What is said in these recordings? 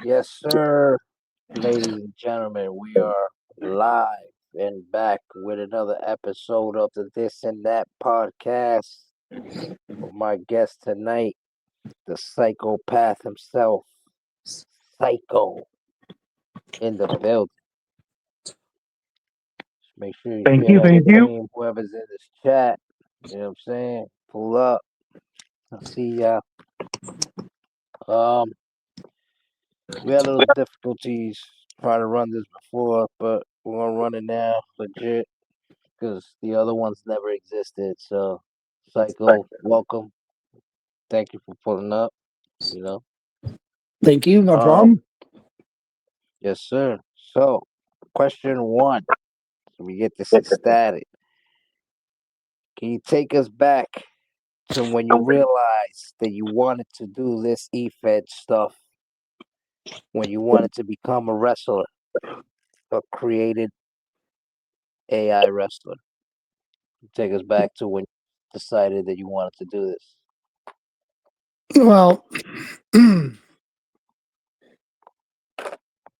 Yes, sir. Ladies and gentlemen, we are live and back with another episode of the This and That podcast. With my guest tonight, the psychopath himself, Psycho, in the building. Just make sure you Thank share you, that thank you. stream, whoever's in this chat. You know what I'm saying? Pull up. I'll see ya. Um, we had a little difficulties trying to run this before, but we're gonna run it now, legit. Because the other ones never existed. So, Psycho, welcome. Thank you for pulling up. You know, Thank you, no um, problem. yes, sir. So, question one. So we get this started. Can you take us back to when you realized that you wanted to do this EFED stuff? When you wanted to become a wrestler, a created AI wrestler? Take us back to when you decided that you wanted to do this. Well, it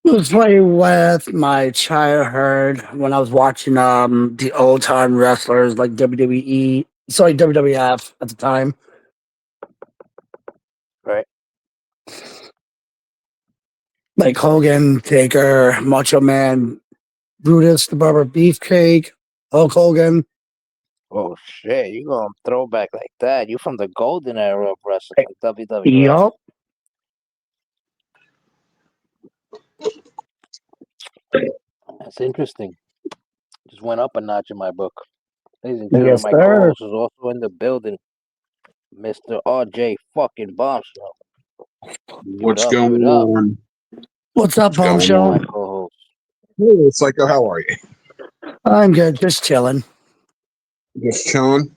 was probably with my childhood when I was watching the old time wrestlers like WWE, sorry, WWF at the time. Right? Like Hogan, Taker, Macho Man, Brutus, the Barber Beefcake, Hulk Hogan. Oh shit, you going throwback like that. You from the golden era of wrestling, like WWF. Yup. That's interesting. Just went up a notch in my book. Ladies and gentlemen, Yes, my sir. co-host is also in the building, Mr. RJ fucking Bombshell. Give it What's up, going give it up. on? What's up, What's going That's Bombshell? my on? co-host. Hey, Psycho, how are you? I'm good, just chilling. Just chilling.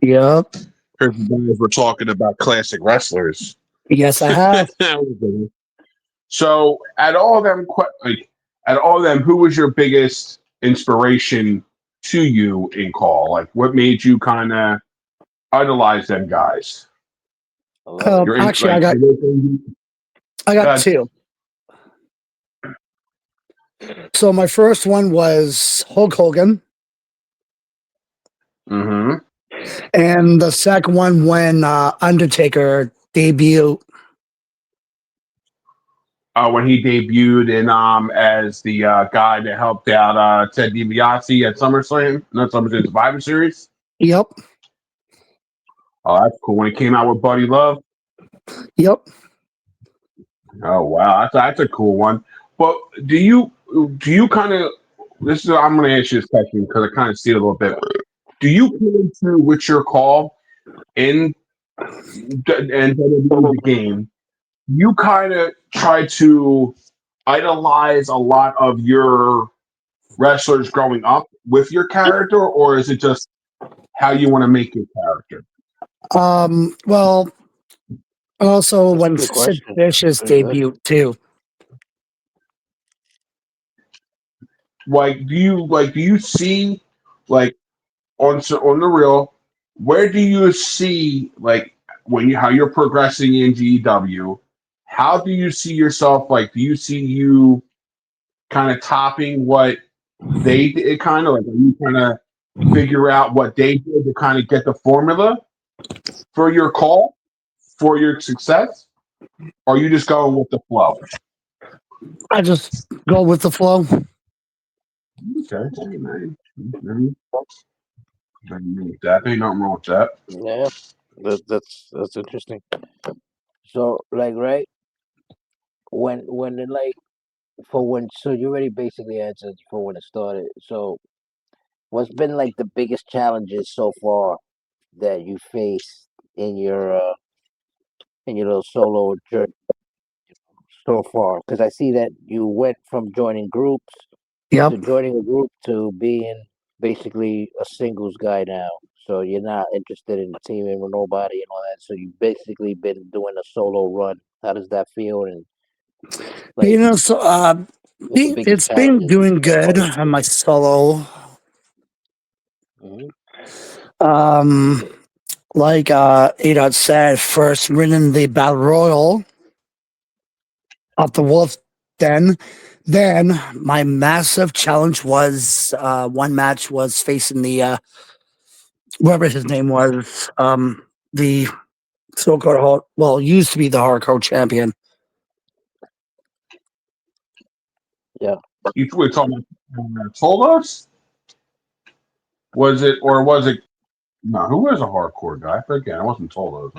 Yup. Heard you guys were talking about classic wrestlers. Yes, I have. So, at all of them, who was your biggest inspiration to you in Call? Like, what made you kind of idolize them guys? I love it. Actually, Like, I got God, two. So my first one was Hulk Hogan, mm-hmm. and the second one when Undertaker debuted. When he debuted in as the guy that helped out Ted DiBiase at SummerSlam, not SummerSlam, Survivor Series. Yep, Oh, that's cool. When he came out with Buddy Love. yep. Oh wow, that's a cool one. But do you kind of this is I'm going to ask you this question because I kind of see it a little bit. Do you come into with your call in and the game? You kind of try to idolize a lot of your wrestlers growing up with your character, or is it just how you want to make your character? Well, also That's a when good Sid question. Vicious Very good. debuted too. Do you see like on the real, where do you see like when you how you're progressing in GEW? How do you see yourself? Like, do you see you kind of topping what they did? Kind of like, are you kind of figure out what they did to kind of get the formula for your call for your success? Or are you just going with the flow? I just go with the flow. Okay, man. Nothing wrong with that. Ain't nothing wrong with that. Yeah, that's interesting. So, like, right when it, like for when so you already basically answered for when it started. So, what's been like the biggest challenges so far that you faced in your little solo journey so far? Because I see that you went from joining groups to Yep. joining a group to being basically a singles guy now. So you're not interested in teaming with nobody and all that. So you've basically been doing a solo run. How does that feel? And like, You know, so what's the biggest it's been challenges that doing you got good going? on my solo. Hmm. Um, like Adot said, first winning the battle royal. off the Wolf's Den. Then my massive challenge was one match was facing the whoever his name was, the so-called used to be the hardcore champion. You were talking about Tolos? Was it, or was it? No, who was a hardcore guy? I forget. I wasn't Tolos.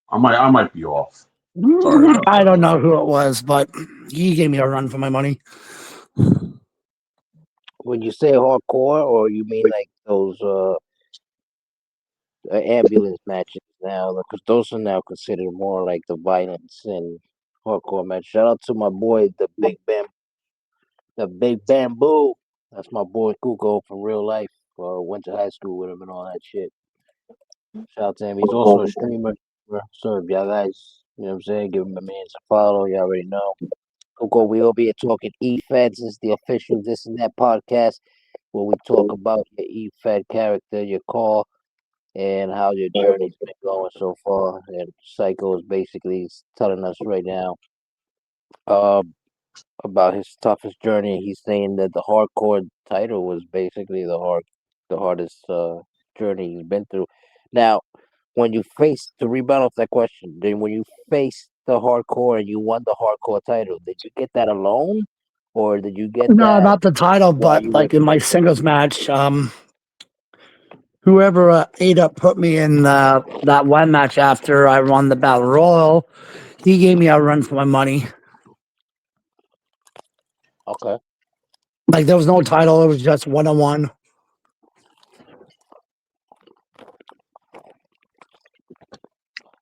I might be off. Sorry about I that. don't know who it was, but he gave me a run for my money. When you say hardcore, or you mean like those ambulance matches now? Because those are now considered more like the violence and hardcore match. Shout out to my boy, the Big Bamboo. That's my boy Kuko from real life. Went to high school with him and all that shit. Shout out to him. He's also a streamer. So if y'all guys, you know what I'm saying, give him a man a follow. You already know. Kuko, we'll be talking E-Feds. This is the official This and That podcast where we talk about your E-Fed character, your call, and how your journey's been going so far. And Psycho is basically telling us right now uh, about his toughest journey. He's saying that the hardcore title was basically the hardest journey he's been through. Now, when you face to rebound off that question, then when you face the hardcore and you won the hardcore title, did you get that alone, or did you get No, that not the title, while but you like went in to my singles match, whoever Ada put me in that one match after I won the Battle Royal, he gave me a run for my money. Okay. Like there was no title; it was just 1-on-1.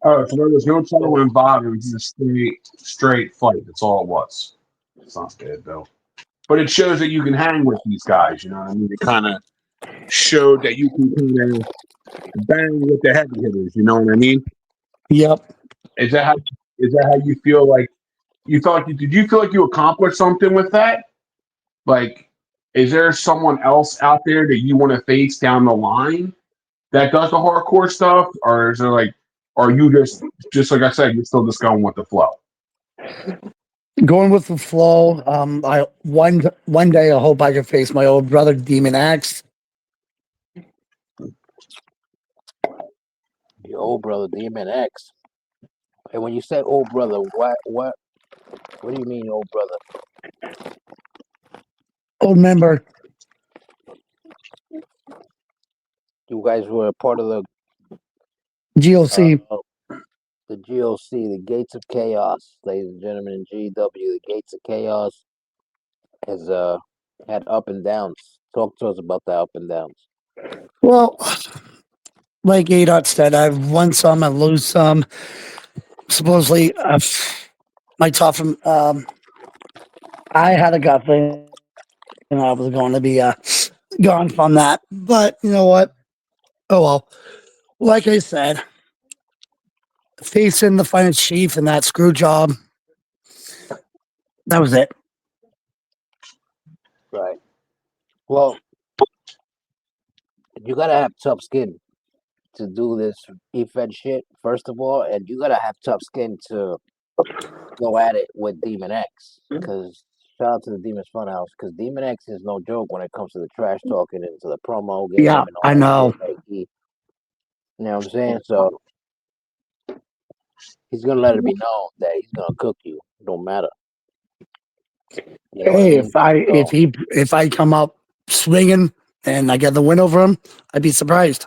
Oh, so there was no title involved. It was just a straight fight. That's all it was. It's not bad though. But it shows that you can hang with these guys. You know what I mean? It kind of showed that you can kind of bang with the heavy hitters. You know what I mean? Yep. Is that how? Is that how you feel? Like you felt? Did you feel like you accomplished something with that? Like, is there someone else out there that you want to face down the line that does the hardcore stuff, or is there like, are you just like I said, you're still just going with the flow? Going with the flow. I one day I hope I can face my old brother Demon X. your old brother Demon X. And when you say old brother, what do you mean old brother? Old member. You guys were a part of GOC. the GOC, the Gates of Chaos, ladies and gentlemen. GW, the Gates of Chaos has had up and downs. Talk to us about the up and downs. Well, like ADOT said, I've won some, I lose some. Supposedly, my top I had a gut feeling I was going to be gone from that. But you know what? Oh well. Like I said, facing the finance chief and that screw job, that was it. Right. Well, you gotta have tough skin to do this E-Fed shit, first of all, and you gotta have tough skin to go at it with Demon X. Because shout out to the Demon's Funhouse, because Demon X is no joke when it comes to the trash talking and to the promo game Yeah, and all I that know. shit. Like you know what I'm saying? So he's gonna let it be known that he's gonna cook you. It don't matter. You know what I Hey, mean? So if I come up swinging and I get the win over him, I'd be surprised.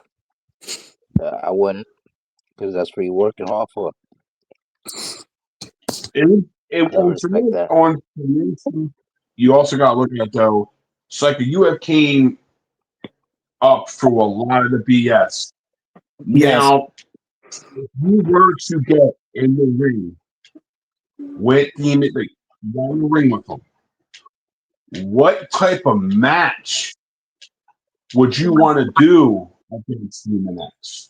I wouldn't, because that's what you're working hard for. And, I respect that. on you also got to look at though. It's like you have came up through a lot of the BS. Yes. Now, if you were to get in the ring with Demon, like one ring with him, what type of match would you want to do against Demon X?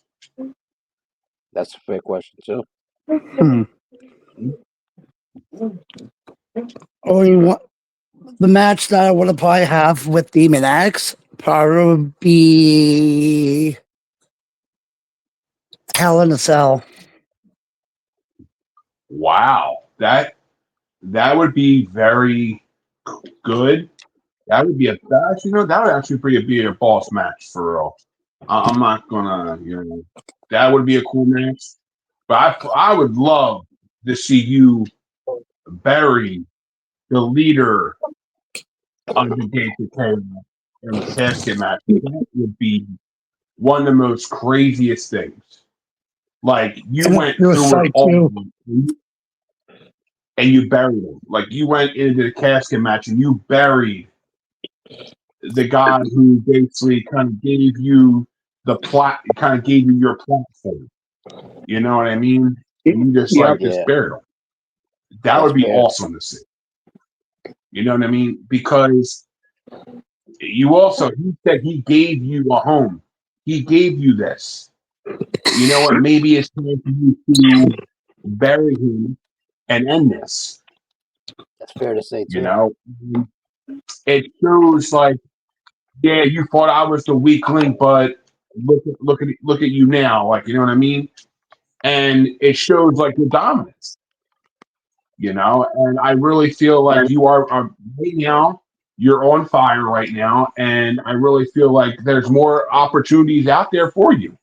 That's a fair question too. Hmm. The match that I would probably have with Demon X probably would be Hell in a Cell. Wow, that That would be very good. That would be that would actually be a boss match for real. I'm not gonna, that would be a cool match. But I would love to see you bury the leader of the Gates of Chaos in a casket match. That would be one of the most craziest things. Like you went It was through it like all too. and you buried him. Like you went into the casket match and you buried the guy who basically kind of gave you kind of gave you your platform. You know what I mean? And you just Yep. just Yeah. buried him. That That's would be fair. awesome to see. You know what I mean? Because he said he gave you a home. He gave you this. You know what? Maybe it's time for you to bury him and end this. That's fair to say You too. know, it shows like, yeah, you thought I was the weak link, but look at you now. Like, you know what I mean? And it shows like your dominance. You know, and I really feel like you are right now. You're on fire right now, and I really feel like there's more opportunities out there for you.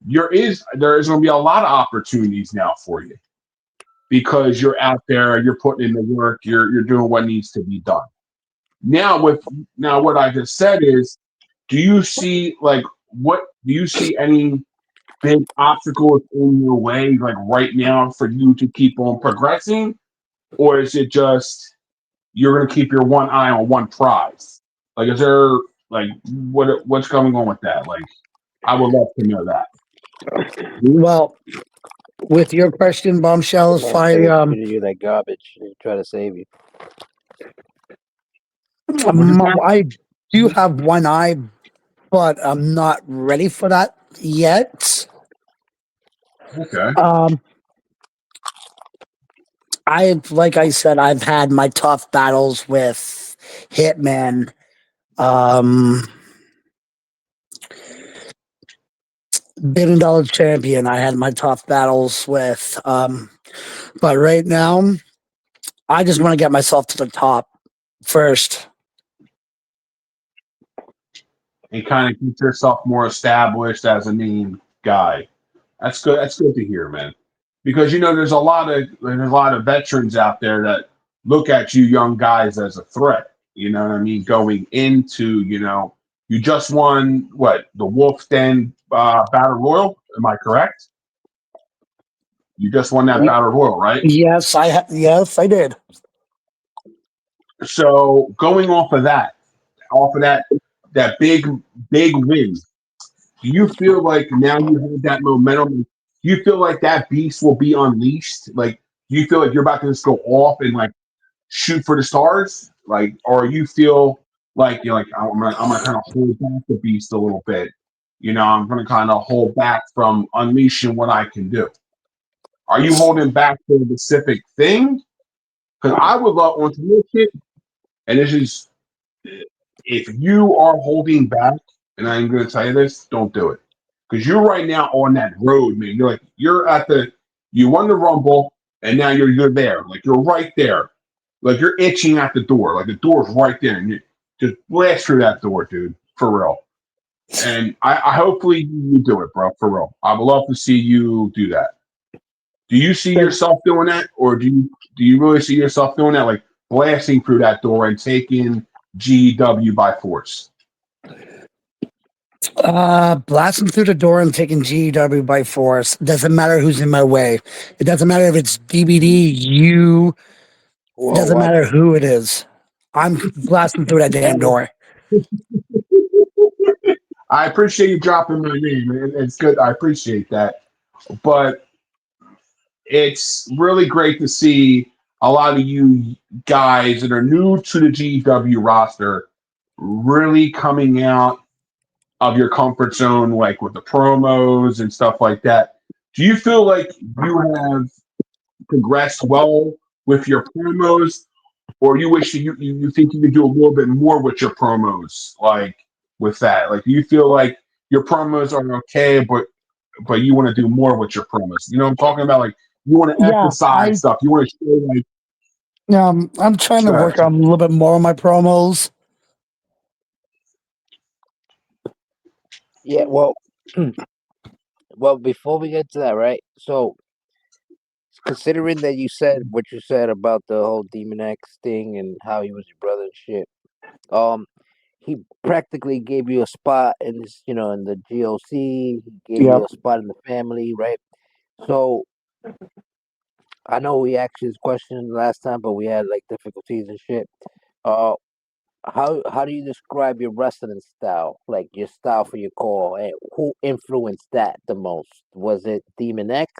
There is going to be a lot of opportunities now for you because you're out there, you're putting in the work, you're doing what needs to be done. Now what I just said is, do you see any big obstacles in your way like right now for you to keep on progressing, or is it just you're going to keep your one eye on one prize? Like, is there like what's going on with that? Like, I would love to know that. Well, with your question, Bombshell, if You that garbage. They try to save you. I do have one eye, but I'm not ready for that yet. Okay. Like I said, I've had my tough battles with Hitman. $1 billion champion. I had my tough battles with. But right now, I just want to get myself to the top first. And kind of get yourself more established as a main guy. That's good. That's good to hear, man. Because there's a lot of veterans out there that look at you young guys as a threat. You know what I mean? Going into, you just won the Wolf Den Battle Royal. Am I correct? You just won that Battle Royal, right? Yes, yes, I did. So going off of that big win, do you feel like now you have that momentum? Do you feel like that beast will be unleashed? Like, do you feel like you're about to just go off and like shoot for the stars? Like, or you feel like you're like, I'm gonna kind of hold back the beast a little bit. I'm gonna kind of hold back from unleashing what I can do. Are you holding back for a specific thing? Because I would love on this shit, and this is if you are holding back, and I'm going to tell you this, don't do it. Because you're right now on that road, man. You won the Rumble, and now you're there. Like, you're right there. Like, you're itching at the door. Like, the door's right there. And you just blast through that door, dude. For real. And I hopefully you do it, bro. For real. I would love to see you do that. Do you see yourself doing that? Or do you really see yourself doing that? Like, blasting through that door and taking GW by force? Blasting through the door and taking GW by force. Doesn't matter who's in my way. It doesn't matter if it's DBD, you. It doesn't matter who it is. I'm blasting through that damn door. I appreciate you dropping my name, man. It's good. I appreciate that. But it's really great to see a lot of you guys that are new to the GW roster really coming out of your comfort zone, like with the promos and stuff like that. Do you feel like you have progressed well with your promos, or you wish you think you could do a little bit more with your promos, like with that? Like, do you feel like your promos are okay, but you want to do more with your promos? You know what I'm talking about? Like, you want to emphasize stuff. You want to show like I'm trying to work Gotcha. on a little bit more on my promos. Yeah, well, well, before we get to that, right? So, considering that you said what you said about the whole Demon X thing and how he was your brother and shit, um, he practically gave you a spot in this, in the GOC. He gave you Yep. a spot in the family, right? So, I know we asked you this question last time, but we had like difficulties and shit. Uh, how do you describe your wrestling style? Like your style for your call, and who influenced that the most? Was it Demon X,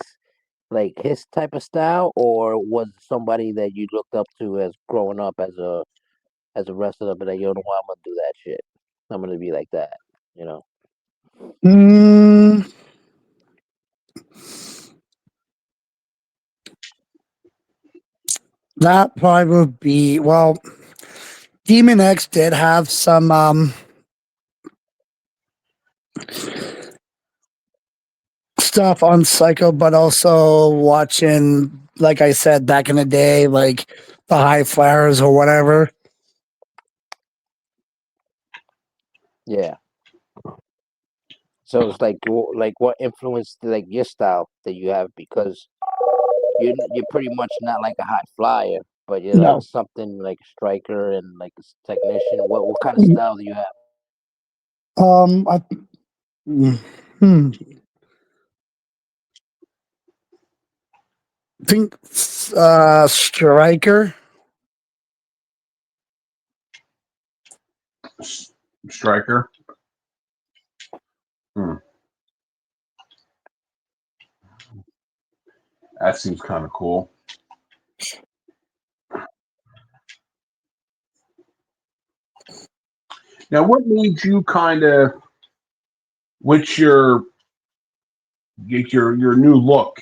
like his type of style, or was it somebody that you looked up to as growing up as a wrestler? But like, yo, know what, I'm gonna do that shit. I'm gonna be like that, you know. Mm, that probably would be Demon X did have some stuff on Psycho, but also watching, like I said back in the day, like the High Flyers or whatever. Yeah. So it's like, what influenced like your style that you have? Because you're pretty much not like a high flyer, but you're like No, something like a striker and like a technician. What kind of style do you have? I hmm, think Striker. Striker. Hmm. That seems kind of cool. Now, what made you kind of, what's your new look?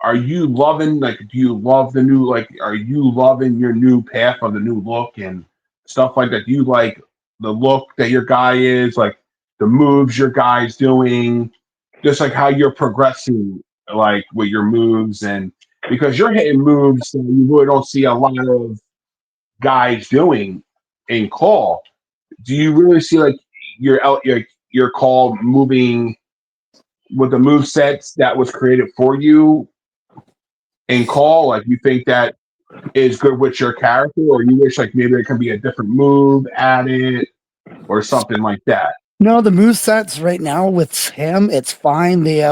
Are you loving, like, do you love the new, like, are you loving your new path of the new look and stuff like that? Do you like the look that your guy is, like the moves your guy's doing, just like how you're progressing, like with your moves, and because you're hitting moves that you really don't see a lot of guys doing in call. Do you really see like your call moving with the move sets that was created for you in call? Like you think that is good with your character, or you wish like maybe it can be a different move added or something like that? No, the move sets right now with him, it's fine. The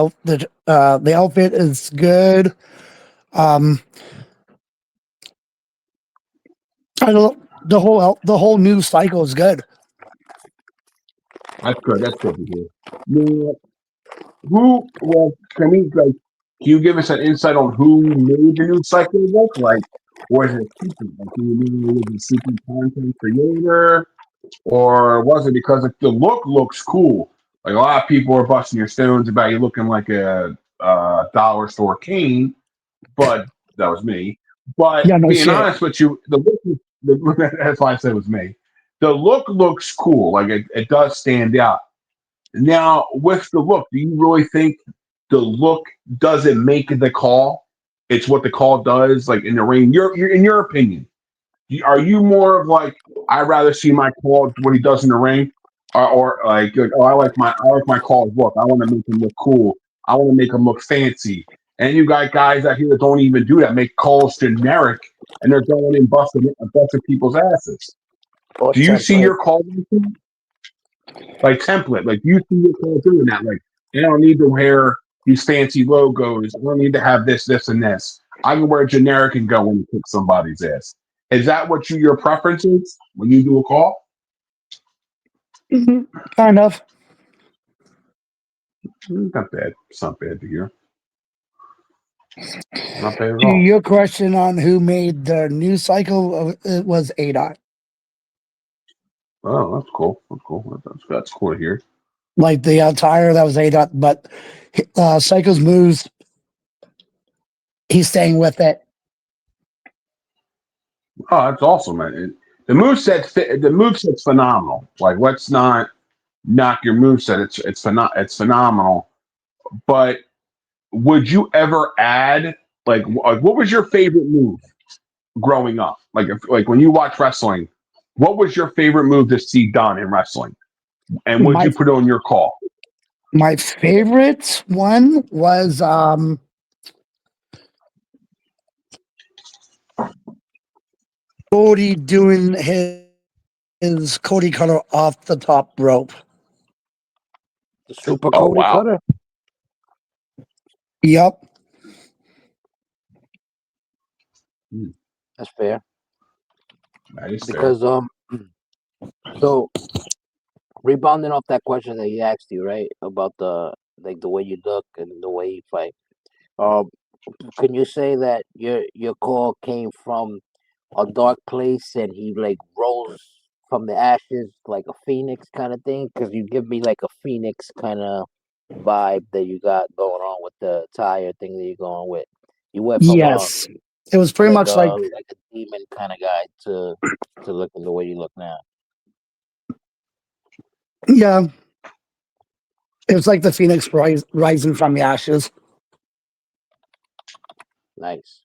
outfit is good. Um, I don't. The whole new cycle is good. That's good. That's good to hear. Now, who? Well, can we like? Can you give us an insight on who made the new cycle look like, or is it a secret? Like, do you know was it a secret content creator, or was it because the look looks cool? Like a lot of people are busting your stones about you looking like a dollar store king, but that was me. But Yeah, no being shit. honest with you, that's why I said it was me. The look looks cool, like it does stand out. Now, with the look, do you really think the look doesn't make the call? It's what the call does, like in the ring. You're in your opinion. Are you more of like I'd rather see my call what he does in the ring, or like oh I like my calls look. I want to make him look cool. I want to make him look fancy. And you got guys out here that don't even do that. Make calls generic, and they're going in busting people's asses. Or Do you see template? your call like template? Like you see your call doing that? Like I don't need to wear these fancy logos. I don't need to have this, this, and this. I can wear generic and go and kick somebody's ass. Is that what your preference is when you do a call? Kind of. Not bad. It's not bad to hear. Not bad at To all. your question on who made the new cycle, it was ADOT. Oh, that's cool. That's cool. That's cool to hear. Like the attire, that was ADOT, but Psycho's moves, he's staying with it. Oh, that's awesome, man. The move set's phenomenal. Like, let's not knock your move set. It's phenomenal. But would you ever add like what was your favorite move? growing up? Like when you watch wrestling, what was your favorite move to see done in wrestling? And would My you put on your call? my favorite one was Cody doing his Cody Cutter off the top rope. The Super Oh Cody wow, Cutter. Yep. That's fair. nice there. Because so rebounding off that question that he asked you, right, about the way you look and the way you fight. Um, can you say that your call came from a dark place and he like rose from the ashes like a phoenix kind of thing? Because you give me like a phoenix kind of vibe that you got going on with the tire thing that you're going with. You went from Yes. It was pretty much like a demon kind of guy to looking the way you look now. yeah. It was like the phoenix rising from the ashes. Nice.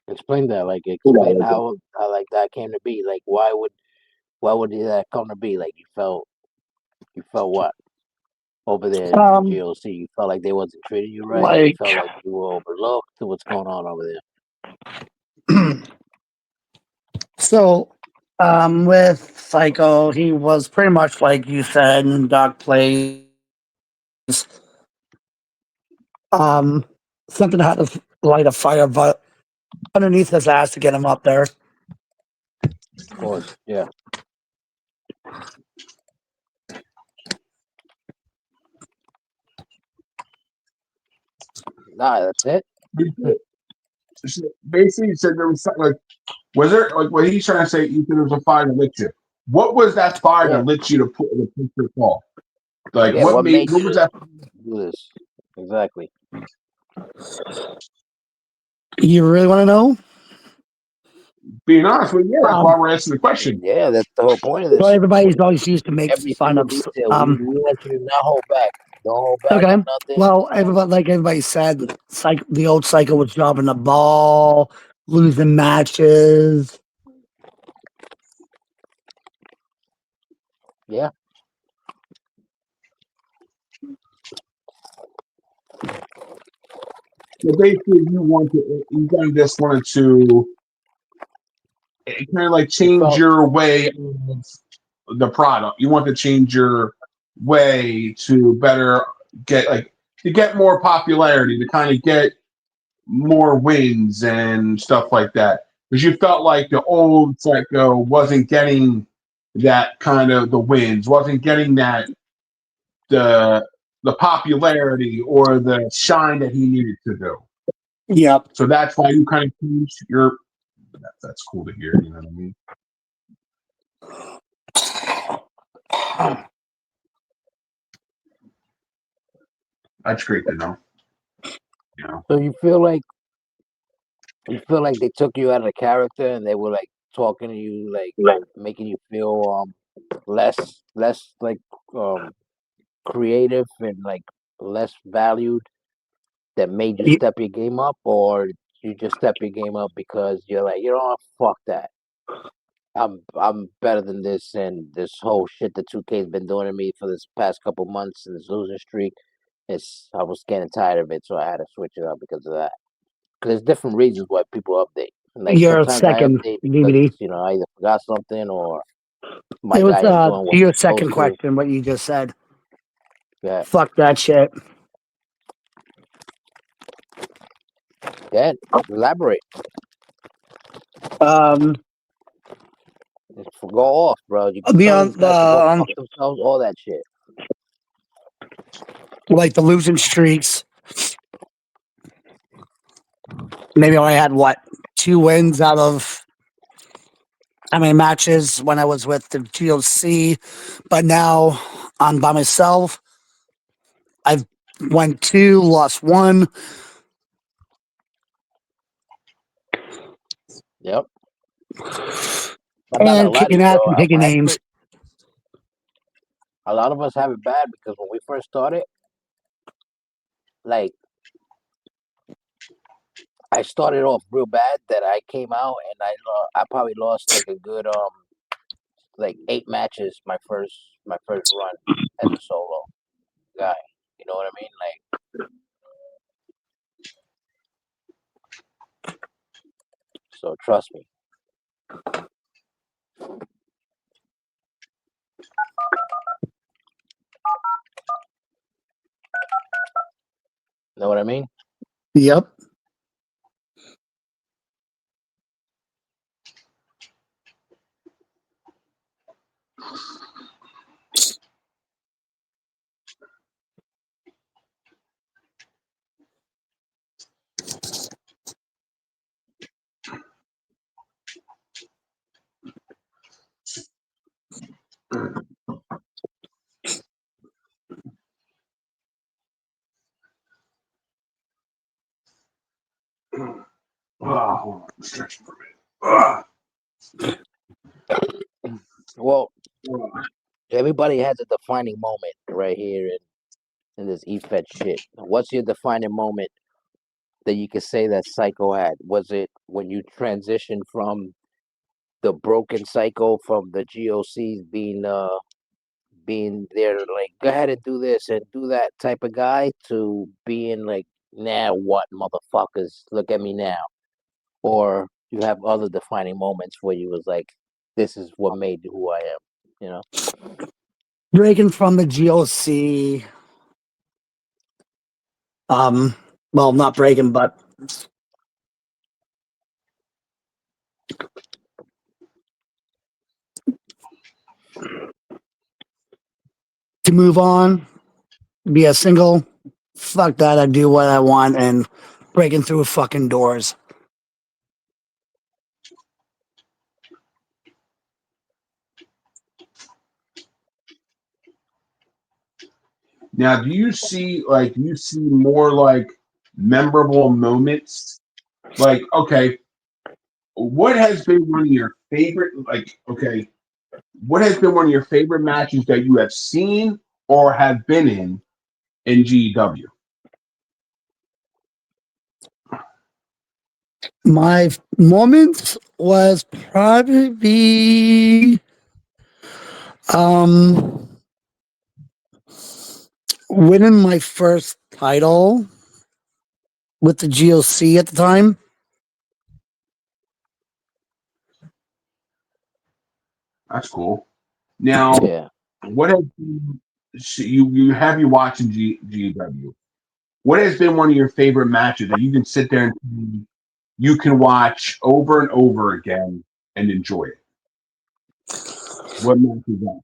Explain that. Like explain how like that came to be. Like why would that come to be? Like you felt what over there in Um, GOC? You felt like they wasn't treating you right. You like felt like you were overlooked. What's going on over there? so with Psycho, he was pretty much like you said in dark place. Um something had to light a fire but underneath his ass to get him up there. Of course, yeah. Nah, that's it. So basically, you said there was something like, was there like what he's trying to say? You said there was a fire that lit you. What was that fire Yeah, that lit you to put your call? Like yeah. what What made? made What you was to that? do this? Exactly. You really want to know? Being honest with you, yeah, that's why Um we're asking the question. Yeah, that's the whole point of well this. everybody's always used to make Every fun single of detail. We want you to not hold back. Don't hold back okay. on nothing. Well, everybody, like everybody said, the old Psycho was dropping the ball, losing matches. Yeah. So basically, you kind of just wanted to kind of like You change felt your way of the product. You want to change your way to better get like to get more popularity, to kind of get more wins and stuff like that. Because you felt like the old Psycho wasn't getting that kind of the wins, wasn't getting that the popularity or the shine that he needed to do. Yep. So that's why you kind of changed your. That's cool to hear. You know what I mean? That's great to know. You know. so you feel like they took you out of the character and they were like talking to you like making you feel less like um creative and like less valued that made you Y- step your game up, or you just step your game up because you're like, you know what, fuck that. I'm better than this, and this whole shit that 2K's been doing to me for this past couple months and this losing streak. I was getting tired of it, so I had to switch it up because of that. Because there's different reasons why people update. Like Your sometimes I second update because DVD. I either forgot something or my It was guy ain't doing what your he's second supposed to. question, what you just said. Yeah, Fuck that shit. yeah. Elaborate. Um, Just go off, bro. You keep telling beyond these the guys to go fuck themselves. All that shit. like the losing streaks. Maybe I had what 2 wins out of how many matches when I was with the GOC, but now I'm by myself. I've won 2, lost 1. Yep. I'm not gonna And lie to kicking you, ass bro. and taking names. Actually, a lot of us have it bad because when we first started, like I started off real bad that I came out and I probably lost like a good like 8 matches my first run as a solo guy. You know what I mean? Like, so trust me. Know what I mean? Yep. Hold on, stretching for a minute. Well, everybody has a defining moment right here in this EFET shit. What's your defining moment that you could say that Psycho had? Was it when you transitioned from the broken Psycho from the GOCs being there to like go ahead and do this and do that type of guy to being like, now what, motherfuckers, look at me now? Or you have other defining moments where you was like, this is what made who I am, you know? Breaking from the GOC. Well, not breaking, but to move on, be a single. Fuck that. I do what I want and breaking through fucking doors. Now, do you see more like memorable moments? Like, okay, what has been one of your favorite? Like, okay, what has been one of your favorite matches that you have seen or have been in GEW? My moment was probably um winning my first title with the GOC at the time. That's cool. Now, Yeah. what have you have you watching GEW? What has been one of your favorite matches that you can sit there and you can watch over and over again and enjoy it? What match is that?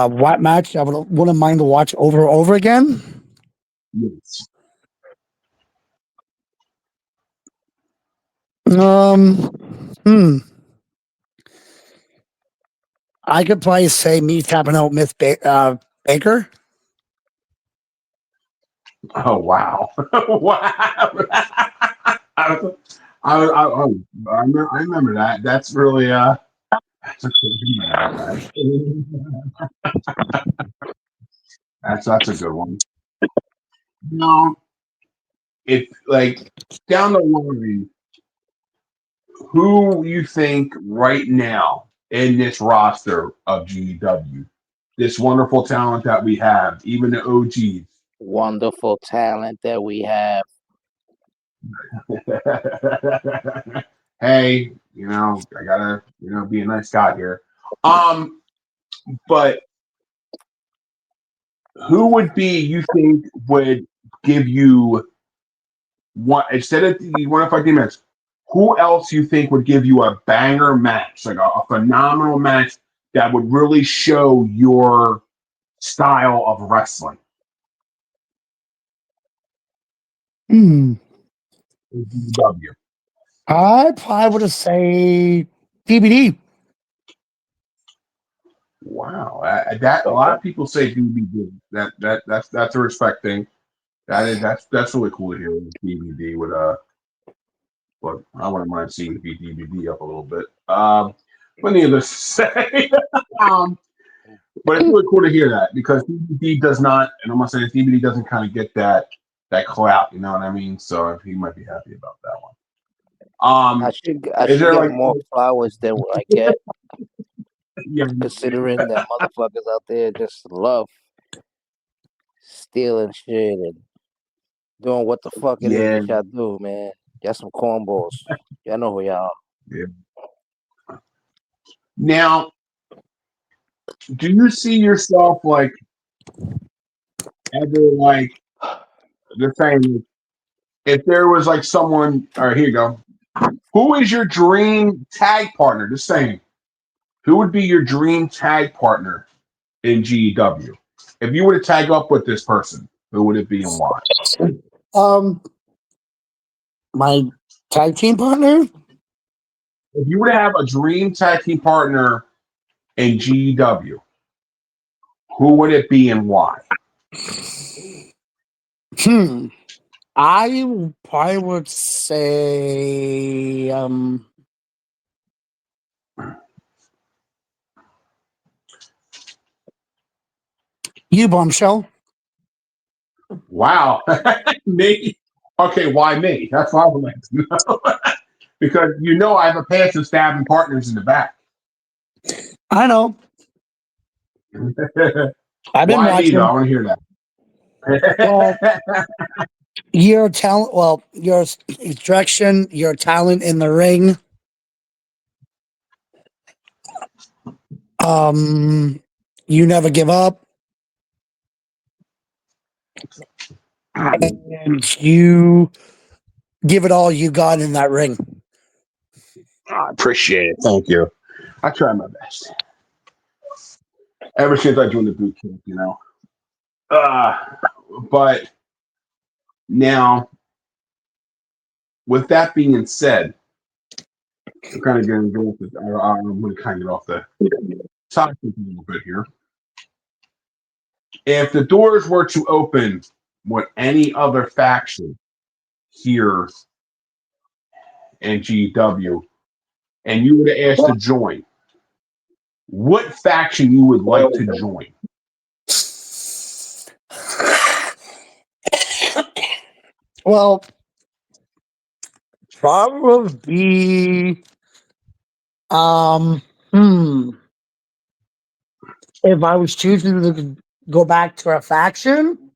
What match I wouldn't mind to watch over and over again? Yes. Um, hmm. I could probably say me tapping out Baker. Oh wow! Wow! I remember that. That's really that's a that's a good one. No, if like down the line, who you think right now in this roster of GW, this wonderful talent that we have, even the OGs. Wonderful talent that we have. Hey, I gotta, be a nice guy here. But who would be you think would give you one instead of the one if I match? Who else you think would give you a banger match, like a phenomenal match that would really show your style of wrestling? Hmm. W. I probably would have say DVD. Wow, that a lot of people say DVD. That's a respect thing. That's really cool to hear. DVD with but I wouldn't mind seeing the DVD up a little bit. But needless to say, um, but it's really cool to hear that because DVD does not, and I'm not saying DVD doesn't kind of get that that clout. You know what I mean? So he might be happy about that one. I Is should there get like more flowers than what I get, yeah, considering that motherfuckers out there just love stealing shit and doing what the fuck it is yeah, that y'all do, man. Y'all some cornballs. Y'all know who y'all yeah. Now, do you see yourself like ever like the same? If there was like someone, all right, here you go. Who is your dream tag partner? The same. Who would be your dream tag partner in GEW? If you were to tag up with this person, who would it be and why? My tag team partner. If you were to have a dream tag team partner in GEW, who would it be and why? I probably would say you, Bombshell. Wow. Me? Okay, why me? That's what I would like to know. Because I have a passion stabbing partners in the back. I know. I've been Why me though? I watching. want to hear that. Well, your talent. Well, your direction, your talent in the ring. You never give up, and you give it all you got in that ring. I appreciate it. Thank you. I try my best. Ever since I joined the boot camp. But now, with that being said, I'm kind of going to go with I'm going to kind of get off the topic a little bit here. If the doors were to open with any other faction here in GW, and you were asked to join, what faction you would like to join? Well, probably if I was choosing to go back to a faction,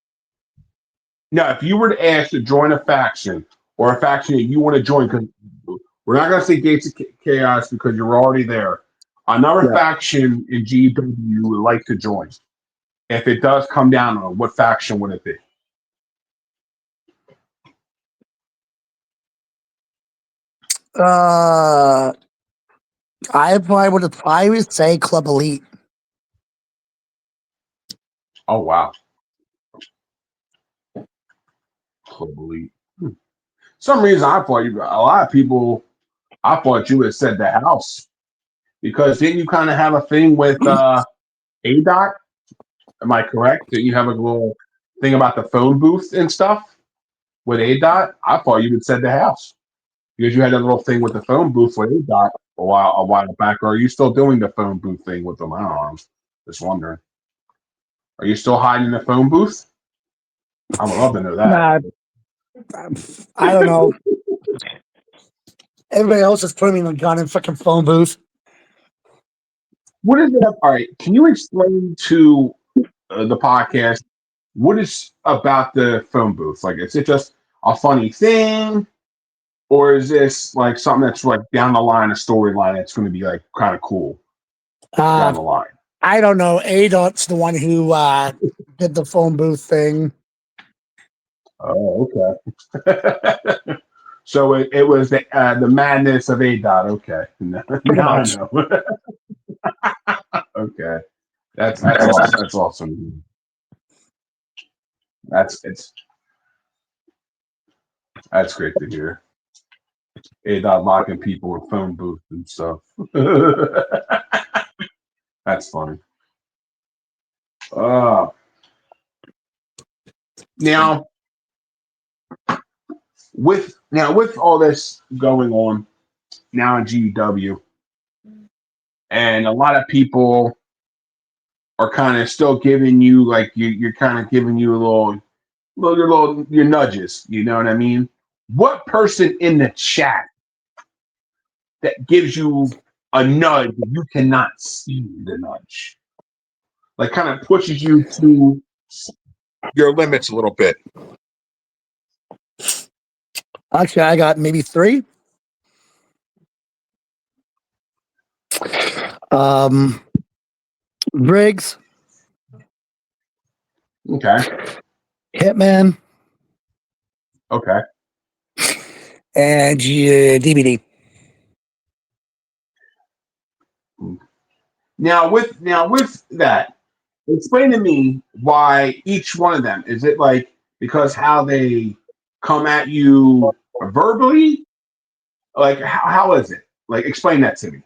Now, if you were to ask to join a faction or a faction that you want to join, because we're not going to say Gates of Chaos because you're already there, another yeah. faction in GW you would like to join. If it does come down on it, what faction would it be? I would say Club Elite. Oh, wow. Club Elite. Some reason I thought a lot of people, I thought you had said the house because didn't you kind of have a thing with ADOT? Am I correct? Didn't you have a little thing about the phone booth and stuff with ADOT? I thought you had said the house because you had a little thing with the phone booth with ADOT a while back. Or are you still doing the phone booth thing with them? I don't know. I'm just wondering. Are you still hiding the phone booth? I would love to know that. Nah, I don't know. Everybody else is putting me in the gun and fucking phone booth. What is it? All right. Can you explain to the podcast what is about the phone booth? Like, is it just a funny thing, or is this like something that's like down the line, a storyline that's going to be like kind of cool down the line? I don't know. ADOT's the one who did the phone booth thing. Oh, okay. So it was the madness of ADOT. Okay, now I know. Okay, that's awesome. That's awesome. That's great to hear. ADOT locking people in phone booths and stuff. That's funny. Now with all this going on now in GW, and a lot of people are kind of still giving you like you're kind of giving you a little your nudges. You know what I mean? What person in the chat that gives you a nudge that you cannot see the nudge? Like kind of pushes you to your limits a little bit. Actually, I got maybe 3. Briggs, Okay. Hitman, Okay. and DVD. Now with that, explain to me why each one of them. Is it like because how they come at you verbally? Like how is it? Like explain that to me.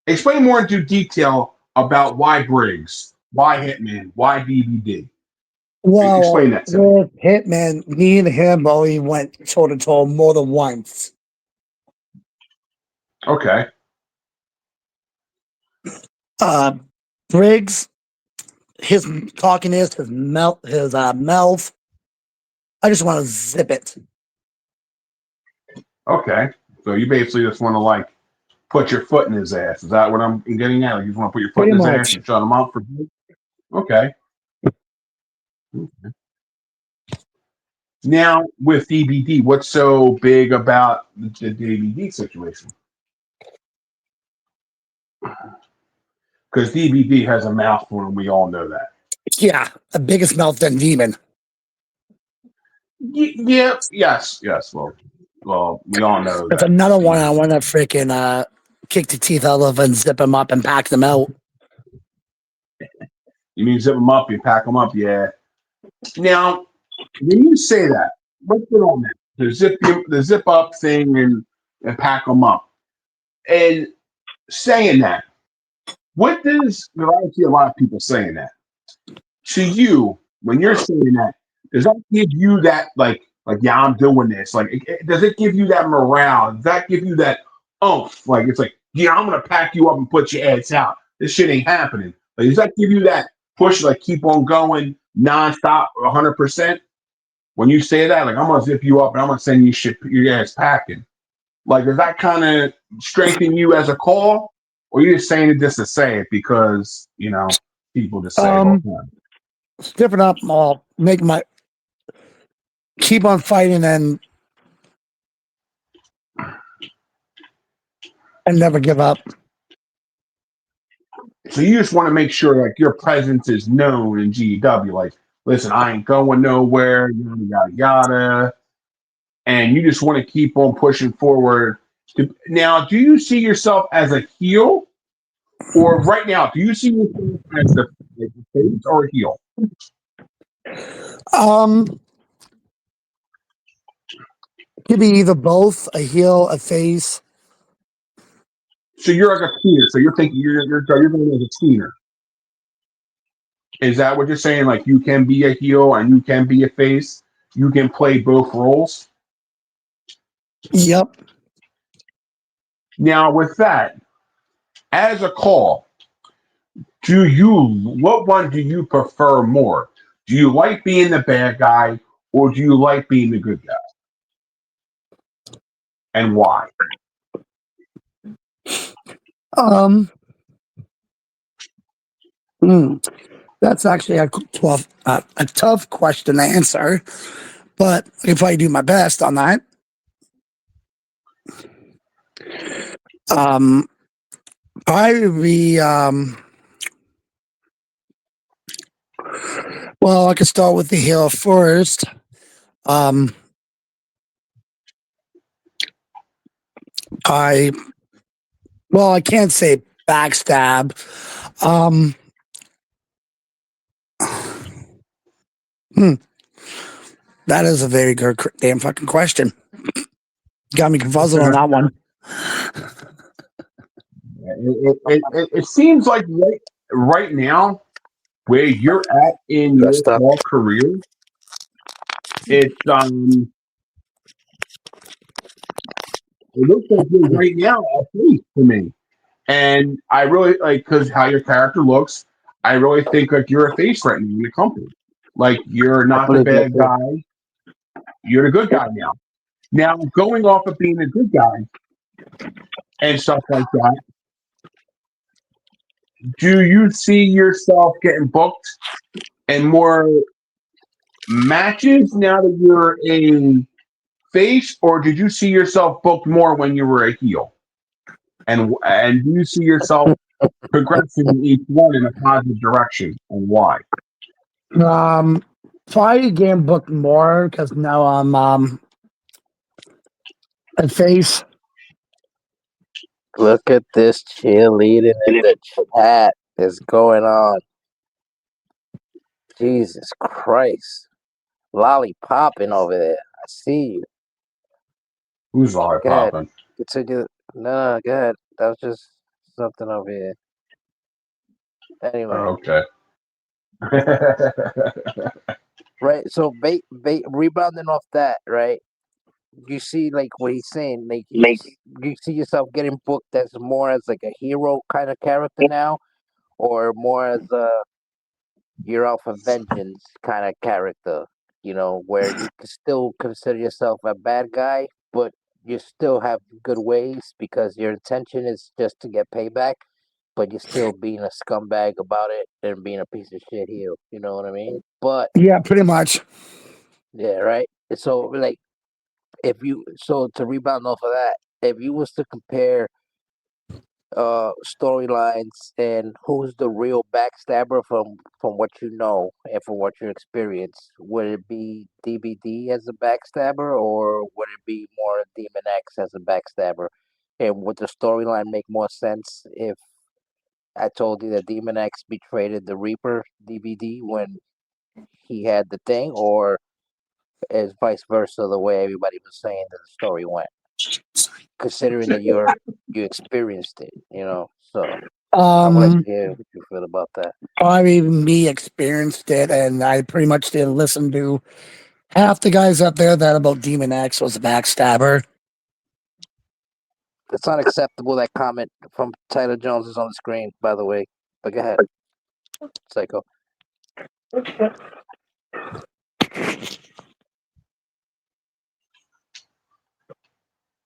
Explain more into detail about why Briggs, why Hitman, why DVD. Well, Explain that to me. with Hitman, me and him only went toe to toe more than once. Okay. Briggs, his cockiness, his mouth. I just want to zip it. Okay. So you basically just want to like put your foot in his ass. Is that what I'm getting at? Like you just want to put your foot Pretty in his much. ass and shut him up for good? Okay. Now with DVD, what's so big about the DVD situation? Because DVD has a mouthful, and we all know that. Yeah, the biggest mouth than Demon. Yeah. Yes. Well, we all know That's that. another one I want to freaking kick the teeth out of and zip them up and pack them out. You mean zip them up, you pack them up, yeah. Now, when you say that, what's going on there? The zip up thing and pack them up. And saying that, what does, I see a lot of people saying that. To you, when you're saying that, does that give you that, yeah, I'm doing this? Like, does it give you that morale? Does that give you that oomph? Like, it's like, yeah, I'm going to pack you up and put your ass out. This shit ain't happening. Like, does that give you that push, like, keep on going nonstop, 100%? When you say that, like, I'm going to zip you up and I'm going to send you shit, your ass packing. Like, does that kind of strengthen you as a call? Or you just saying it just to say it because, people just say it all the time? Stiffen up, I'll make my keep on fighting and never give up. So you just want to make sure like your presence is known in GW. Like, listen, I ain't going nowhere, yada yada yada. And you just want to keep on pushing forward. Now, do you see yourself as a heel? Or right now, do you see yourself as the face or a heel? Could be either both, a heel, a face. So you're like a tweener. So you're thinking you're going as a tweener. Is that what you're saying? Like you can be a heel and you can be a face. You can play both roles. Yep. Now with that, as a call, what one do you prefer more? Do you like being the bad guy or do you like being the good guy? And why? That's actually a tough question to answer, but I can probably do my best on that. Probably well, I could start with the heel first. I can't say backstab. That is a very good damn fucking question. Got me confuzzled on that one. It seems like right now, where you're at in your small career, it looks like you're right now a face to me. And I really like because how your character looks. I really think like you're a face right now in the company. Like you're I not the believe that bad too. guy. You're the good guy now. Now, going off of being a good guy and stuff like that, do you see yourself getting booked in more matches now that you're a face, or did you see yourself booked more when you were a heel? And do you see yourself progressing in each one in a positive direction, and why? Um, Probably getting booked more because now I'm at face. Look at this cheerleading in the chat. Is going on. Jesus Christ. Lolly popping over there. I see you. Who's all Go ahead. popping? Continue. No, go ahead. That was just something over here. Anyway. Okay. Right. So rebounding off that, right? You see like what he's saying, like you see yourself getting booked as more as like a hero kind of character now, or more as a you're out for vengeance kind of character, where you can still consider yourself a bad guy, but you still have good ways because your intention is just to get payback, but you're still being a scumbag about it and being a piece of shit heel. You know what I mean? But Yeah, pretty much. yeah, right. So like to rebound off of that, if you was to compare storylines and who's the real backstabber from what you know and from what you experience, would it be DBD as a backstabber or would it be more Demon X as a backstabber? And would the storyline make more sense if I told you that Demon X betrayed the Reaper DVD when he had the thing, or is vice versa the way everybody was saying that the story went? Considering that you experienced it, So I would like to Um, hear what you feel about that. Probably me experienced it, and I pretty much didn't listen to half the guys up there that about Demon X was a backstabber. It's not acceptable. That comment from Tyler Jones is on the screen, by the way. But go ahead, Psycho.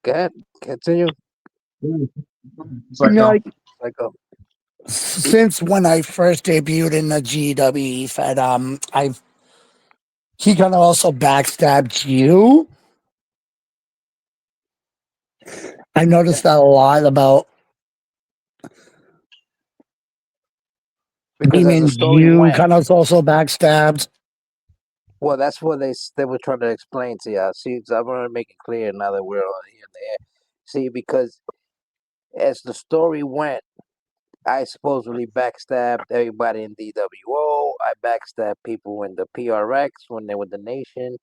Go ahead, continue, It's like, Like Psycho. since when I first debuted in the GWE Fed, I've he kind of also backstabbed you. I noticed that a lot about Because as the Demon. story You went, kind of also backstabbed. well, that's what they were trying to explain to you. See, so I want to make it clear now that we're on here in the air. See, because as the story went, I supposedly backstabbed everybody in DWO. I backstabbed people in the PRX when they were the Nation.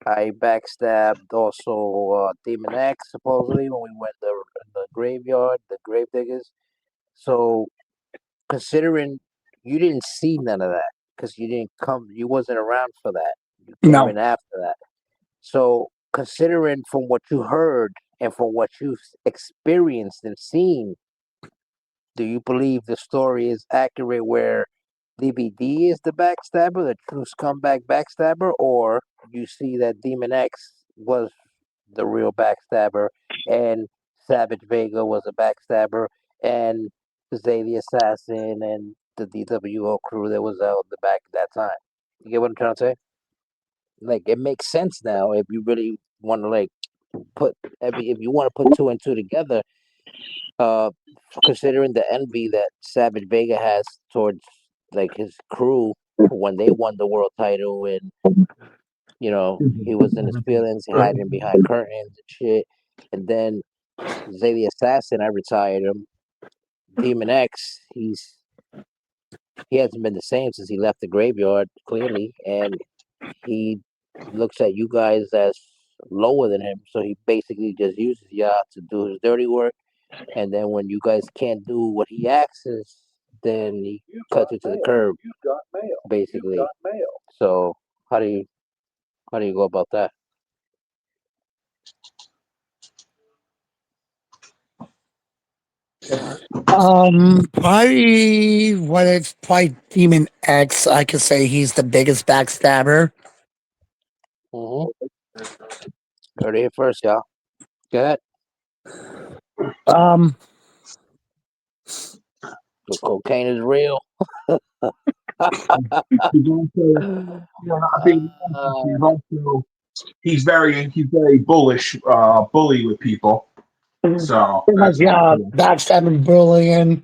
I backstabbed also Demon X supposedly when we went the graveyard, the Gravediggers. So considering you didn't see none of that because you wasn't around for that. You came No, in after that. So considering from what you heard and from what you've experienced and seen, do you believe the story is accurate where DBD is the backstabber, the true scumbag backstabber, or you see that Demon X was the real backstabber and Savage Vega was a backstabber and Zay the Assassin and the DWO crew that was out in the back at that time? You get what I'm trying to say? Like it makes sense now if you really want to if you want to put two and two together, uh, considering the envy that Savage Vega has towards like his crew when they won the world title, and he was in his feelings, hiding behind curtains and shit, and then Zay the Assassin, I retired him. Demon X, he hasn't been the same since he left the graveyard, clearly, and he looks at you guys as lower than him, so he basically just uses y'all to do his dirty work. And then when you guys can't do what he asks, then he cuts it to the curb, basically. So how do you go about that? Probably Demon X. I could say he's the biggest backstabber. Mm-hmm. Heard it here first, y'all. Go ahead. Um, The cocaine is real. He's also, not being he's very bullish, bully with people. So pretty much, that's not yeah, cool. backstabbing, bullying.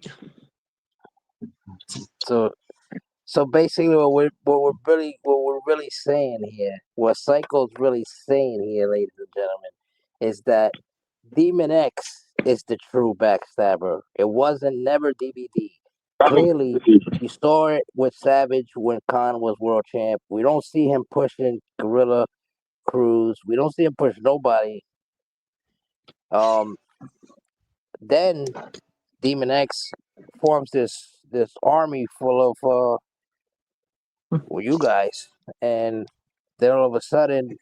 so So basically, what we're really saying here, what Psycho's really saying here, ladies and gentlemen, is that Demon X is the true backstabber. It wasn't never DBD. Clearly, you saw it with Savage when Khan was world champ. We don't see him pushing Gorilla Cruz. We don't see him push nobody. Um, then Demon X forms this army full of you guys, and then all of a sudden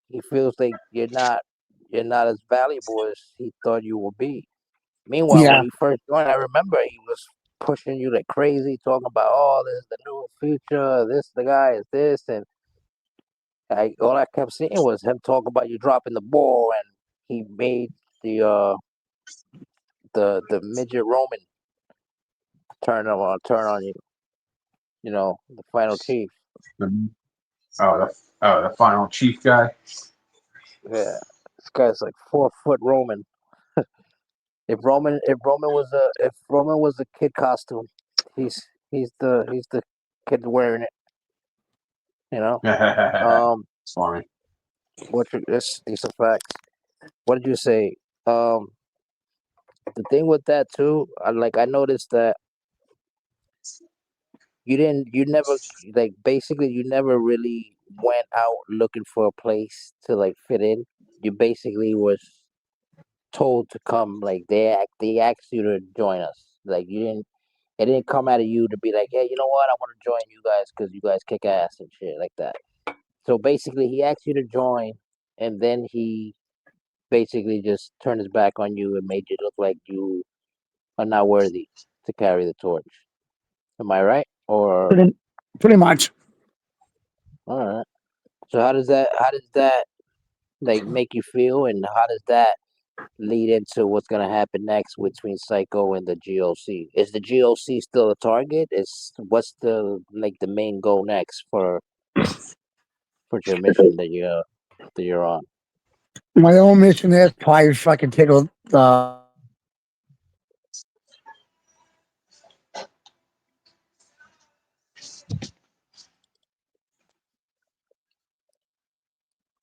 he feels like you're not as valuable as he thought you would be. Meanwhile, when Yeah, he first joined, I remember he was pushing you like crazy, talking about, oh, this is the new future, this the guy is this, and all I kept seeing was him talk about you dropping the ball, and he made the uh the midget Roman turn on you, the final chief. The final chief guy. Yeah, this guy's like 4 foot Roman. If Roman was a kid costume, he's the kid wearing it. You know. Um, Sorry. these are facts. What did you say? Um, the thing with that too, I noticed that you never like basically you never really went out looking for a place to like fit in. You basically was told to come. Like they asked you to join us. Like you didn't. It didn't come out of you to be like, hey, you know what? I want to join you guys because you guys kick ass and shit like that. So basically, he asked you to join, and then he basically just turned his back on you and made you look like you are not worthy to carry the torch. Am I right? Or pretty, pretty much. all right. So how does that like make you feel, and how does that lead into what's gonna happen next between Psycho and the GOC? Is the GOC still a target? Is what's the main goal next for your mission that you're on? My own mission is probably fucking tickle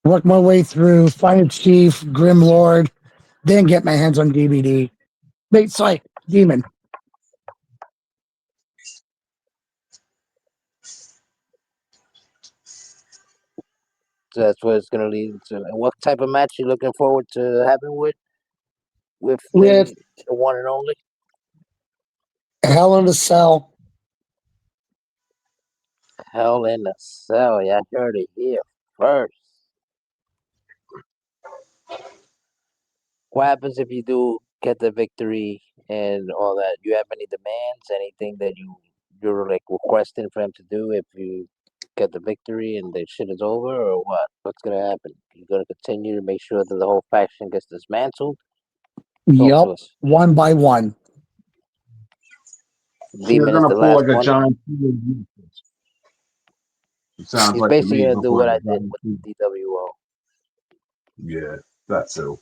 work my way through, find a chief, Grim Lord, then get my hands on DVD. Wait, sorry, Demon. So that's what it's gonna lead to. And what type of match you looking forward to having with With the one and only Hell in a Cell. Hell in a Cell? Yeah, I heard it here first. What happens if you do get the victory and all that? You have any demands? Anything that you're like requesting for him to do if you get the victory and the shit is over, or what? What's gonna happen? You gonna continue to make sure that the whole faction gets dismantled? Talk to Yup, us. one by one. You're Demon is gonna the pull last like a one. giant. It sounds He's like to basically me gonna do before what like I a did giant. with DWO. Yeah, that's so.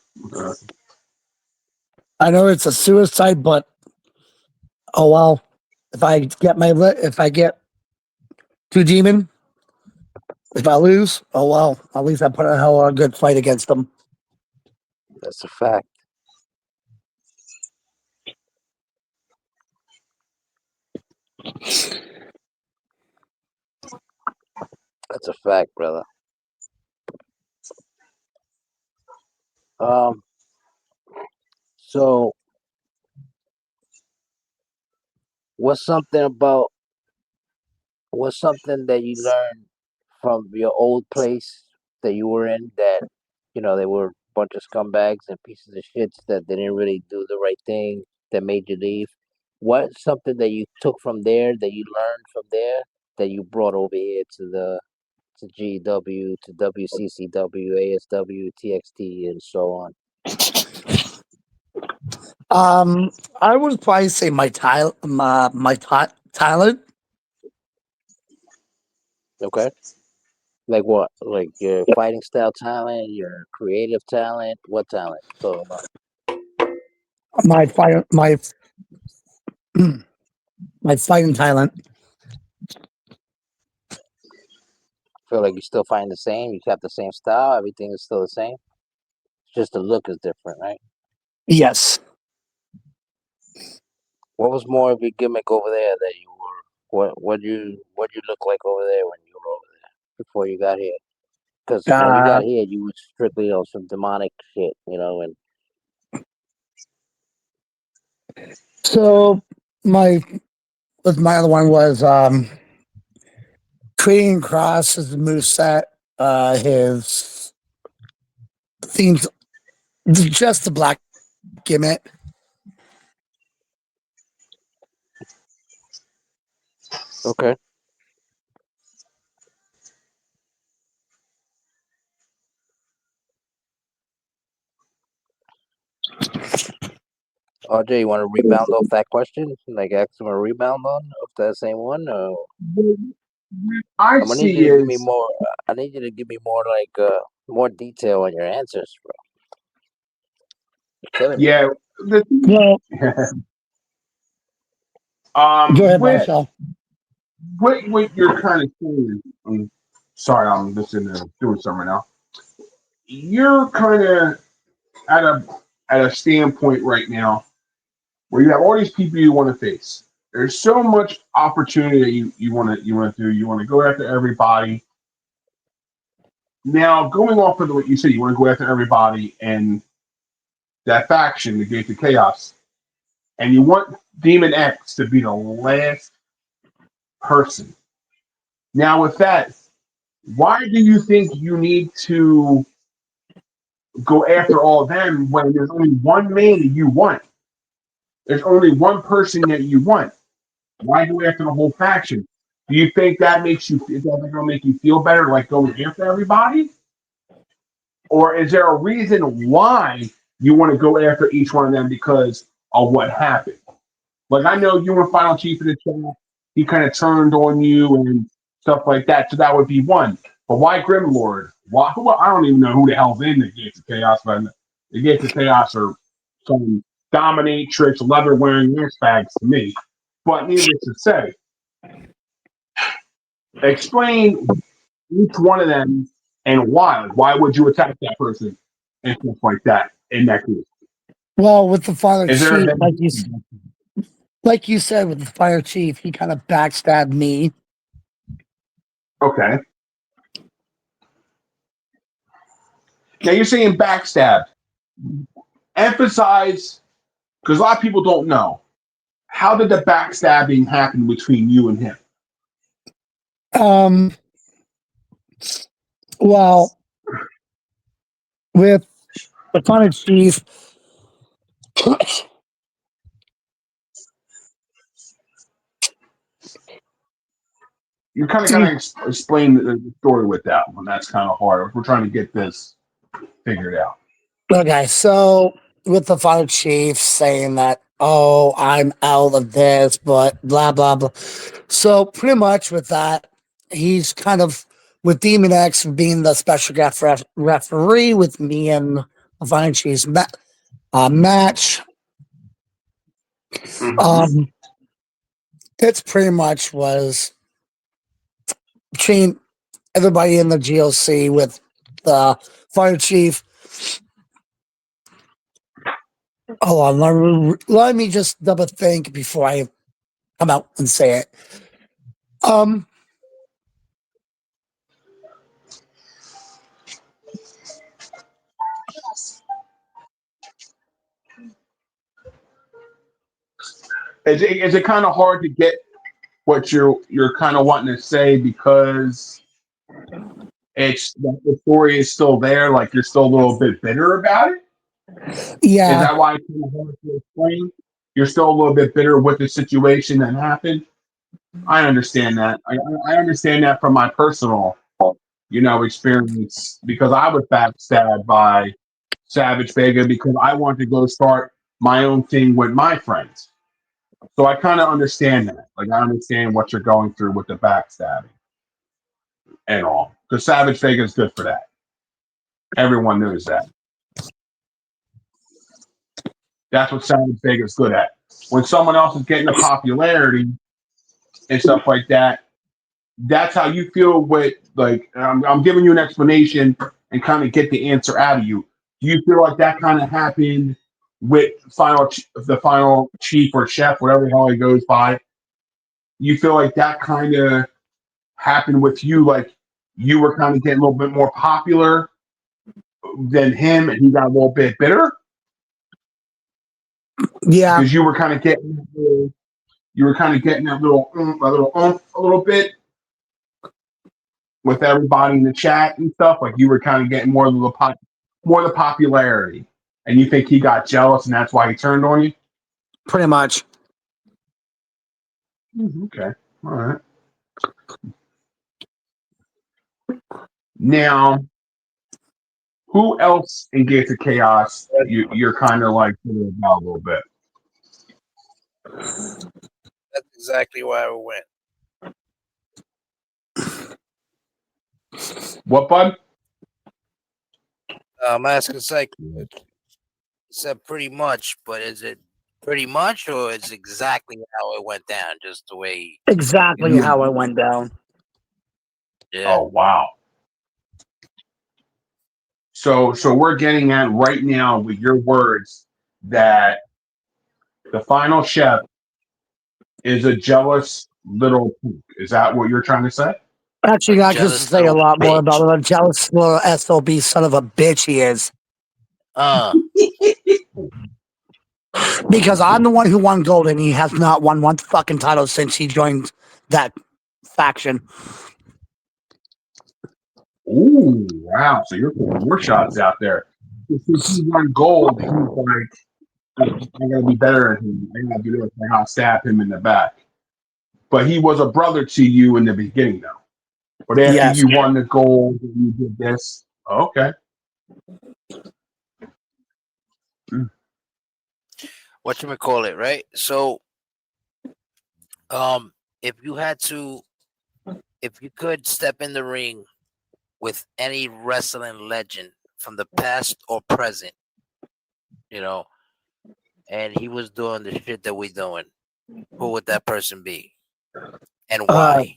I know it's a suicide, but oh well. If I get to Demon, if I lose, oh well. At least I put a hell of a good fight against them. That's a fact. That's a fact, brother. Um. So, what's something about what's something that you learned from your old place that you were in that they were a bunch of scumbags and pieces of shits that they didn't really do the right thing. that made you leave? What's something that you took from there, that you learned from there, that you brought over here to GW, to WCCW, ASW, TXT, and so on? I would probably say talent. Okay. Like what? Like your fighting style talent, your creative talent? What talent? So My fire my my fighting talent. feel like you still find the same. You kept the same style. Everything is still the same. Just the look is different, right? Yes. What was more of your gimmick over there that you were? What you look like over there when you were over there before you got here? Because when you Uh got here, you were strictly on some demonic shit, and so my my other one was creating Cross as a moveset, his themes, just the black gimmick. okay. RJ, you want to rebound off that question? Like ask him a rebound on of that same one? I I'm gonna need you see to give me is more. I need you to give me more more detail on your answers, bro. You're killing me. yeah. The, Well, go ahead, with Marshall. what you're kind of saying. Sorry, I'm just in there doing something right now. You're kind of at a at a standpoint right now where you have all these people you want to face. There's so much opportunity that you want to do. You want to go after everybody. Now, going off of what you said, you want to go after everybody and that faction, the Gates of Chaos, and you want Demon X to be the last person. Now, with that, why do you think you need to go after all of them when there's only one man that you want? There's only one person that you want. Why go after the whole faction? Do you think that makes you? Is that going to make you feel better, like going after everybody? Or is there a reason why you want to go after each one of them because of what happened? Like I know you were Final Chief of the chat. He kind of turned on you and stuff like that. So that would be one. But why Grimlord? Why? I don't even know who the hell's in the Gates of Chaos, but the Gates of Chaos are some dominatrix, leather wearing bags to me. But needless to say, explain each one of them and why. Why would you attack that person and stuff like that in that case? Well, with the Fire Is there a Chief, like you said, with the Fire Chief, he kind of backstabbed me. okay? Now you're saying backstab. Emphasize, because a lot of people don't know. How did the backstabbing happen between you and him? Um, well, with the Fire Chief, You kind of got to explain the story with that one. That's kind of hard. We're trying to get this figured out. okay, so with the Fire Chief saying that, oh, I'm out of this, but blah blah blah. So pretty much with that, he's kind of with Demon X being the special guest referee with me and the Fire Chief's match. Mm-hmm. It's pretty much was between everybody in the GOC with the Fire Chief. Hold on, let me just double think before I come out and say it. Um, Is it kind of hard to get what you're kind of wanting to say because it's the story is still there, like you're still a little bit bitter about it? Is yeah, that why it's kind of hard to explain? you're still a little bit bitter with the situation that happened. I understand that. I understand that from my personal, experience because I was backstabbed by Savage Vega because I wanted to go start my own thing with my friends. So I kind of understand that. Like I understand what you're going through with the backstabbing and all. Because Savage Vega is good for that. Everyone knows that. That's what Savage Vega is good at. When someone else is getting the popularity and stuff like that, that's how you feel with like I'm giving you an explanation and kind of get the answer out of you. Do you feel like that kind of happened with the final chief or chef, whatever the hell he goes by? You feel like that kind of happened with you, like you were kind of getting a little bit more popular than him, and he got a little bit bitter Yeah, because you were kind of getting that little a little bit with everybody in the chat and stuff. Like you were kind of getting more of the popularity, and you think he got jealous, and that's why he turned on you. pretty much. Okay, all right. Now, who else in Gates of Chaos you're kind of like thinking about a little bit? That's exactly why I went. What, bud? I'm asking you said pretty much, but is it pretty much or is it exactly how it went down? Just the way. Exactly how it went down. Yeah. Oh wow. So we're getting at right now with your words that the final chef is a jealous little poop. Is that what you're trying to say? Actually, I could jealous say a little lot more about bitch. it. A jealous little SOB son of a bitch he is. Because I'm the one who won gold and he has not won one fucking title since he joined that faction. Ooh, wow. So you're putting more shots out there. If he won gold, he's like, I gotta be better than him. I gotta do this. I gotta stab him in the back. But he was a brother to you in the beginning, though. But after Yes. you won the gold and you did this, okay. Whatchamacallit, right? So, if you could step in the ring with any wrestling legend from the past or present, and he was doing the shit that we doing, who would that person be, and why?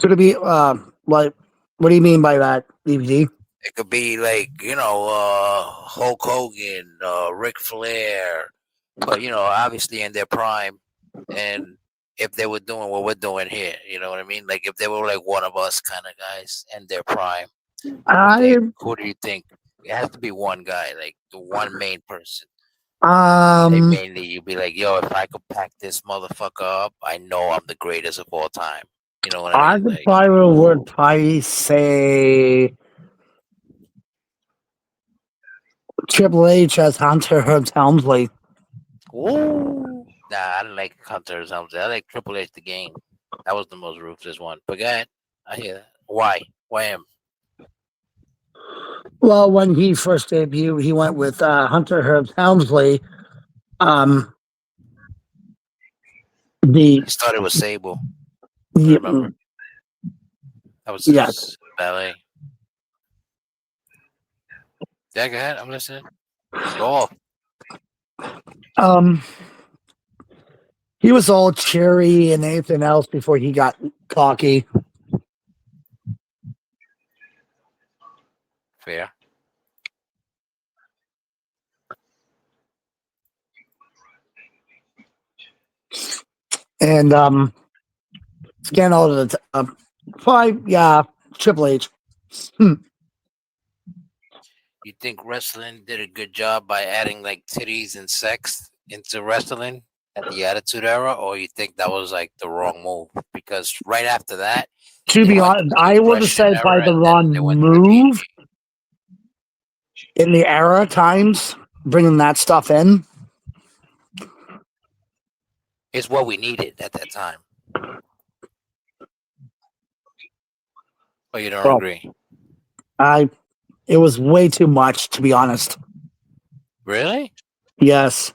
Could it be what do you mean by that, DVD? It could be like Hulk Hogan, Ric Flair, but obviously in their prime, and if they were doing what we're doing here, you know what I mean? Like if they were like one of us kind of guys in their prime, who do you think? It has to be one guy, like the one main person. Mainly, you'd be like, yo, if I could pack this motherfucker up, I know I'm the greatest of all time. You know what I mean? Like, would probably say Triple H as Hunter Hearst Helmsley. ooh. Nah, I didn't like Hunter or something. I like Triple H the game. That was the most ruthless one. But go ahead. I hear that. Why? Why him? Well, when he first debuted, he went with Hunter Hearst Helmsley. He started with Sable. I remember. That was his ballet. Yeah, go ahead. I'm listening. Go off. He was all cheery and anything else before he got cocky. Fair. And again, all of the Triple H. You think wrestling did a good job by adding like titties and sex into wrestling at the Attitude Era, or you think that was like the wrong move? Because right after that, To be honest, I would have said by the wrong move in the era times, bringing that stuff in. It's what we needed at that time. Oh, you don't Well, agree? It was way too much, to be honest. Really? Yes.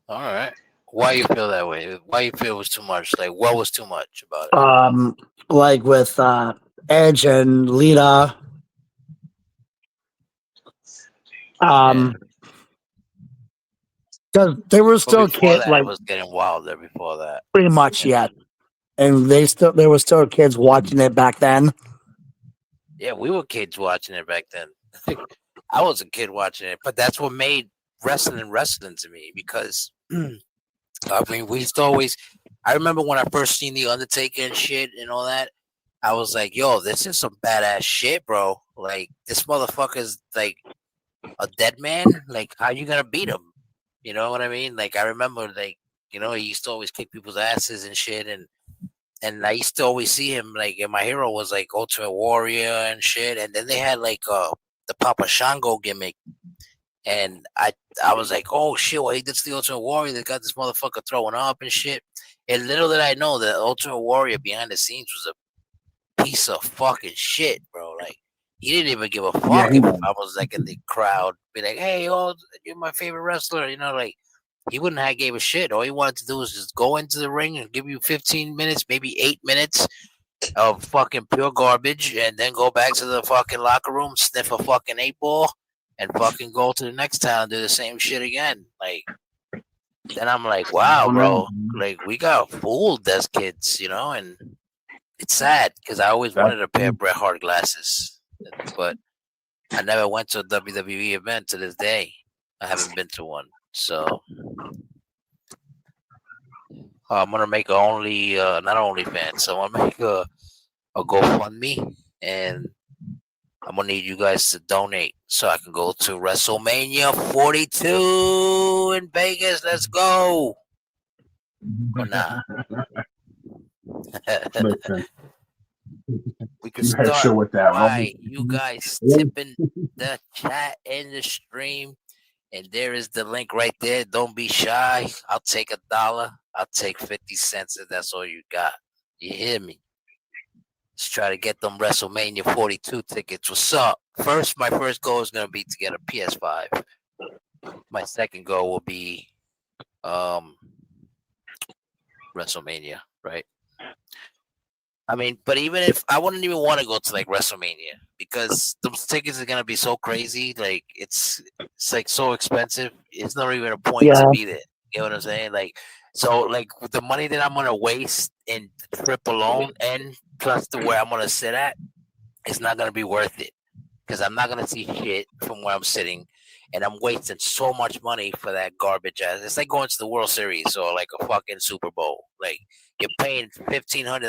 All right. Why you feel that way? Why you feel it was too much? Like, what was too much about it? Like with Edge and Lita. Yeah. Because they were But still before kids, that, like it was getting wilder. Before that, pretty much, you know? yeah. And there were still kids watching it back then. Yeah, we were kids watching it back then. I was a kid watching it, but that's what made wrestling to me because I mean, we used to always. I remember when I first seen the Undertaker and shit and all that. I was like, "Yo, this is some badass shit, bro! Like, this motherfucker's like a dead man. Like, how you gonna beat him? You know what I mean? Like, I remember, like, he used to always kick people's asses and shit, and I used to always see him like, and my hero was like Ultimate Warrior and shit, and then they had like the Papa Shango gimmick, and I was like, oh shit, well he did the Ultimate Warrior, they got this motherfucker throwing up and shit, and little did I know that Ultimate Warrior behind the scenes was a piece of fucking shit, bro. Like he didn't even give a Yeah, fuck he if was. I was like in the crowd, be like, hey, you're my favorite wrestler, like. He wouldn't have gave a shit. All he wanted to do was just go into the ring and give you 15 minutes, maybe 8 minutes of fucking pure garbage, and then go back to the fucking locker room, sniff a fucking 8-ball, and fucking go to the next town and do the same shit again. Like, then I'm like, wow, bro, like we got fooled as kids, and it's sad because I always wanted a pair of Bret Hart glasses, but I never went to a WWE event to this day. I haven't been to one. So I'm gonna make not OnlyFans. So I'm gonna make a GoFundMe, and I'm gonna need you guys to donate so I can go to WrestleMania 42 in Vegas. Let's go. Or not? Listen, We can you better start chill with that. by you guys tipping the chat in the stream. And there is the link right there. Don't be shy. I'll take $1. I'll take 50 cents if that's all you got. You hear me? Let's try to get them WrestleMania 42 tickets. What's up? My first goal is going to be to get a PS5. My second goal will be WrestleMania, right? I mean, but even if I wouldn't even want to go to like WrestleMania because those tickets are gonna be so crazy, like it's like so expensive. It's not even a point to be there. You know what I'm saying? Like, so like with the money that I'm gonna waste in the trip alone, and plus the where I'm gonna sit at, it's not gonna be worth it because I'm not gonna see shit from where I'm sitting, and I'm wasting so much money for that garbage ass. It's like going to the World Series or like a fucking Super Bowl, like. You're paying $1,500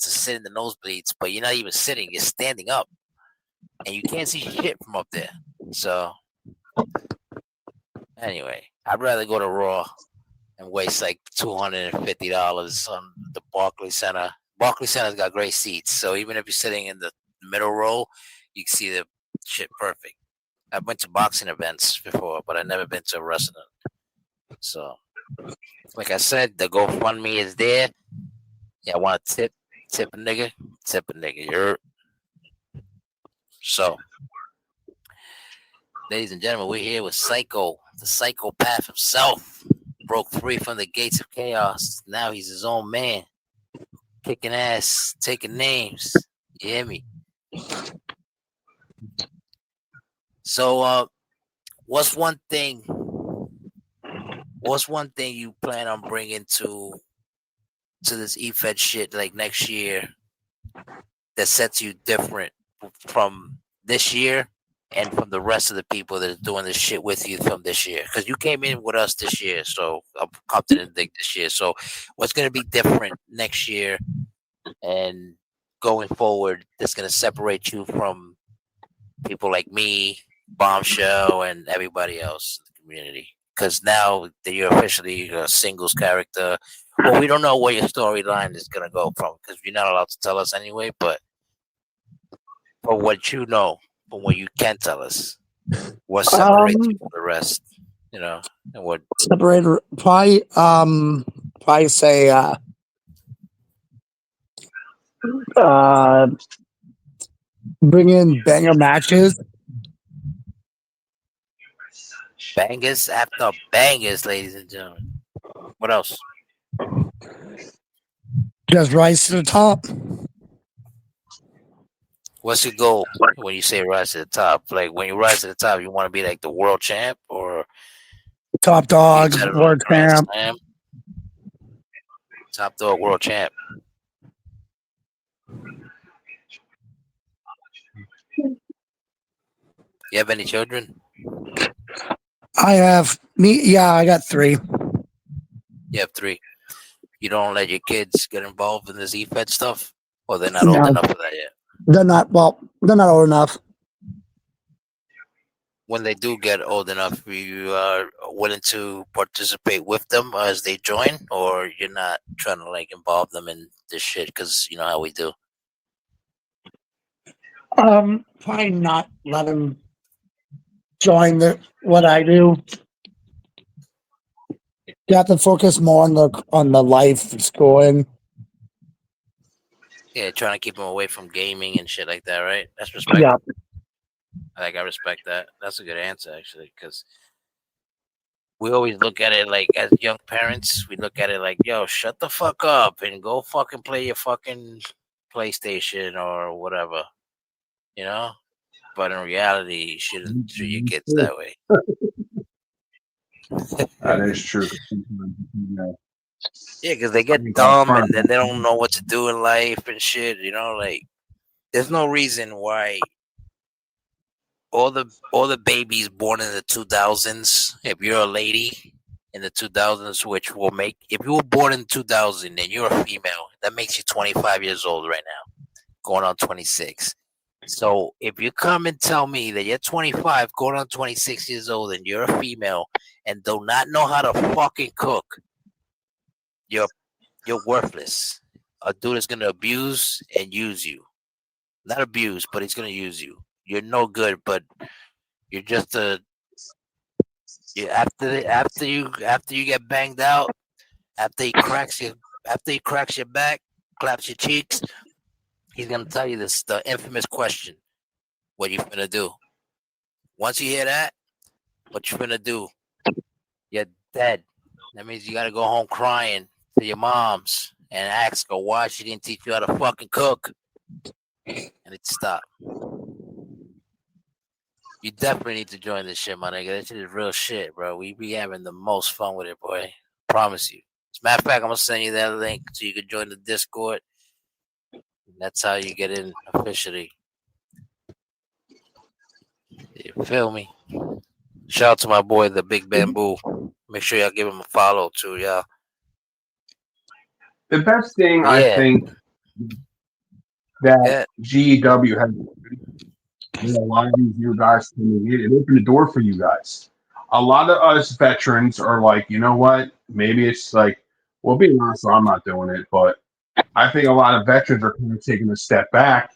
to sit in the nosebleeds, but you're not even sitting. You're standing up, and you can't see shit from up there. So, anyway, I'd rather go to Raw and waste like $250 on the Barclays Center. Barclays Center's got great seats, so even if you're sitting in the middle row, you can see the shit perfect. I've been to boxing events before, but I've never been to a wrestling. So, like I said, the GoFundMe is there. Yeah, I want to tip a nigga. You're so, ladies and gentlemen, we're here with Psycho, the psychopath himself. Broke free from the gates of chaos. Now he's his own man, kicking ass, taking names. You hear me? So, what's one thing you plan on bringing to this E-Fed shit like next year that sets you different from this year and from the rest of the people that are doing this shit with you from this year? Because you came in with us this year, so I'm confident this year. So what's going to be different next year and going forward that's going to separate you from people like me, Bombshell, and everybody else in the community? Because now that you're officially a singles character, well, we don't know where your storyline is going to go from because you're not allowed to tell us anyway, but for what you know, from what you can tell us, what separates you from the rest? You know, and what? Separated, probably say, uh, bring in banger matches. Bangers after bangers, ladies and gentlemen. What else? Just rise to the top. What's your goal when you say rise to the top? Like when you rise to the top, you want to be like the world champ or Top be dog, title on world Grand champ. Slam? Top dog, world champ. You have any children? I got 3. You have 3. You don't let your kids get involved in this EFED stuff, or they're not No. old enough for that yet. They're not old enough. When they do get old enough, you are willing to participate with them as they join, or you're not trying to like involve them in this shit because you know how we do. Probably not let them join what I do. You have to focus more on the life schooling. Yeah, trying to keep them away from gaming and shit like that, right? That's respect. Yeah. I respect that. That's a good answer actually, because we always look at it like as young parents, we look at it like, yo, shut the fuck up and go fucking play your fucking PlayStation or whatever, you know? But in reality, you shouldn't treat your kids that way. That is true. Sometimes, you know, Yeah, because they get I mean, dumb front and of then they don't know what to do in life and shit, you know? Like, there's no reason why all the babies born in the 2000s, if you're a lady in the 2000s, which will make, if you were born in 2000 and you're a female, that makes you 25 years old right now, going on 26. So if you come and tell me that you're 25, going on 26 years old, and you're a female and do not know how to fucking cook, you're worthless. A dude is gonna abuse and use you. Not abuse, but he's gonna use you. You're no good, but you're just after you get banged out, after he cracks your back, claps your cheeks, he's gonna tell you the infamous question: what you finna do? Once you hear that, what you finna do? You're dead. That means you gotta go home crying to your moms and ask her why she didn't teach you how to fucking cook. And it stopped. You definitely need to join this shit, my nigga. That shit is real shit, bro. We be having the most fun with it, boy. Promise you. As a matter of fact, I'm gonna send you that link so you can join the Discord. That's how you get in officially. You feel me? Shout out to my boy, the Big Bamboo. Make sure y'all give him a follow too, y'all. the best thing I Yeah. think that GEW has, you know, a lot of these new guys coming in, it opened the door for you guys. A lot of us veterans are like, you know what? Maybe it's like, well, being honest, I'm not doing it, but I think a lot of veterans are kind of taking a step back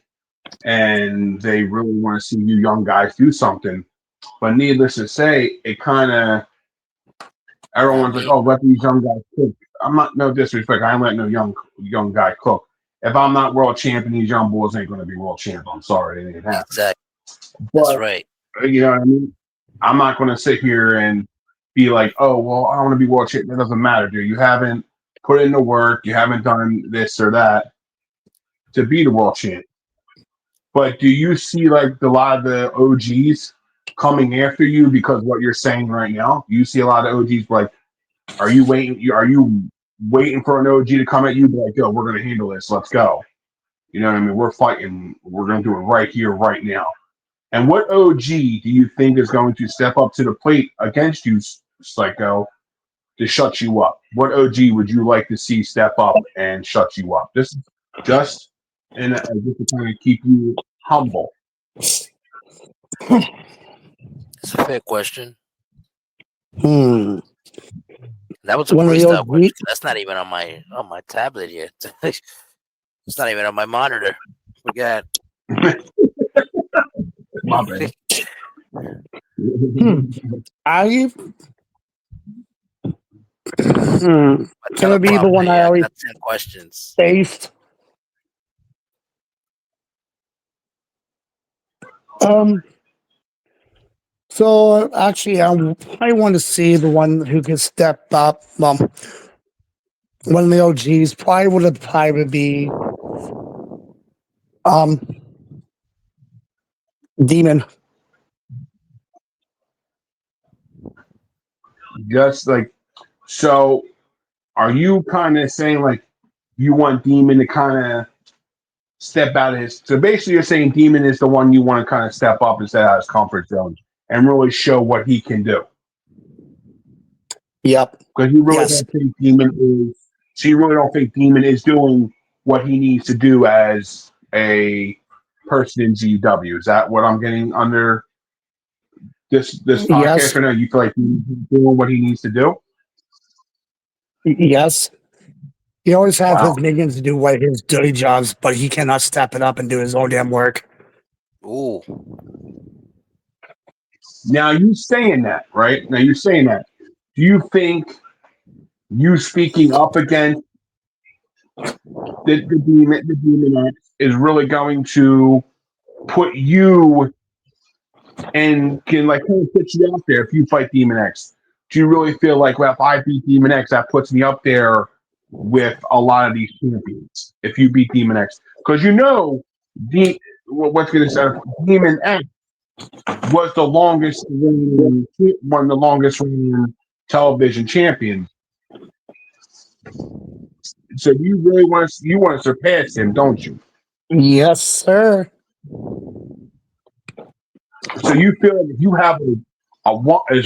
and they really want to see you young guys do something. But needless to say, it kind of everyone's like, "Oh, let these young guys cook." I'm not, no disrespect. I ain't letting no young guy cook. If I'm not world champion, these young boys ain't going to be world champ. I'm sorry, it ain't happening. Exactly. But, That's right. you know what I mean? I'm not going to sit here and be like, "Oh, well, I want to be world champ." It doesn't matter, dude. You haven't put in the work. You haven't done this or that to be the world champ. But do you see like a lot of the OGs coming after you because what you're saying right now? You see a lot of OGs like, are you waiting? Are you waiting for an OG to come at you? Be like, yo, we're gonna handle this. Let's go. You know what I mean? We're fighting. We're gonna do it right here, right now. And what OG do you think is going to step up to the plate against you, Psycho, to shut you up? What OG would you like to see step up and shut you up? Just and just to kind of keep you humble. It's a fair question. Hmm. That was a One of the freestyle question. OGs? That's not even on my tablet yet. It's not even on my monitor. We got My bad. I Can it be the one I always got 10 questions. faced? So actually, I want to see the one who can step up. Well, one of the OGs probably be Demon. Just like, so are you kind of saying like you want Demon to kind of step out of his? So basically, you're saying Demon is the one you want to kind of step up and step out of his comfort zone and really show what he can do. Yep. Because you really Yes. don't think Demon is. So you really don't think Demon is doing what he needs to do as a person in GW. Is that what I'm getting under this podcast Yes. right now? You feel like he's doing what he needs to do? Yes. He always has Wow. his minions to do what his dirty jobs, but he cannot step it up and do his own damn work. Ooh. Now you saying that, right? Now you're saying that. Do you think you speaking up against the demon X is really going to put you and can like kind of put you out there if you fight Demon X? Do you really feel like, well, if I beat Demon X, that puts me up there with a lot of these champions? If you beat Demon X, because what's going to say Demon X was the longest reigning, one of the longest reigning television champions. So you really want to surpass him, don't you? Yes, sir. So you feel like if you have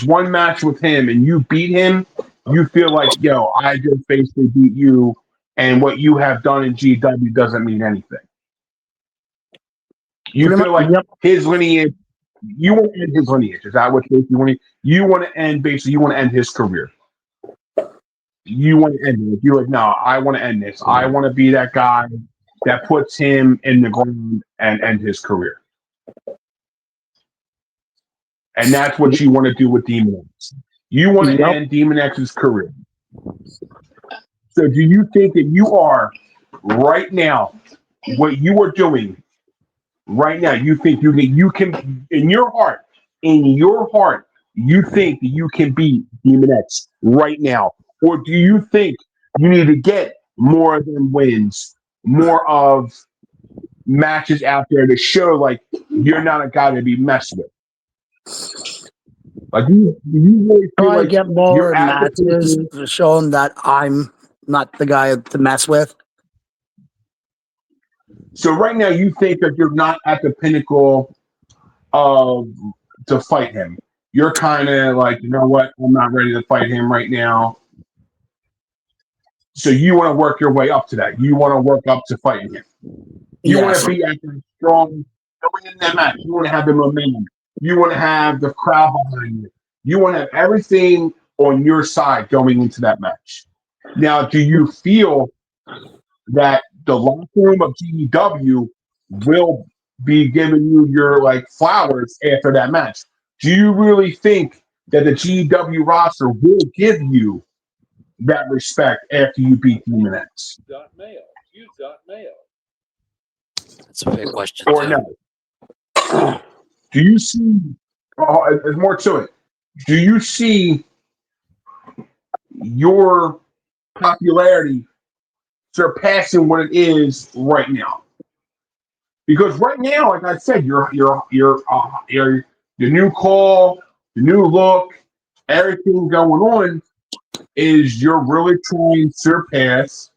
one match with him and you beat him, you feel like, yo, I just basically beat you, and what you have done in GW doesn't mean anything. You Pretty feel much, like yep. his lineage. You want to end his lineage. Is that what you want? You want to end basically. You want to end his career. You want to end it. You're like, no, I want to end this. I want to be that guy that puts him in the ground and end his career. And that's what you want to do with Demon X. You want to end Demon X's career. So do you think that you are right now, what you are doing right now, you think you can in your heart, you think that you can beat Demon X right now? Or do you think you need to get more than wins, more of matches out there to show like you're not a guy to be messed with? Like you really feel Try to like get more you're at the matches pinnacle? showing that I'm not the guy to mess with. So right now you think that you're not at the pinnacle of to fight him. You're kind of like, you know what? I'm not ready to fight him right now. So you want to work your way up to that. You want to work up to fighting him. You want to be at the strong going in that match. You want to have the momentum. You want to have the crowd behind you. You want to have everything on your side going into that match. Now, do you feel that the locker room of GEW will be giving you your like flowers after that match? Do you really think that the GEW roster will give you that respect after you beat Demon X? You got mail. That's a fair question, Or too. no? Do you see? Oh, there's more to it. Do you see your popularity surpassing what it is right now? Because right now, like I said, the new call, the new look, everything going on is you're really trying to surpass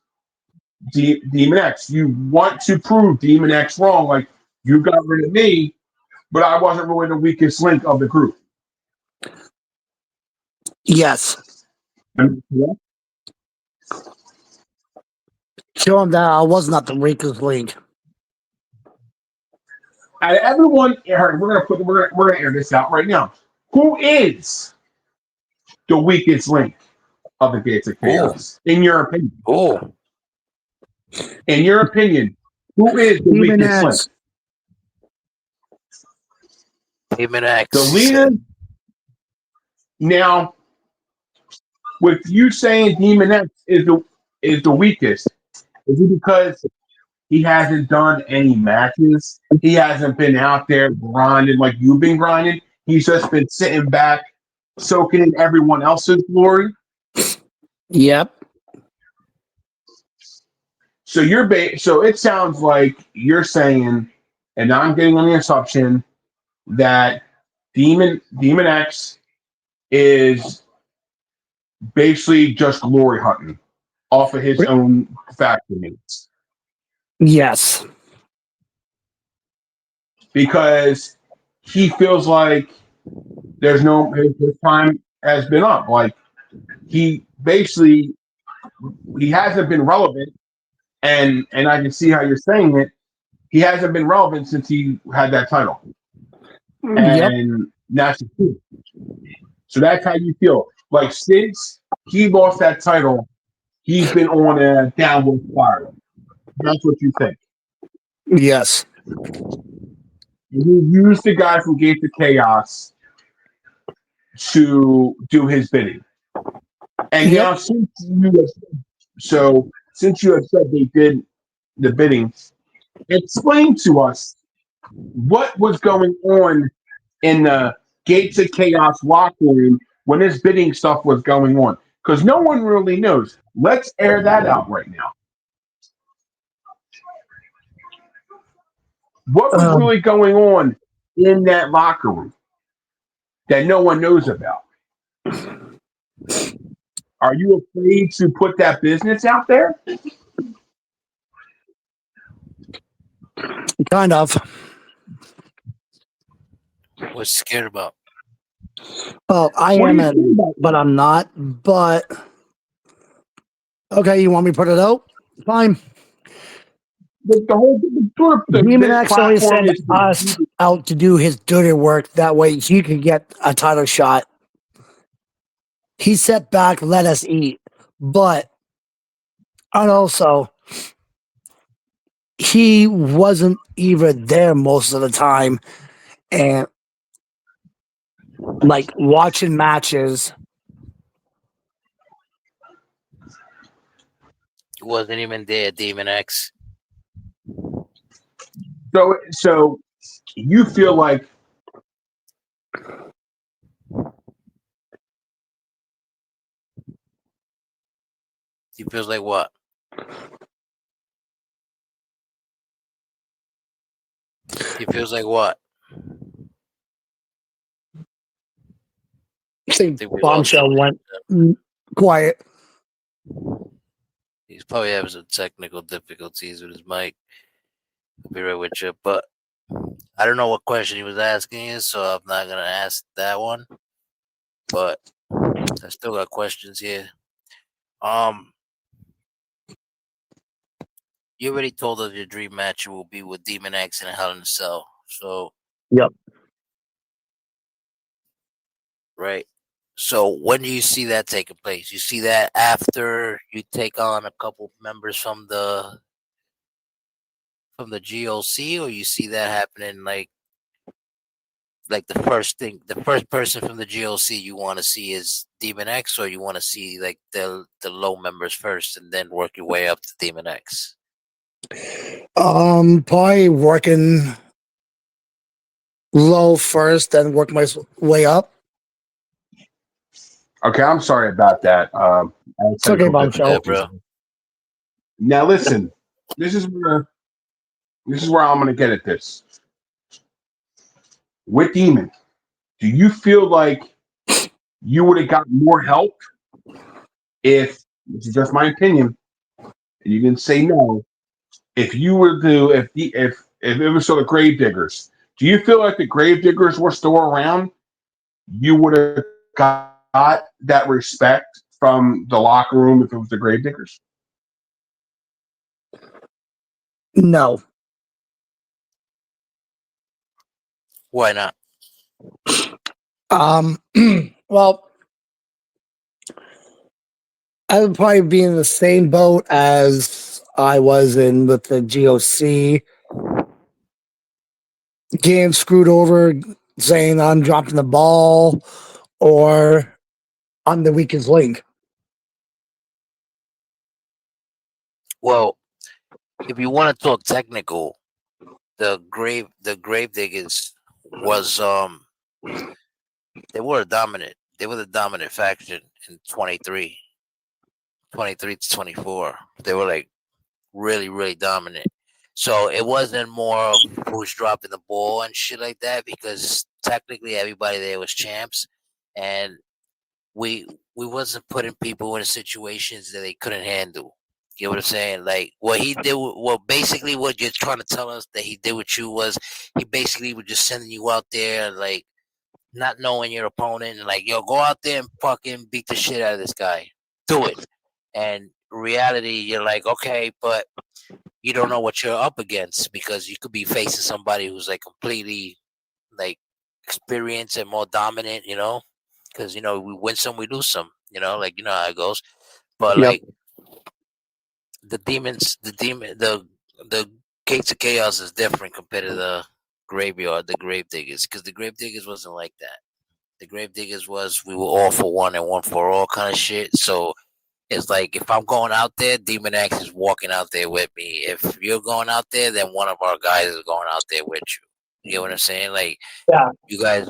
Demon X. You want to prove Demon X wrong. Like, you got rid of me, but I wasn't really the weakest link of the group. Yes. Yeah. Show him that I was not the weakest link. And everyone, we're gonna air this out right now. Who is the weakest link of the Gates of Chaos, in your opinion? Oh, In your opinion, who is the Demon weakest link? X. Demon X. The leader. Now, with you saying Demon X is the weakest, is it because he hasn't done any matches? He hasn't been out there grinding like you've been grinding. He's just been sitting back, soaking in everyone else's glory. Yep. So so it sounds like you're saying, and I'm getting on the assumption that Demon X is basically just glory hunting off of his own factory, Yes. because he feels like his time has been up. Like he basically he hasn't been relevant, and I can see how you're saying it. He hasn't been relevant since he had that title, Yep. and that's the truth. So that's how you feel. Like since he lost that title, he's been on a downward spiral. That's what you think. Yes. He used the guy from Gates of Chaos to do his bidding. And Yep. now since you have said they did the bidding, explain to us what was going on in the Gates of Chaos locker room when this bidding stuff was going on. Because no one really knows. Let's air that out right now. What was really going on in that locker room that no one knows about? Are you afraid to put that business out there? Kind of. What's scared about? Well, I What are am, you scared about? but I'm not. But okay, you want me to put it out? Fine. The Demon this X always platform sent is us out to do his dirty work. That way he could get a title shot. He sat back, let us eat. But, and also, he wasn't even there most of the time. And, like, watching matches. He wasn't even there, Demon X. so you feel like He feels like what? He feels like what? I think Think we Bombshell lost went quiet. He's probably having some technical difficulties with his mic. I'll be right with you. But I don't know what question he was asking you, so I'm not going to ask that one. But I still got questions here. You already told us your dream match will be with Demon X and Hell in a Cell. So, Yep. right. So when do you see that taking place? You see that after you take on a couple members from the GOC, or you see that happening like the first person from the GOC you want to see is Demon X, or you want to see like the low members first and then work your way up to Demon X? Probably working low first, then work my way up. okay. I'm sorry about that. It's okay, Bombshell. Yeah, bro. Now listen, this is where I'm going to get at this. With Demon, do you feel like you would have got more help if, this is just my opinion, and you can say no, if you were to, if it was sort of Grave Diggers, do you feel like the Grave Diggers were still around, you would have got that respect from the locker room if it was the Grave Diggers? No. Why not? Well, I would probably be in the same boat as I was in with the GOC. Getting screwed over, saying I'm dropping the ball, or I'm the weakest link. Well, if you want to talk technical, the grave diggers was they were dominant. They were the dominant faction in 23 to 24. They were like really, really dominant. So it wasn't more of who's dropping the ball and shit like that, because technically everybody there was champs, and we wasn't putting people in situations that they couldn't handle. You know what I'm saying? Like what he did. Well, basically, what you're trying to tell us that he did with you was he basically was just sending you out there, like not knowing your opponent, and like, yo, go out there and fucking beat the shit out of this guy. Do it. And reality, you're like, okay, but you don't know what you're up against, because you could be facing somebody who's like completely like experienced and more dominant, because we win some, we lose some, like how it goes. But Yep. like the gates of chaos is different compared to the graveyard, the grave diggers, because the grave diggers wasn't like that. The grave diggers was we were all for one and one for all kind of shit. So it's like if I'm going out there, Demon X is walking out there with me. If you're going out there, then one of our guys is going out there with you. You know what I'm saying? Like, Yeah. you guys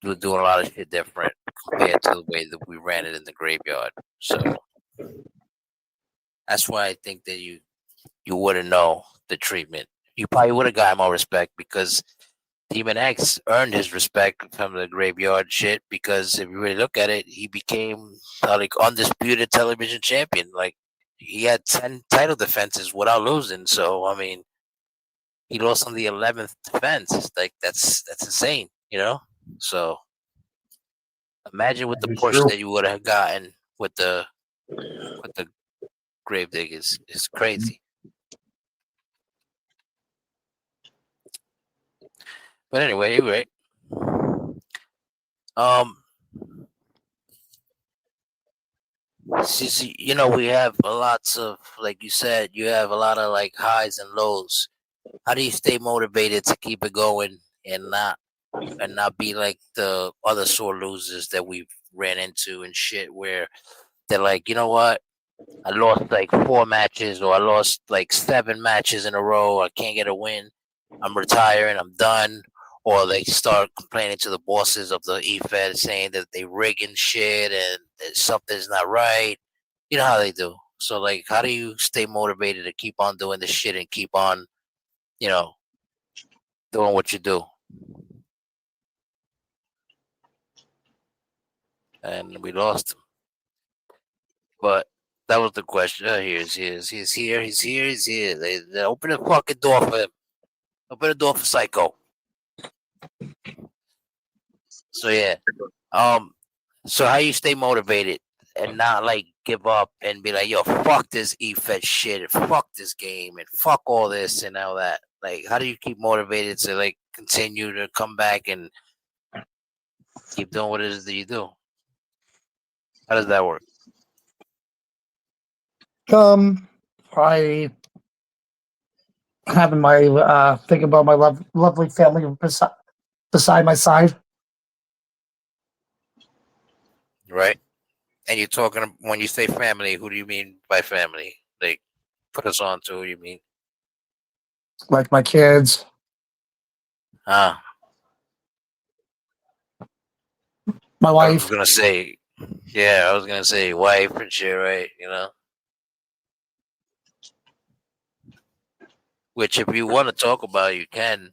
were doing a lot of shit different compared to the way that we ran it in the graveyard. So that's why I think that you wouldn't know the treatment. You probably would have got more respect, because Demon X earned his respect from the graveyard shit, because if you really look at it, he became like undisputed television champion. Like he had 10 title defenses without losing. So I mean, he lost on the 11th defense. Like that's insane, So imagine with the It's push true. that you would have gotten with the grave diggers. It's crazy. But anyway, you're right. See, we have lots of, like you said, you have a lot of like highs and lows. How do you stay motivated to keep it going and not be like the other sore losers that we've ran into and shit, where they're like, you know what? I lost like 4 matches, or I lost like 7 matches in a row. I can't get a win. I'm retiring. I'm done. Or they start complaining to the bosses of the EFED, saying that they rigging shit and that something's not right. You know how they do. So like, how do you stay motivated to keep on doing this shit and keep on, doing what you do? And we lost him. But that was the question. He's here. They open the fucking door for him. Open the door for Psycho. So yeah. So how you stay motivated and not like give up and be like, yo, fuck this EFED shit and fuck this game and fuck all this and all that? Like, how do you keep motivated to like continue to come back and keep doing what it is that you do? How does that work? I having my think about my lovely family beside my side. Right. And you're talking, when you say family, who do you mean by family? Like, put us on to who you mean. Like my kids, My my I was wife. gonna say, yeah, I was gonna say wife and shit, right? Which, if you want to talk about, you can.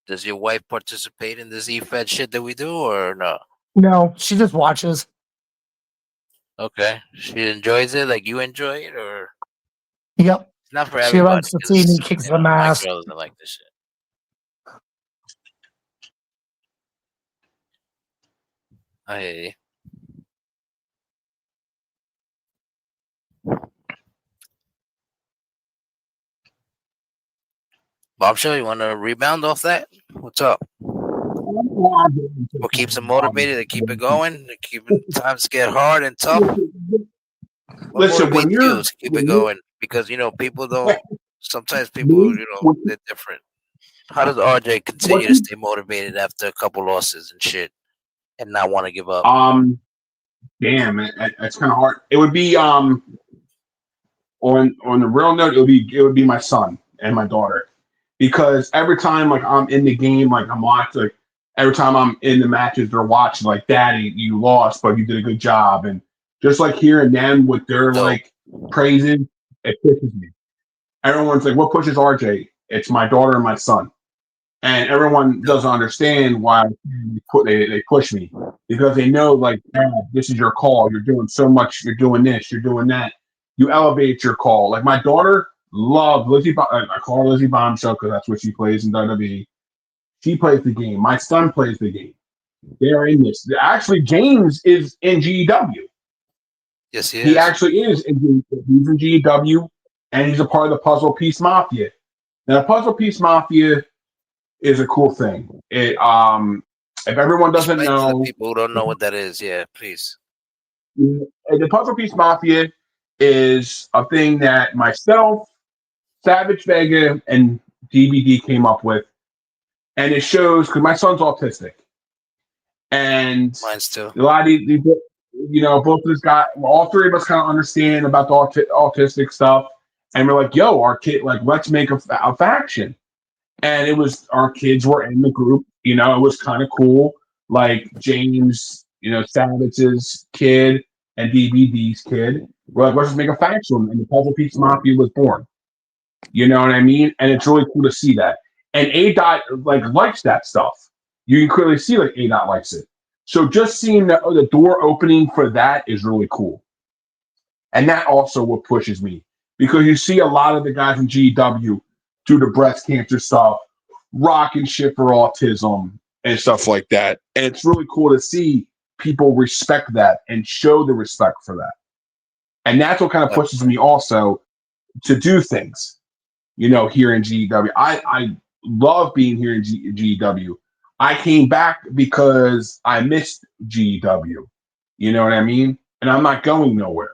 Does your wife participate in this EFED shit that we do, or no? No, she just watches. Okay, she enjoys it like you enjoy it, or Yep. it's not for She everybody? likes to see me kick some My ass. girl doesn't like this shit. I hear you. Bombshell, you want to rebound off that? What's up? What keeps them motivated to keep it going? To keep times get hard and tough? What Listen, when motivates you're you to keep it going? Because people don't. Sometimes people, they're different. How does RJ continue to stay motivated after a couple losses and shit, and not want to give up? damn, it's kind of hard. It would be on the real note, it would be my son and my daughter, because every time like I'm in the game, like I'm watching, like every time I'm in the matches, they're watching like, Daddy, you lost, but you did a good job, and just like hearing them with their Dope. like praising, it pushes me. Everyone's like, what pushes RJ? It's my daughter and my son. And everyone doesn't understand why they push me, because they know, like, Dad, this is your call. You're doing so much. You're doing this. You're doing that. You elevate your call. Like my daughter loved Lizzie. I call her Lizzie Bombshell because that's what she plays in WWE. She plays the game. My son plays the game. They're in this. Actually, James is in GEW. Yes, he He is. actually is. He's in GEW, and he's a part of the Puzzle Piece Mafia. Now, the Puzzle Piece Mafia is a cool thing. If everyone doesn't Explain to the know, people who don't know what that is. Yeah, please. the Puzzle Piece Mafia is a thing that myself, Savage Vega, and DVD came up with, and it shows because my son's autistic, and Mine's too. a lot of these both of us all three of us kind of understand about the autistic stuff, and we're like, yo, our kid, like, let's make a faction. And it was, our kids were in the group. It was kind of cool. Like James, Savage's kid and DVD's kid. We're like, let's just make a faction, and the Puzzle Piece Mafia was born. You know what I mean? And it's really cool to see that. And A Dot likes that stuff. You can clearly see like A Dot likes it. So just seeing the door opening for that is really cool. And that also what pushes me, because you see a lot of the guys in GW do the breast cancer stuff, rocking shit for autism and stuff like that. And it's really cool to see people respect that and show the respect for that. And that's what kind of pushes me also to do things, here in GW. I love being here in GW. I came back because I missed GW. You know what I mean? And I'm not going nowhere.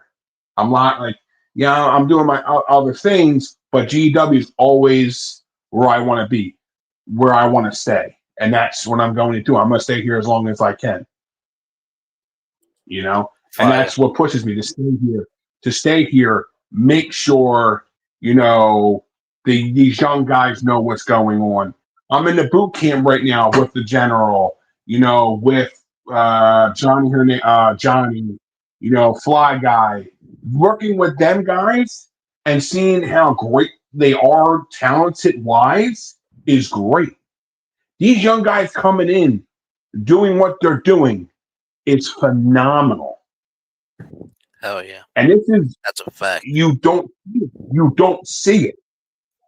I'm not like, I'm doing my other things, but GW is always where I want to be, where I want to stay. And that's what I'm going to do. I'm going to stay here as long as I can. And that's what pushes me to stay here, make sure, these young guys know what's going on. I'm in the boot camp right now with the general, with Johnny, Fly Guy, working with them guys and seeing how great they are talented wise is great. These young guys coming in, doing what they're doing, is phenomenal. Hell yeah. And That's a fact. you don't see it.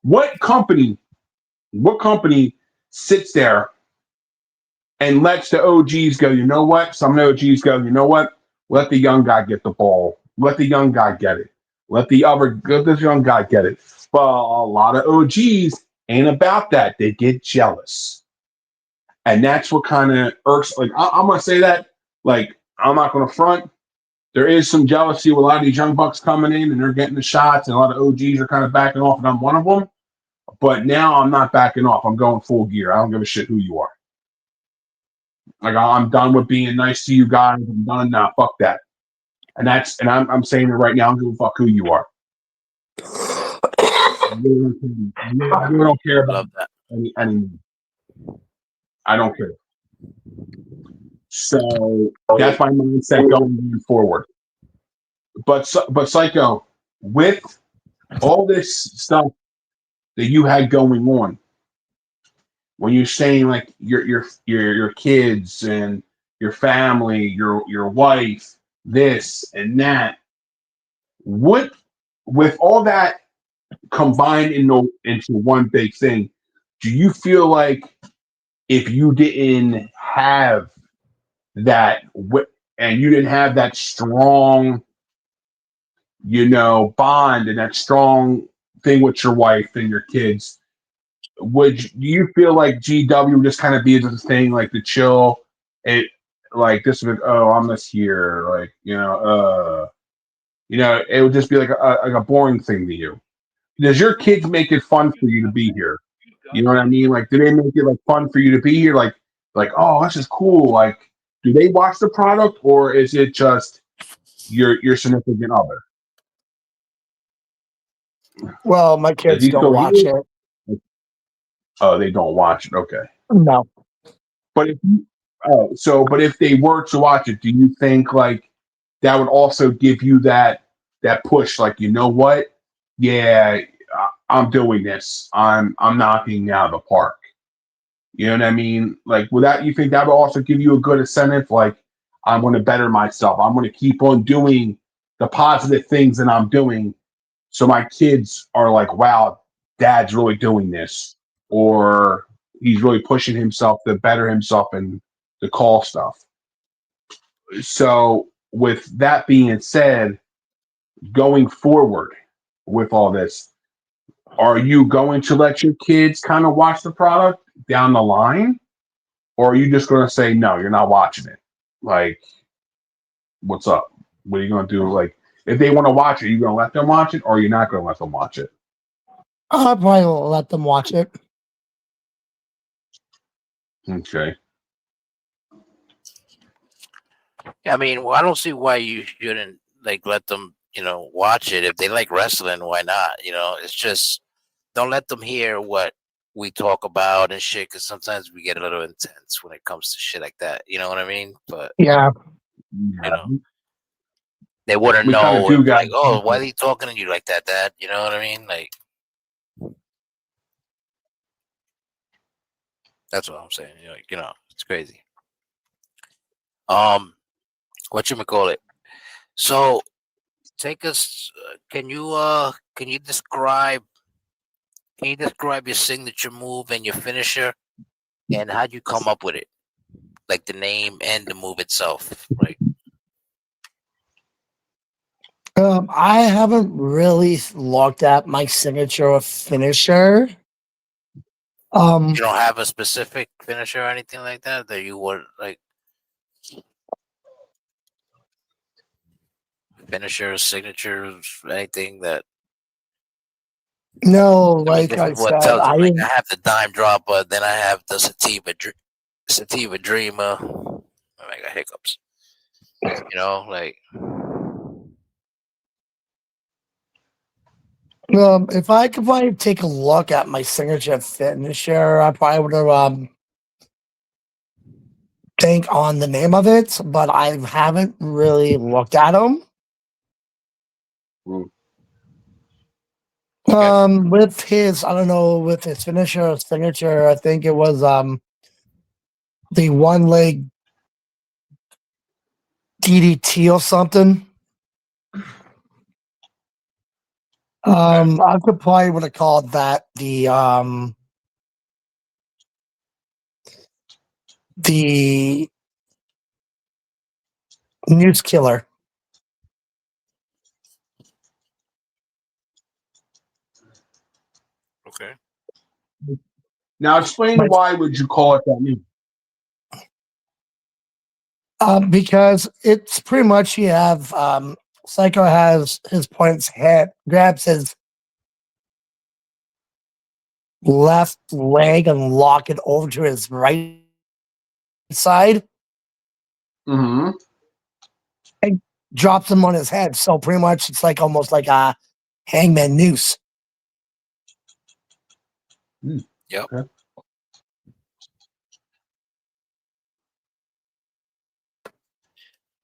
What company sits there and lets the OGs go, you know what? Some of the OGs go, you know what? Let the young guy get the ball. Let the young guy get it. Let this young guy get it. But a lot of OGs ain't about that. They get jealous. And that's what kind of irks. Like, I'm going to say that, like, I'm not going to front. There is some jealousy with a lot of these young bucks coming in and they're getting the shots, and a lot of OGs are kind of backing off, and I'm one of them. But now I'm not backing off. I'm going full gear. I don't give a shit who you are. Like, I'm done with being nice to you guys. I'm done now. Fuck that. And I'm saying it right now. I don't give a fuck who you are. I really don't care about that. Anymore. I don't care. So that's my mindset going forward. But Psycho, with all this stuff that you had going on, when you're saying like your kids and your family, your wife, this and that, what, with all that combined into one big thing, do you feel like if you didn't have that and you didn't have that strong, bond and that strong thing with your wife and your kids, do you feel like GW would just kind of be this thing, like the chill, it like this would, oh, I'm just here, like, it would just be like a boring thing to you? Does your kids make it fun for you to be here? You know what I mean? Like, do they make it like fun for you to be here? Like, oh, this is cool. Like, do they watch the product, or is it just your significant other? Well, my Is kids he don't still watch here? it. Oh, they don't watch it. Okay. No. But if you, but if they were to watch it, do you think like that would also give you that push? Like, you know what? Yeah, I'm doing this. I'm knocking it out of the park. You know what I mean? Like, would that you think that would also give you a good incentive? Like, I'm going to better myself. I'm going to keep on doing the positive things that I'm doing, so my kids are like, "Wow, Dad's really doing this," or he's really pushing himself to better himself and to call stuff. So, with that being said, going forward with all this, are you going to let your kids kind of watch the product down the line? Or are you just going to say, no, you're not watching it? Like, what's up? What are you going to do? Like, if they want to watch it, you going to let them watch it or you're not going to let them watch it? I'll probably let them watch it. Okay. I mean, well, I don't see why you shouldn't like let them, watch it. If they like wrestling, why not? It's just don't let them hear what we talk about and shit. Because sometimes we get a little intense when it comes to shit like that. You know what I mean? But Yeah. you know, Yeah. they wouldn't We kind of know if do got like, oh, why are they talking to you like that, Dad? You know what I mean? Like that's what I'm saying. It's crazy. What you call it? So take us. Can you describe your signature move and your finisher, and how'd you come up with it? Like the name and the move itself. Like I haven't really looked at my signature or finisher. you don't have a specific finisher or anything like that you would like finishers, signatures, anything that. No, I mean, like this I is what said, tells you. I Like I didn't. have the dime dropper, then I have the sativa dreamer. I got hiccups. Like If I could probably take a look at my signature finisher, I probably would have think on the name of it, but I haven't really looked at them. Mm. okay, With his, I don't know, with his finisher or signature, I think it was the one leg DDT or something. okay, I could probably would have called that the News Killer. okay. Now, explain But why would you call it that name? because it's pretty much you have Psycho has his points hit, grabs his left leg and lock it over to his right side Mm-hmm. and drops him on his head. So pretty much it's like almost like a hangman noose. Yep. Okay.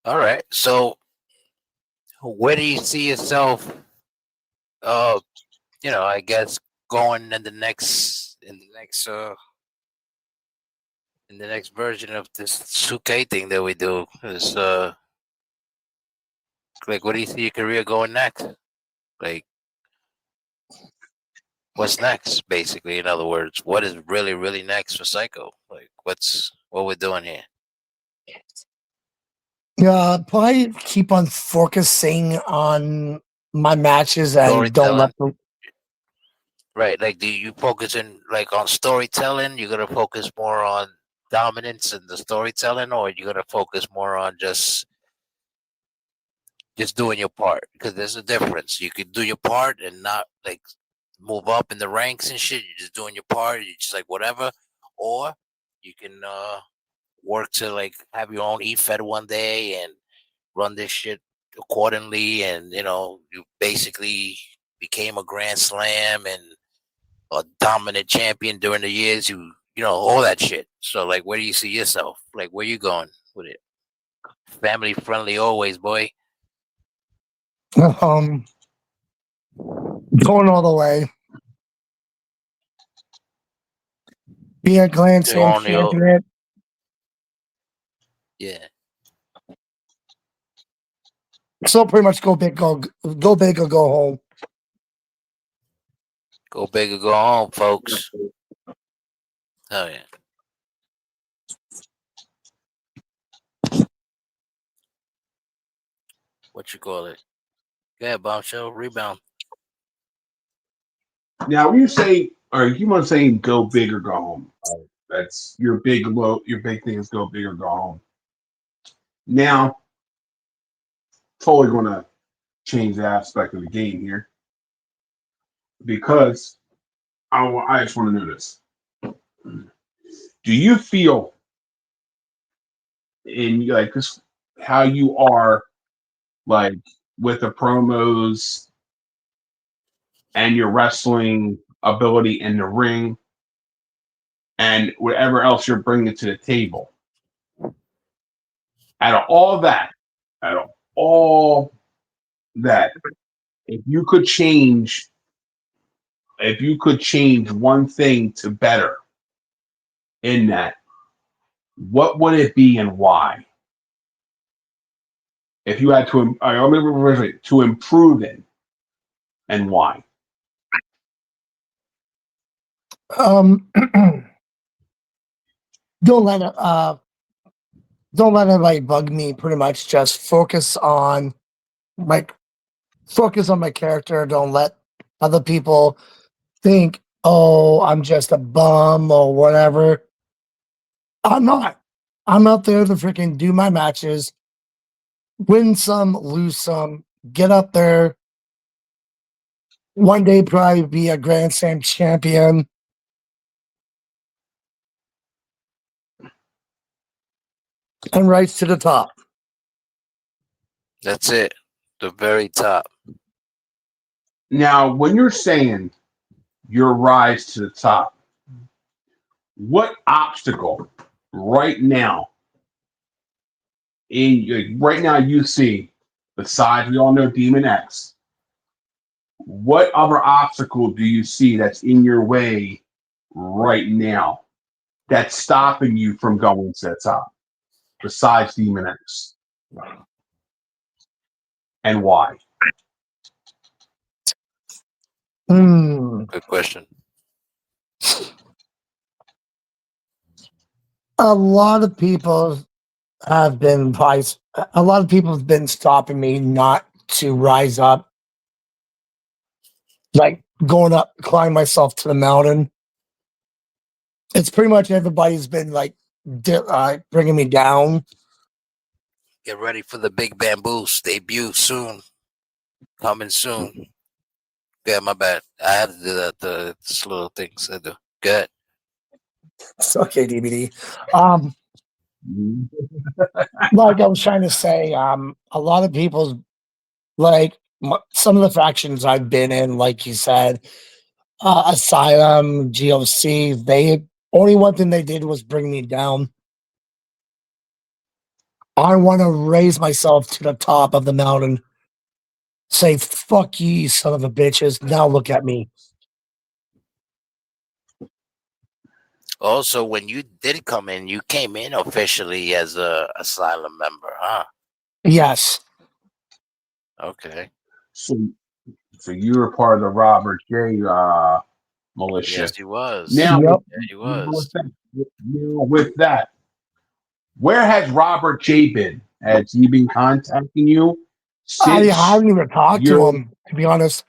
All right. So where do you see yourself? Uh, I guess going in the next version of this 2K thing that we do is like, what do you see your career going next? Like, what's next? Basically, in other words, what is really, really next for Psycho? Like, what we're doing here? Probably keep on focusing on my matches and don't let Storytelling, them. right? Like, do you focus in like on storytelling? You're gonna focus more on dominance and the storytelling, or you're gonna focus more on just doing your part? Because there's a difference. You could do your part and not like move up in the ranks and shit. You're just doing your part. You're just like whatever, or you can work to like have your own e-fed one day and run this shit accordingly, and you basically became a Grand Slam and a dominant champion during the years. You know, all that shit. So, like, where do you see yourself? Like, where you going with it? Family friendly always, boy. Going all the way. Be a Grand Slam On the champion. Yeah. So pretty much go big or go home. Go big or go home, folks. Hell yeah. What you call it? Yeah, bombshell, rebound. Now, when you say, or you want to say, go big or go home. That's your big low. Your big thing is go big or go home. Now, totally going to change the aspect of the game here because I just want to know this. Do you feel in like this how you are like with the promos and your wrestling ability in the ring and whatever else you're bringing to the table? Out of all that, out of all that, if you could change one thing to better in that, what would it be and why? If you had to, let me reverse it, to improve it, and why? Don't let anybody bug me. Pretty much, just focus on my character. Don't let other people think, oh, I'm just a bum or whatever. I'm not. I'm out there to freaking do my matches, win some, lose some, get up there. One day, probably be a Grand Slam champion. And rise to the top. That's it. The very top. Now, when you're saying your rise to the top, what obstacle right now you see besides we all know Demon X? What other obstacle do you see that's in your way right now that's stopping you from going to the top besides Demon X? And why? Good question. A lot of people have been stopping me not to rise up, like going up, climb myself to the mountain. It's pretty much everybody's been like bringing me down. Get ready for the Big Bamboos debut soon. Coming soon. Yeah, my bad. I have to do that. This little things I do. Good. It's okay, DVD. Like I was trying to say, a lot of people's like some of the factions I've been in, like you said, Asylum, GOC, they only one thing they did was bring me down. I want to raise myself to the top of the mountain. Say, fuck you, you son of a bitches. Now look at me. Also, when you did come in, you came in officially as a Asylum member, huh? Yes. Okay. So you were part of the Robert J. militia. Yes, he was. Now, Yep. Yeah, he was. with that, where has Robert J. been? Has he been contacting you I since haven't even talked to him, to be honest.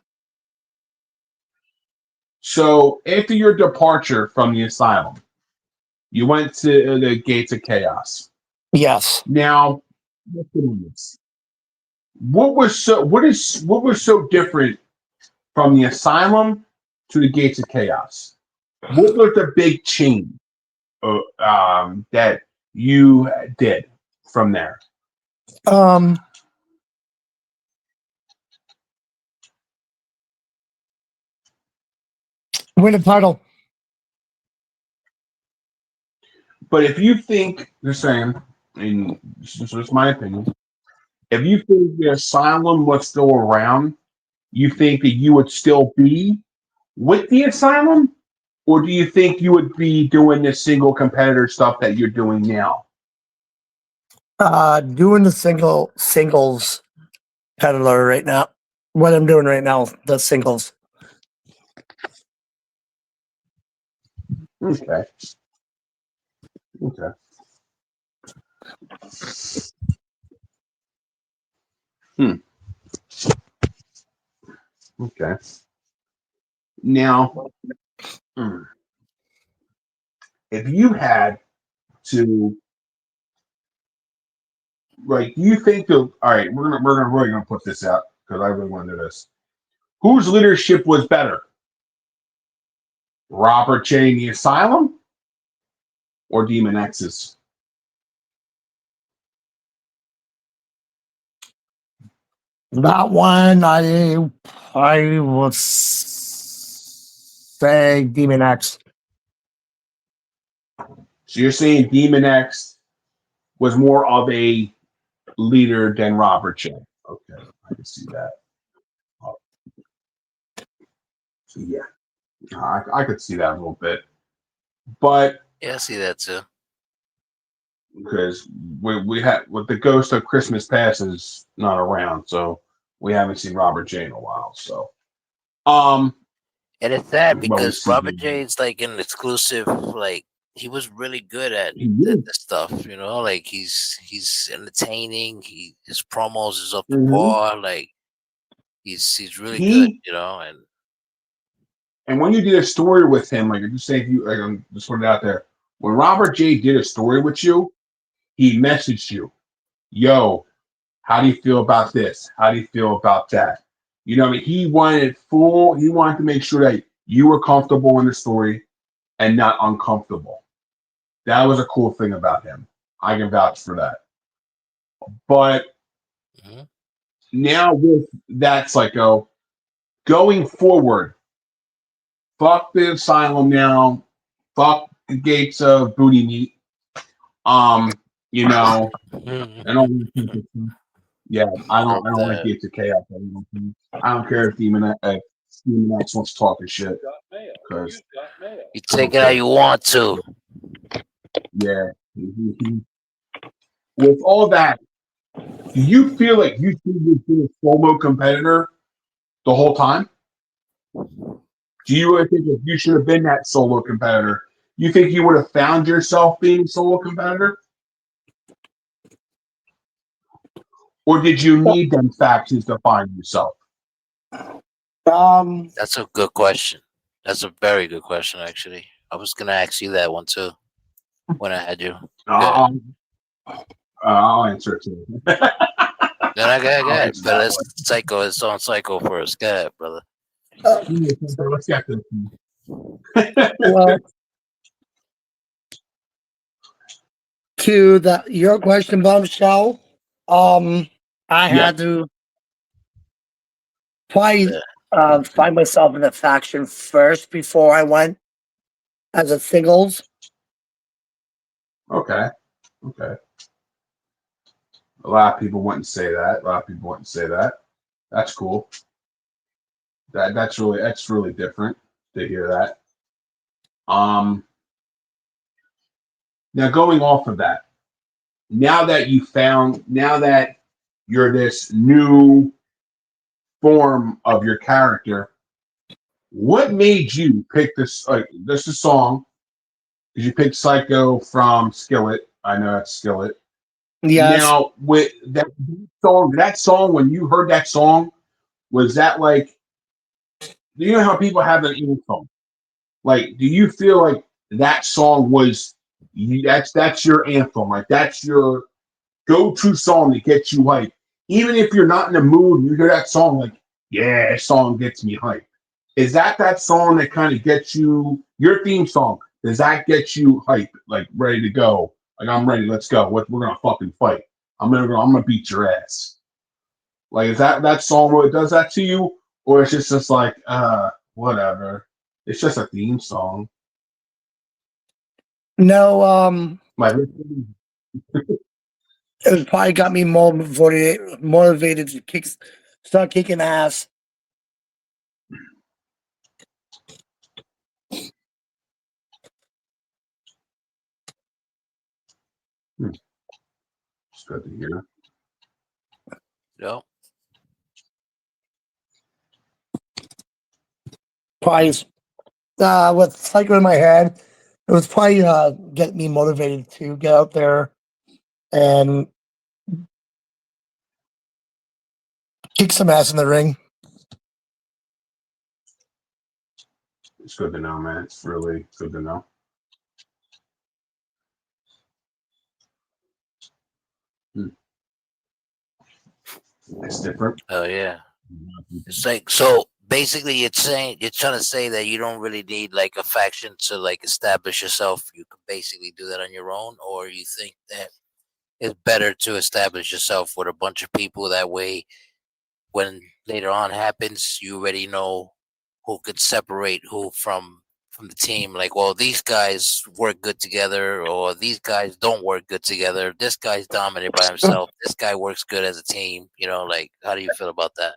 So after your departure from the asylum, you went to the Gates of Chaos. Yes. Now, what was so different from the asylum to the Gates of Chaos? What was the big change that you did from there? Win a title. But if you think the same, and this is just my opinion, if you think the asylum was still around, you think that you would still be with the asylum, or do you think you would be doing the single competitor stuff that you're doing now? Doing the singles peddler right now. What I'm doing right now, the singles. Okay. Okay. Okay. Now, if you had to, like, do you think of, all right, we're really gonna put this out because I really want to do this. Whose leadership was better, Robert J. in the Asylum or Demon X's? That one, I will say Demon X. So you're saying Demon X was more of a leader than Robert J. Okay, I can see that. So yeah, I could see that a little bit, but Yeah, I see that too. because we had with the ghost of Christmas Past is not around, so we haven't seen Robert J in a while. So, And it's sad but we because see Robert him. J is like an exclusive. Like he was really good at He is. the stuff. You know, like he's entertaining. His promos is up to Mhm. par. Like he's really good. You know, And when you did a story with him, like you say, if you like, I'm just putting it out there. When Robert J did a story with you, he messaged you, "Yo, how do you feel about this? How do you feel about that?" You know, what I mean, he wanted full. He wanted to make sure that you were comfortable in the story and not uncomfortable. That was a cool thing about him. I can vouch for that. But Mhm. now with that psycho going forward, fuck the asylum now. Fuck the gates of booty meat. You know, and all these people. Yeah, I don't like gates of chaos. I don't care if Demon X wants to talk his shit. Got mail. Because You got mail. you take it how you want to. yeah, with all that, do you feel like you should have been a solo competitor the whole time? Do you really think if you should have been that solo competitor, you think you would have found yourself being a solo competitor? Or did you need them factions to find yourself? That's a good question. That's a very good question, actually. I was gonna ask you that one too when I had you. I'll answer it too. Then I got I'll it. answer But that let's psycho. It's on psycho first. Go ahead, brother. Let's get this. Well, to your question, Bombshell, I had to probably find myself in a faction first before I went as a singles. Okay. A lot of people wouldn't say that. That's cool. That's really different to hear that. Now going off of that, now that you're this new form of your character, what made you pick this? Like, this is a song because you picked Psycho from Skillet. I know that's Skillet. Yes. Now, with that song, when you heard that song, was that like, do you know how people have an anthem? Like, do you feel like that song was that's your anthem? Like, that's your go-to song to get you hyped. Even if you're not in the mood, you hear that song, like, yeah, that song gets me hyped. Is that song that kind of gets you your theme song? Does that get you hyped, like ready to go? Like, I'm ready. Let's go. We're gonna fucking fight. I'm gonna beat your ass. Like, is that song really does that to you, or it's just like whatever? It's just a theme song. No, Like, it probably got me more motivated to start kicking ass. it's good to hear. No. Probably, with Psycho in my head, it was probably getting me motivated to get out there and kick some ass in the ring. It's good to know, man. It's really good to know. It's different. Oh yeah. It's like, so basically you're trying to say that you don't really need like a faction to like establish yourself. You can basically do that on your own, or you think that it's better to establish yourself with a bunch of people, that way when later on happens, you already know who could separate who from the team. Like, well, these guys work good together, or these guys don't work good together. This guy's dominant by himself. This guy works good as a team. You know, like, how do you feel about that?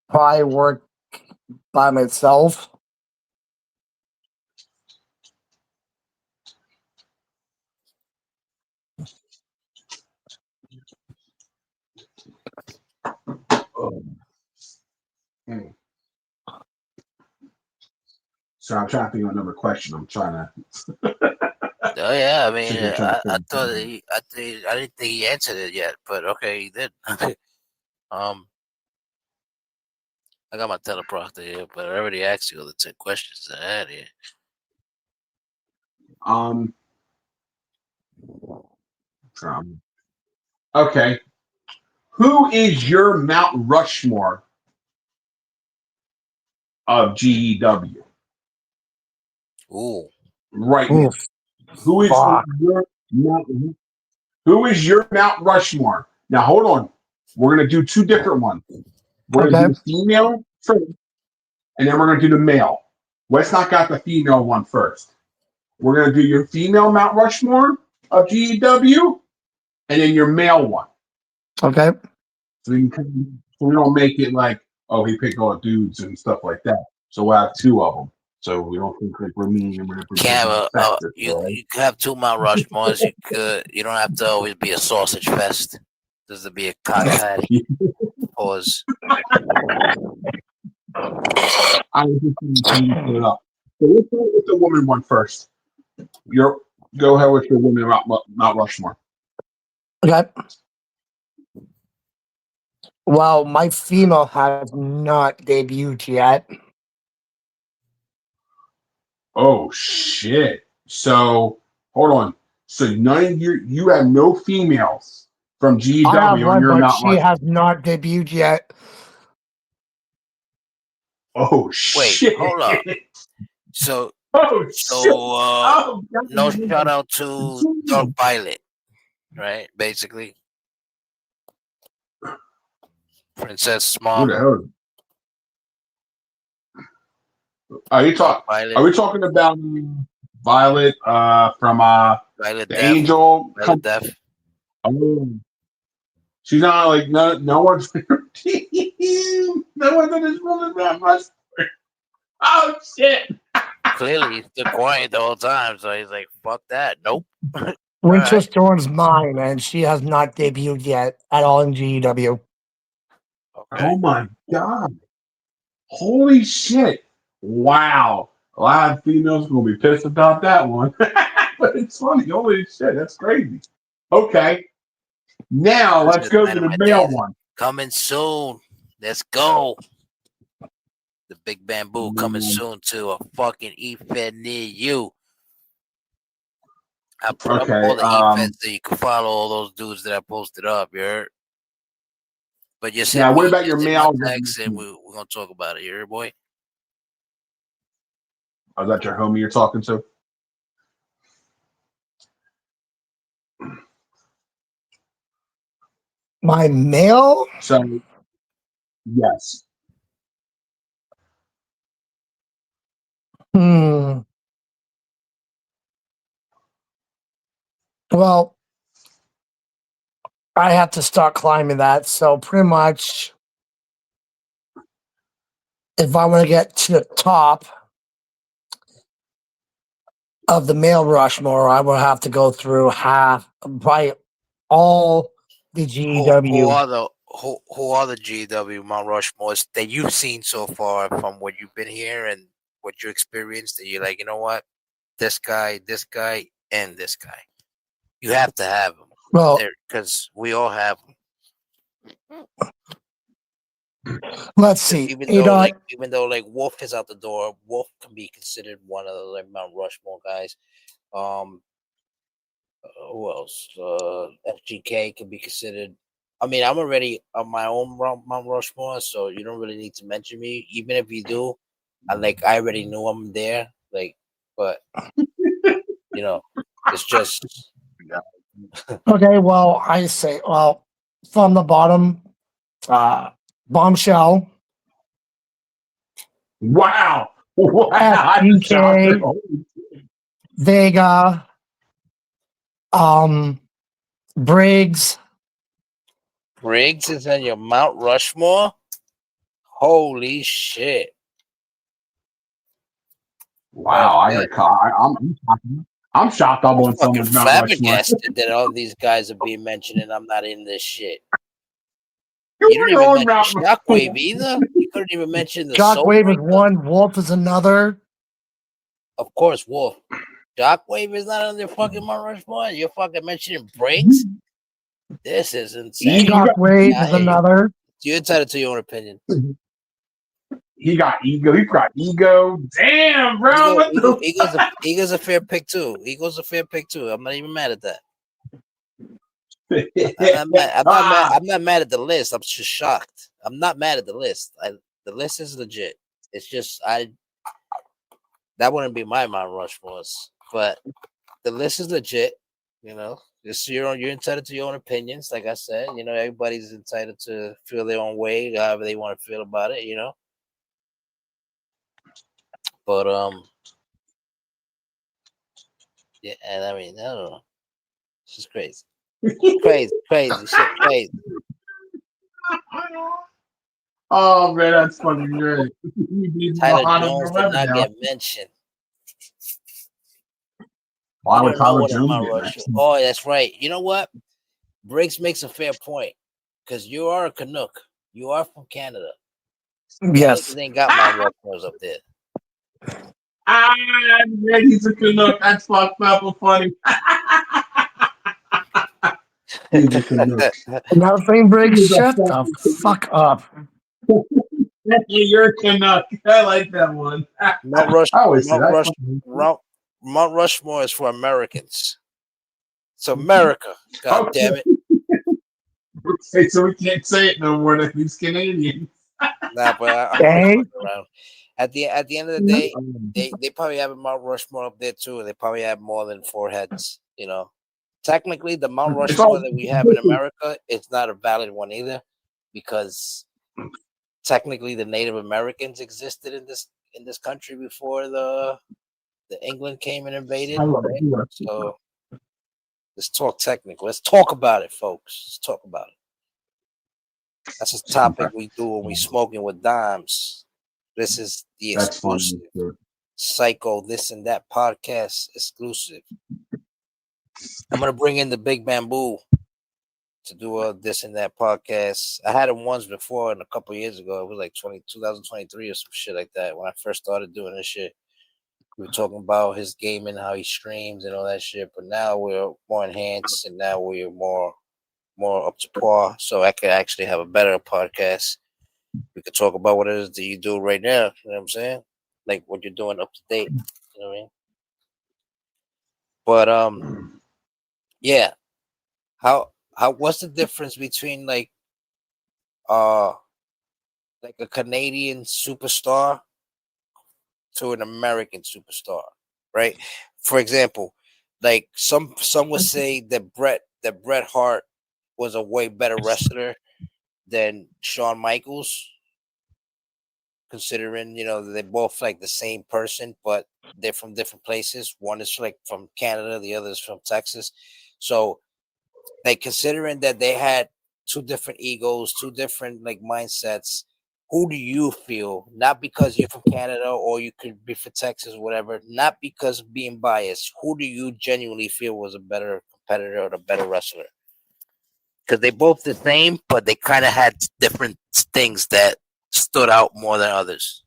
Probably work by myself. Hmm. So I'm trying to think of another question. I'm trying to. Oh yeah, I mean, Sitting here trying to I think. thought I didn't think he answered it yet, but okay, he did. I got my teleprompter here, but I already asked you all the 10 questions I had here. Okay. Who is your Mount Rushmore of GEW Ooh, right now? Ooh, Who is fuck. your Mount? Who is your Mount Rushmore? Now hold on. We're gonna do two different ones. We're gonna Okay. do the female first, and then we're gonna do the male. Let's knock out the female one first. We're gonna do your female Mount Rushmore of GEW, and then your male one. Okay. So we don't make it like, oh, he picked all dudes and stuff like that. So we'll have two of them. So we don't think like we're mean and we're can't being sexist, you can have two Mount Rushmores. You don't have to always be a sausage fest. Does to be a cock patty? Pause. I was just going to put it up. So let's go with the woman one first. Go ahead with your woman Mount Rushmore. Okay. Well, my female has not debuted yet. Oh shit! So hold on. So you have no females from I have GW on one, your but Mount she Rushmore. has not debuted yet. Oh Wait, shit! hold up. So Oh shit! so Oh, no shout out to God. Dark Violet, right? Basically, Princess Who Mom. the hell? Are you Dark talking? Violet, Are we talking about Violet from Violet the Death, Angel? Violet Death. Oh, she's not like no one's on her team. No one's on this woman that much. Oh shit! Clearly, he's still quiet the whole time, so he's like, "Fuck that, nope." Winter Alright. Storm's mine, and she has not debuted yet at all in GEW. Okay. Oh my god! Holy shit! Wow! A lot of females are gonna be pissed about that one, but it's funny. Holy shit! That's crazy. Okay, now let's go to the male Dynamite one. coming soon. Let's go. The Big Bamboo coming soon to a fucking E-Fed near you. I put up Okay. all the E-Feds so you can follow all those dudes that I posted up, you heard? But just hit Now, what me, about your just hit my male? text and we're gonna talk about it, you heard, boy? Oh, is that your homie you're talking to? My male? So Yes. Well, I have to start climbing that. So pretty much, if I want to get to the top of the male Rushmore, I will have to go through probably all the Who GW. are the GW Mount Rushmores that you've seen so far from what you've been here and what you experienced? That you're like, you know what, this guy, and this guy. You have to have them Well, because we all have them. let's see. Even ADOT, though like Wolf is out the door, Wolf can be considered one of the like Mount Rushmore guys. Who else? FGK can be considered. I mean, I'm already on my own Mount Rushmore, so you don't really need to mention me. Even if you do, I already knew I'm there. Like, but you know, it's just okay, well, I say, well, from the bottom, Bombshell, Wow. Wow. I'm shocked. FGK, Vega, Briggs. Briggs is on your Mount Rushmore. Holy shit! Wow. I'm shocked I'm I'm on fucking someone's Mount Rushmore. flabbergasted that all these guys are being mentioned and I'm not in this shit. You You were didn't your even own mention Mount Shockwave either. You couldn't even mention the Shockwave is Soulbreaker. one, Wolf is another. Of course, Wolf. Shockwave is not on their fucking Mount Rushmore. You're fucking mentioning Briggs. This is insane. Shockwave is Hey, another. you're entitled to your own opinion. He got ego. He's got ego. Damn, bro. What the Ego's a fair pick too. Ego's a fair pick too. I'm not even mad at that. I'm not mad at the list. I'm just shocked. I'm not mad at the list. The list is legit. It's just that wouldn't be my Mount Rushmores, but the list is legit. You know, just you're entitled to your own opinions. Like I said, you know, everybody's entitled to feel their own way, however they want to feel about it. You know, but yeah, and I mean, I don't know. It's just crazy, crazy shit, crazy. Oh man, that's fucking great. Tyler Jones did not get mentioned. Why You would don't know Tyler what a Jones Mount get Rushmore. mentioned? Oh, that's right. You know what? Briggs makes a fair point because you are a Canuck. You are from Canada. Yes. They ain't got Mount Rushmores up there. Man, he's a Canuck. That's fucked up and funny. He's a Canuck. Another thing, Briggs, He's a shut the fuck up. You're a Canuck. I like that one. Mount Rushmore is for Americans. It's America. God damn it. Okay, so we can't say it no more. That he's Canadian. Nah, but I'm Okay. around. At the end of the day, they probably have a Mount Rushmore up there too. They probably have more than 4 heads. You know, technically, the Mount Rushmore that we have in America, it's not a valid one either, because technically the Native Americans existed in this country before the England came and invaded. Right? So let's talk technical. Let's talk about it, folks. Let's talk about it. That's a topic we do when we smoking with dimes. This is the exclusive Psycho This and That podcast exclusive. I'm gonna bring in the Big Bamboo to do a This and That podcast. I had him once before, and a couple years ago, it was like 2023 or some shit like that. When I first started doing this shit, we were talking about his gaming, how he streams, and all that shit. But now we're more enhanced, and now we're more up to par. So I could actually have a better podcast. We could talk about what it is that you do right now. You know what I'm saying? Like what you're doing up to date. You know what I mean? But yeah. How what's the difference between like a Canadian superstar to an American superstar, right? For example, like some would say that Bret Hart was a way better wrestler than Shawn Michaels, considering they're both like the same person, but they're from different places. One is like from Canada, the other is from Texas. So, like considering that they had two different egos, two different like mindsets. Who do you feel? Not because you're from Canada or you could be from Texas or whatever. Not because of being biased. Who do you genuinely feel was a better competitor or a better wrestler? Because they both the same, but they kind of had different things that stood out more than others.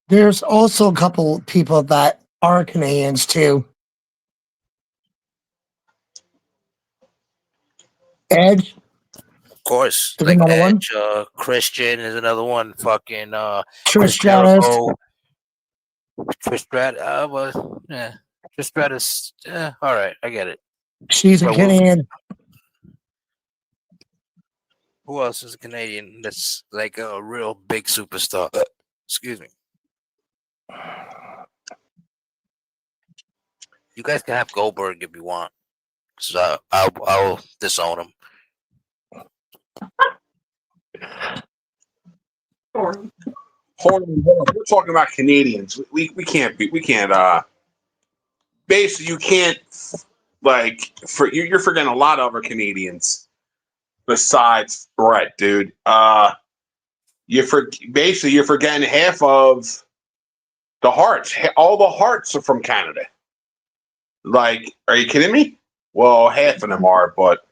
There's also a couple people that are Canadians too. Edge Of course, is like another one. Edge, Christian is another one. Fucking Trish Chris Stratus. Jericho, Trish Stratus. Yeah, Trish Stratus. Yeah, all right, I get it. She's a But Canadian. who else is a Canadian that's like a real big superstar? Excuse me. You guys can have Goldberg if you want. So I'll disown him. Hold on, we're talking about Canadians. We can't be. We can't. Basically, you can't. Like, you're forgetting a lot of other Canadians besides Brett, dude. You're forgetting half of the Hearts. All the Hearts are from Canada. Like, are you kidding me? Well, half of them are, but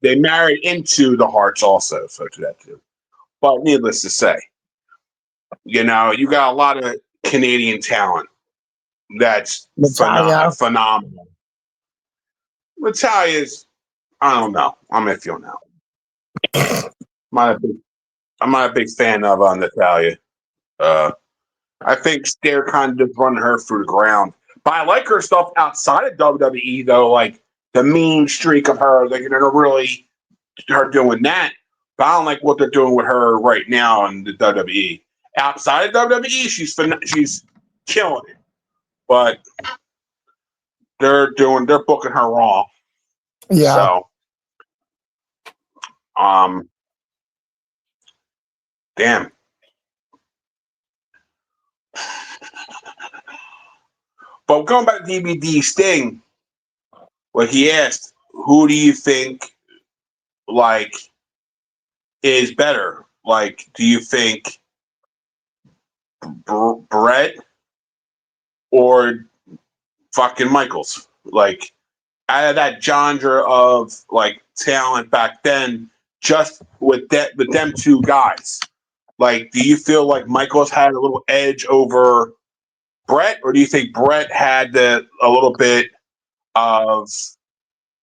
they married into the Hearts also, so to that too. But needless to say, you got a lot of Canadian talent that's Natalia. phenomenal. Natalia's, I don't know. I'm iffy on that. I'm not a big fan of Natalia. I think they're kind of running her through the ground. But I like her stuff outside of WWE, though, like the mean streak of her. They're really her doing that. But I don't like what they're doing with her right now in the WWE. Outside of WWE, she's killing it. But they're booking her wrong. Yeah. So, damn. But going back to DVD Sting, what he asked, who do you think like is better? Like, do you think Brett or fucking Michaels? Like, out of that genre of like talent back then, just with them two guys. Like, do you feel like Michaels had a little edge over Brett, or do you think Brett had a little bit of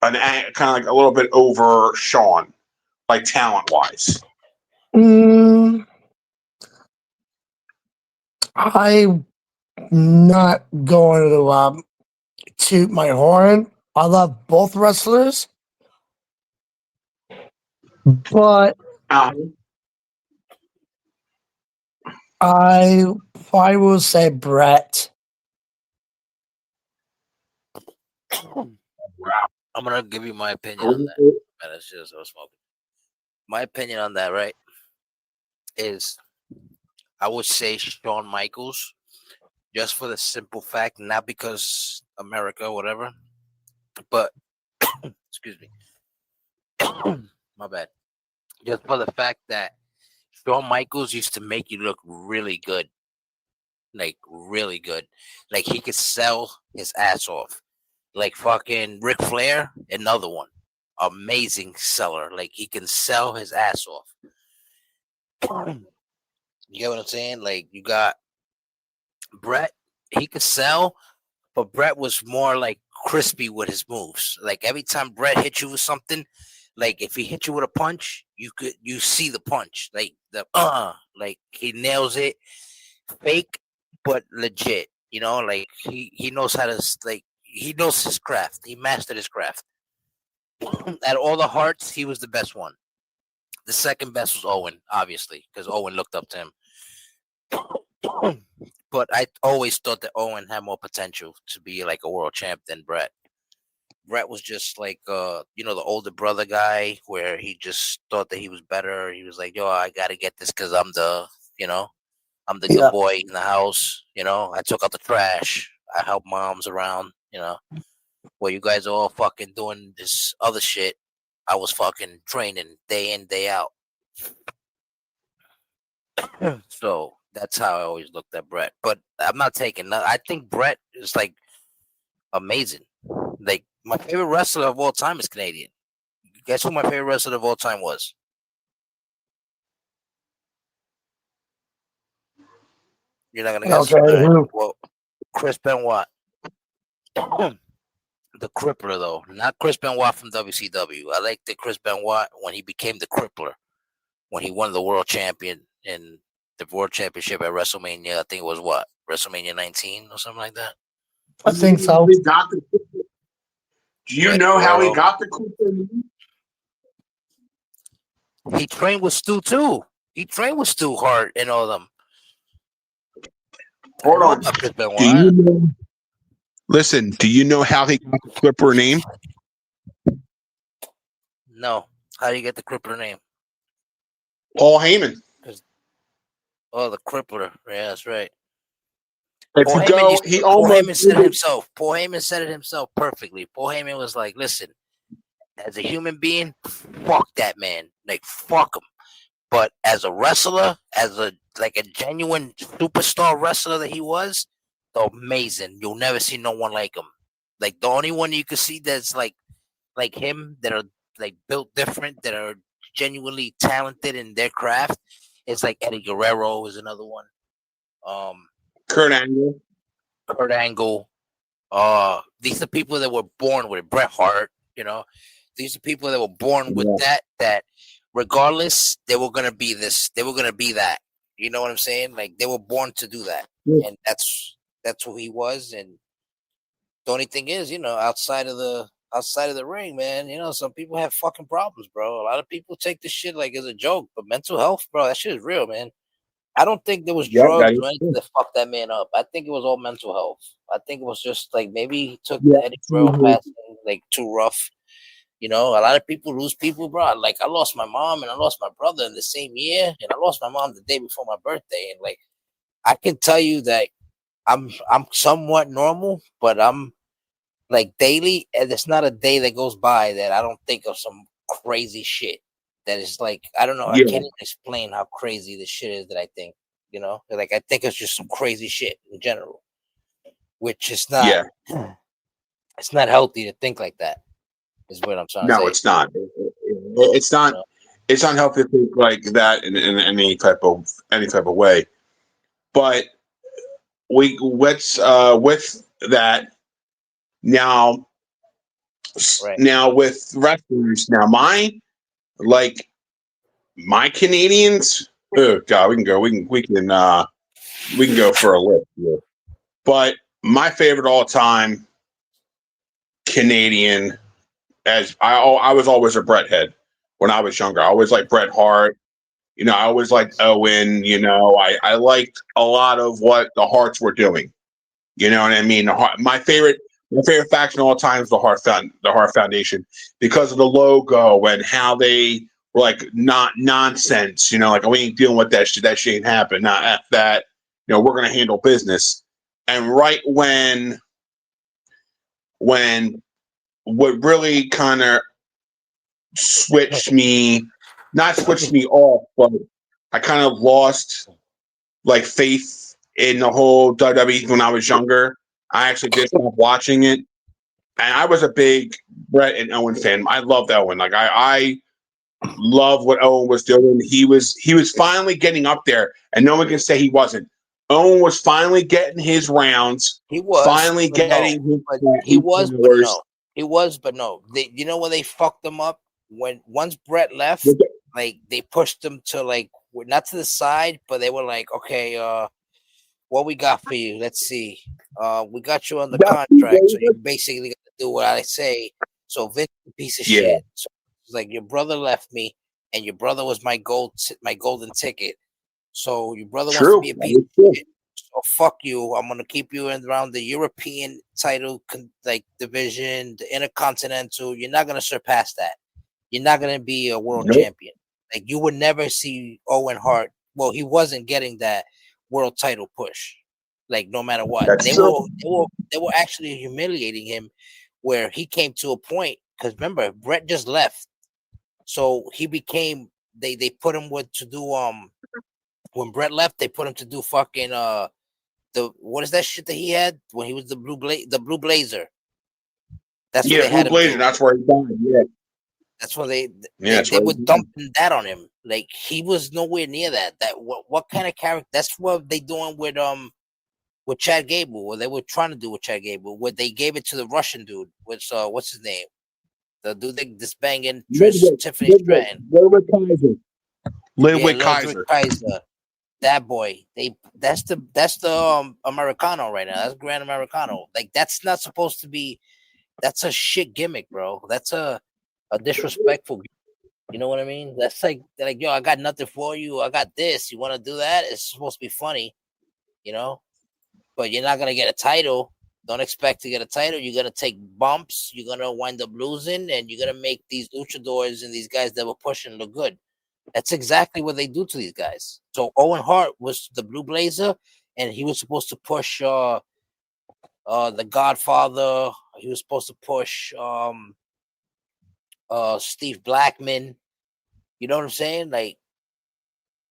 kind of like a little bit over Shawn, like talent wise? I'm not going to toot my horn. I love both wrestlers, but I will say Brett. I'm gonna give you my opinion on that. Man, it's just I was smoking. My opinion on that, right, is I would say Shawn Michaels, just for the simple fact, not because America or whatever, but excuse me, my bad. Just for the fact that Shawn Michaels used to make you look really good, like really good, like he could sell his ass off. Like fucking Ric Flair, another one, amazing seller. Like he can sell his ass off. You get what I'm saying? Like you got Brett, he could sell, but Brett was more like crispy with his moves. Like every time Brett hit you with something, like if he hit you with a punch, you see the punch, like like he nails it, fake but legit. Like he knows how to like he knows his craft. He mastered his craft. At all the Hearts, he was the best one. The second best was Owen, obviously, because Owen looked up to him. But I always thought that Owen had more potential to be like a world champ than Brett. Brett was just like the older brother guy where he just thought that he was better. He was like, yo, I gotta get this because I'm the I'm the Yeah. good boy in the house. I took out the trash. I help moms around. While you guys are all fucking doing this other shit, I was fucking training day in, day out. So that's how I always looked at Brett. But I'm not taking that. I think Brett is like amazing. Like my favorite wrestler of all time is Canadian. Guess who my favorite wrestler of all time was? You're not gonna guess. Okay, All right. who? Well, Chris Benoit. The Crippler, though, not Chris Benoit from WCW. I like the Chris Benoit when he became the Crippler, when he won the world champion in the world championship at WrestleMania. I think it was WrestleMania 19 or something like that. I think so. Do you know how he got the Crippler? He trained with Stu too. He trained with Stu Hart and all them. Hold on. Chris Benoit. Do you know? Listen, do you know how he got the Crippler name? No. How do you get the Crippler name? Paul Heyman. Oh, the Crippler. Yeah, that's right. If Paul you Heyman, go, he almost said it himself. Paul Heyman said it himself perfectly. Paul Heyman was like, listen, as a human being, fuck that man. Like, fuck him. But as a wrestler, as a genuine superstar wrestler that he was, amazing. You'll never see no one like him. Like the only one you could see that's like him, that are like built different, that are genuinely talented in their craft, is like Eddie Guerrero is another one. Kurt Angle. These are people that were born with it. Bret Hart, these are people that were born with that regardless, they were gonna be this, they were gonna be that. You know what I'm saying? Like they were born to do that. Yeah. And that's who he was. And the only thing is, outside of the ring, man, some people have fucking problems, bro. A lot of people take this shit like as a joke, but mental health, bro, that shit is real, man. I don't think there was drugs or anything that fucked that man up. I think it was all mental health. I think it was just like maybe he took the Eddie Guerrero passing like too rough. A lot of people lose people, bro. Like I lost my mom and I lost my brother in the same year, and I lost my mom the day before my birthday. And like I can tell you that I'm somewhat normal, but I'm like daily, and it's not a day that goes by that I don't think of some crazy shit. That is like I don't know. I can't even explain how crazy this shit is that I think. Like I think it's just some crazy shit in general, which is not. Yeah. It's not healthy to think like that. Is what I'm trying to say. No, it's not. It's not. It's not healthy to think like that in any type of way. But let's with that now. Right. Now with wrestlers, now my Canadians. Oh God, we can go for a list here. But my favorite all time Canadian, as I was always a Bret head when I was younger. I always liked Bret Hart. I always liked Owen. I liked a lot of what the Harts were doing. You know what I mean? My favorite faction of all time is the Hart Foundation, because of the logo and how they were like not nonsense. Like we ain't dealing with that shit. That shit ain't happening. Not after that. We're gonna handle business. And right when what really kind of not switched me off, but I kind of lost like faith in the whole WWE when I was younger. I actually did stop watching it, and I was a big Bret and Owen fan. I loved Owen. Like I love what Owen was doing. He was finally getting up there, and no one can say he wasn't. Owen was finally getting his rounds. He was finally getting. He was, but no. He was, but no. You know when they fucked him up? Once Bret left, like they pushed him to like not to the side, but they were like, okay, what we got for you? Let's see. We got you on the contract, so you basically got to do what I say. So Vince, a piece of shit. So it's like your brother left me, and your brother was my golden ticket. So your brother wants to be a piece of shit. So fuck you. I'm gonna keep you in around the European title division, the Intercontinental. You're not gonna surpass that. You're not gonna be a world Nope. champion. Like you would never see Owen Hart. Well, he wasn't getting that world title push. Like no matter what, That's true. they were actually humiliating him, where he came to a point. Because remember, Brett just left, so he became. They put him to do when Brett left, they put him to do fucking the what is that shit that he had when he was the blue blazer. That's what Yeah, they Blue had him Blazer. do. That's where he died. Yeah, That's what they that's they where were he died. dumping that on him. Like he was nowhere near that. That what kind of character? That's what they doing with Chad Gable. What they were trying to do with Chad Gable. Where they gave it to the Russian dude. Which what's his name? The dude that this banging Tiffany Stratton. Ludwig Kaiser. Yeah, Ludwig Ludwig Kaiser. Kaiser. That boy. That's the Americano right now. That's Grand Americano. Like that's not supposed to be. That's a shit gimmick, bro. That's a disrespectful. You know what I mean? That's like yo, I got nothing for you. I got this. You want to do that? It's supposed to be funny, you know. But you're not gonna get a title. Don't expect to get a title. You're gonna take bumps. You're gonna wind up losing, and you're gonna make these luchadors and these guys that were pushing look good. That's exactly what they do to these guys. So Owen Hart was the Blue Blazer, and he was supposed to push the Godfather. He was supposed to push Steve Blackman. You know what I'm saying? Like,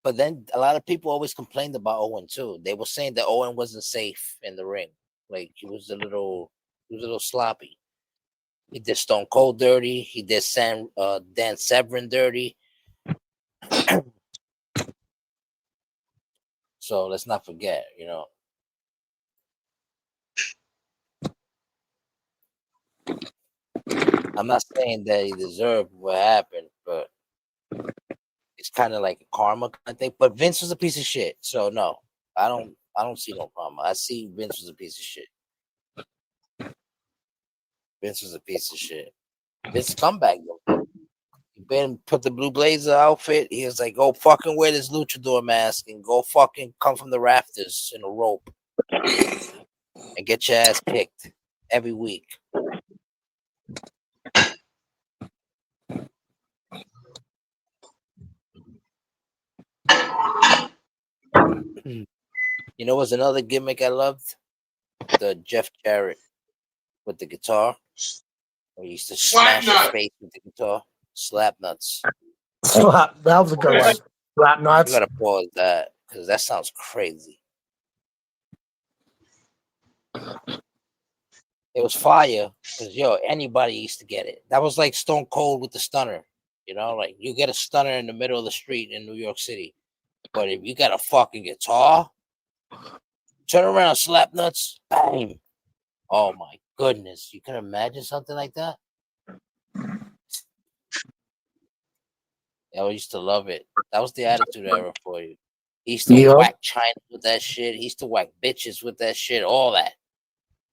but then a lot of people always complained about Owen too. They were saying that Owen wasn't safe in the ring. Like he was a little sloppy. He did Stone Cold dirty. He did Dan Severn dirty. So let's not forget, you know. I'm not saying that he deserved what happened, but it's kind of like a karma kind of thing. But Vince was a piece of shit. So no, I don't see no karma. I see Vince was a piece of shit. Vince was a piece of shit. Vince comeback though. Ben put the Blue Blazer outfit. He was like, "Go fucking wear this luchador mask and go fucking come from the rafters in a rope and get your ass kicked every week." You know, what's another gimmick I loved? The Jeff Jarrett with the guitar. Where he used to smash his face with the guitar. Slap nuts. That was a good one. Slap You nuts. gotta pause that because that sounds crazy. It was fire because anybody used to get it. That was like Stone Cold with the stunner. You know, like you get a stunner in the middle of the street in New York City, but if you got a fucking guitar, turn around, slap nuts, bang! Oh my goodness, you can imagine something like that. I used to love it. That was the attitude era for you. He used to whack China with that shit. He used to whack bitches with that shit. All that.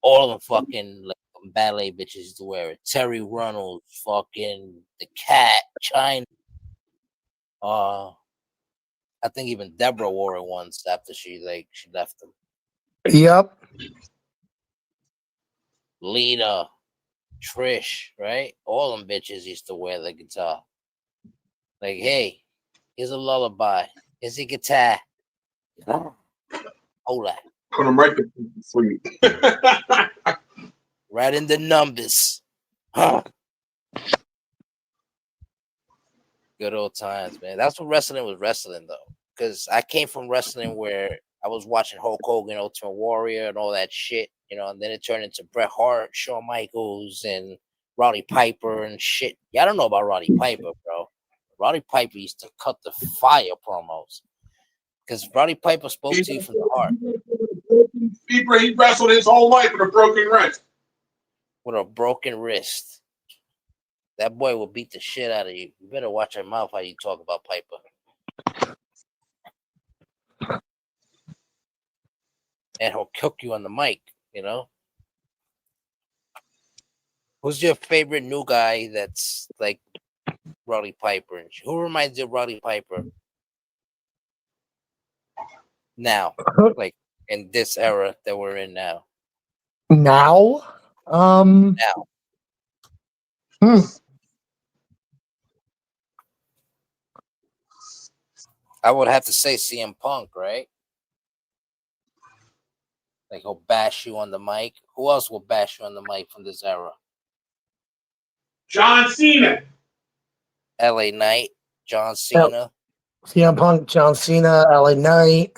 All of them fucking like ballet bitches used to wear it. Terry Runnels, fucking the Cat, China. I think even Deborah wore it once after she left him. Yep. Lita, Trish, right? All them bitches used to wear the guitar. Like, hey, here's a lullaby. Here's a guitar. Hold that. Put him right to sleep. Right in the numbers. Huh. Good old times, man. That's what wrestling was wrestling, though. Because I came from wrestling where I was watching Hulk Hogan, Ultimate Warrior, and all that shit, and then it turned into Bret Hart, Shawn Michaels, and Roddy Piper and shit. Yeah, I don't know about Roddy Piper, bro. Roddy Piper used to cut the fire promos. Because Roddy Piper spoke to you from the heart. He wrestled his whole life with a broken wrist. With a broken wrist. That boy will beat the shit out of you. You better watch your mouth how you talk about Piper. And he'll cook you on the mic, Who's your favorite new guy that's like Roddy Piper? Who reminds you of Roddy Piper? Now, like in this era that we're in now? Now, Now, I would have to say CM Punk, right? Like he'll bash you on the mic. Who else will bash you on the mic from this era? John Cena. LA Knight, John Cena. CM Punk, John Cena, LA Knight.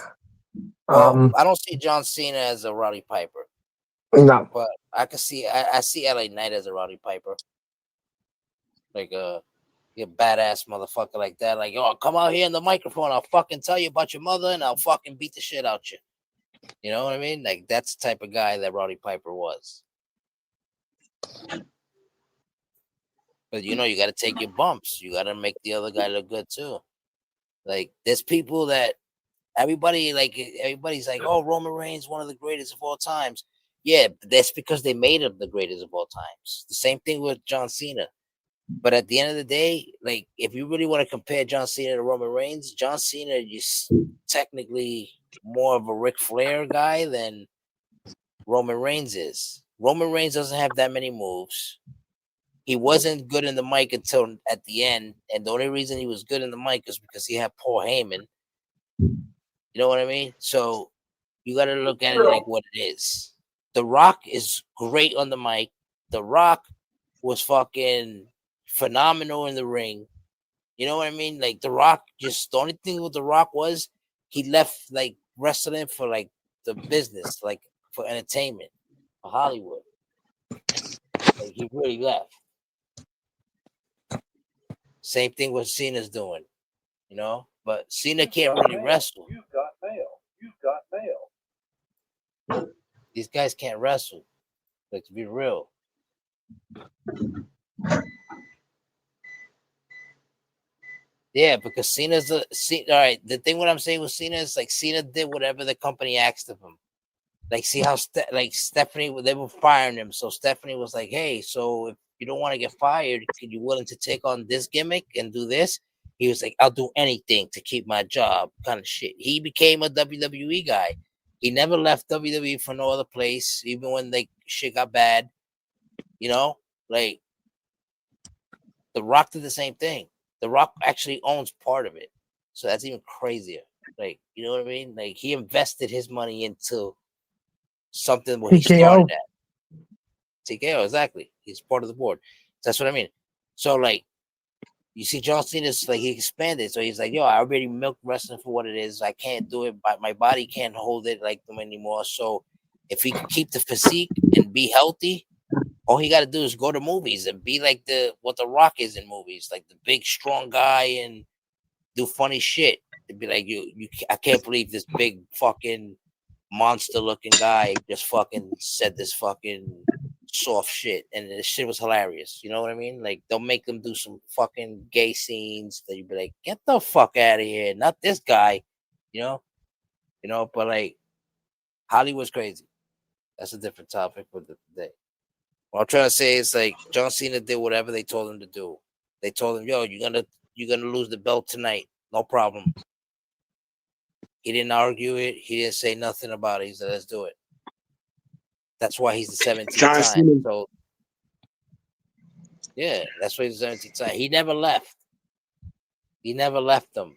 Well, I don't see John Cena as a Roddy Piper, No. but I can see I see LA Knight as a Roddy Piper, like a badass motherfucker like that. Like, oh, come out here in the microphone. I'll fucking tell you about your mother, and I'll fucking beat the shit out you. You know what I mean? Like that's the type of guy that Roddy Piper was. But you know, you got to take your bumps. You got to make the other guy look good too. Like there's people that everybody's like, oh, Roman Reigns, one of the greatest of all times. Yeah, that's because they made him the greatest of all times. The same thing with John Cena. But at the end of the day, like if you really want to compare John Cena to Roman Reigns, John Cena is technically more of a Ric Flair guy than Roman Reigns is. Roman Reigns doesn't have that many moves. He wasn't good in the mic until at the end, and the only reason he was good in the mic is because he had Paul Heyman. You know what I mean? So you got to look at it like what it is. The Rock is great on the mic. The Rock was fucking phenomenal in the ring. You know what I mean? Like The Rock, just the only thing with The Rock was he left like wrestling for like the business, like for entertainment, for Hollywood. Like he really left. Same thing what Cena's doing, you know? But Cena can't really wrestle. You've got mail. You've got mail. These guys can't wrestle. Like, to be real. Yeah, because Cena's all right. The thing what I'm saying with Cena is like Cena did whatever the company asked of him. Like, see how Stephanie, they were firing him. So Stephanie was like, hey, so if you don't want to get fired, could you willing to take on this gimmick and do this? He was like, I'll do anything to keep my job, kind of shit. He became a WWE guy. He never left WWE for no other place, even when like shit got bad. You know, like The Rock did the same thing. The Rock actually owns part of it, so that's even crazier. Like, you know what I mean? Like he invested his money into something where he started at. TKO, exactly. He's part of the board. That's what I mean. So like, you see, John Cena's like he expanded, so he's like, yo, I already milked wrestling for what it is. I can't do it, but my body can't hold it like them anymore. So if he can keep the physique and be healthy, all he got to do is go to movies and be like what The Rock is in movies, like the big strong guy and do funny shit. To be like I can't believe this big fucking monster looking guy just fucking said this fucking soft shit, and the shit was hilarious. You know what I mean? Like they'll make them do some fucking gay scenes that you'd be like, get the fuck out of here, not this guy. You know. But like Hollywood's crazy. That's a different topic for the day. What I'm trying to say is like John Cena did whatever they told him to do. They told him, yo, you're gonna lose the belt tonight. No problem. He didn't argue it. He didn't say nothing about it. He said, let's do it. That's why he's the 17th time. Cena. So yeah, that's why he's the 17th time. He never left. He never left them.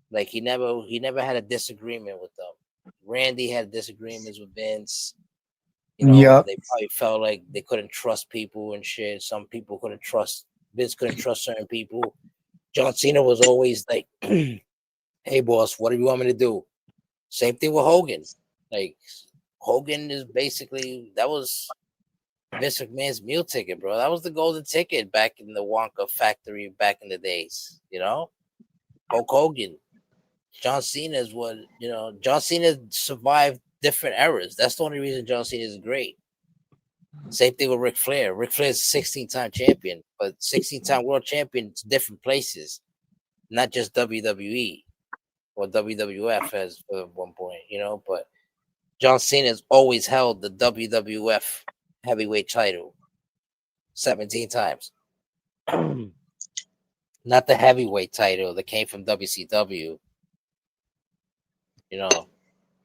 Like he never had a disagreement with them. Randy had disagreements with Vince. You know, They probably felt like they couldn't trust people and shit. Some people couldn't trust Vince, couldn't trust certain people. John Cena was always like, hey boss, what do you want me to do? Same thing with Hogan. Like Hogan is basically, that was Vince McMahon's meal ticket, bro. That was the golden ticket back in the Wonka factory back in the days, you know? Hulk Hogan. John Cena is what, you know, John Cena survived different eras. That's the only reason John Cena is great. Same thing with Ric Flair. Ric Flair is a 16-time champion, but 16-time world champion to different places, not just WWE or WWF as at one point, you know. But John Cena has always held the WWF heavyweight title 17 times. Not the heavyweight title that came from WCW. You know,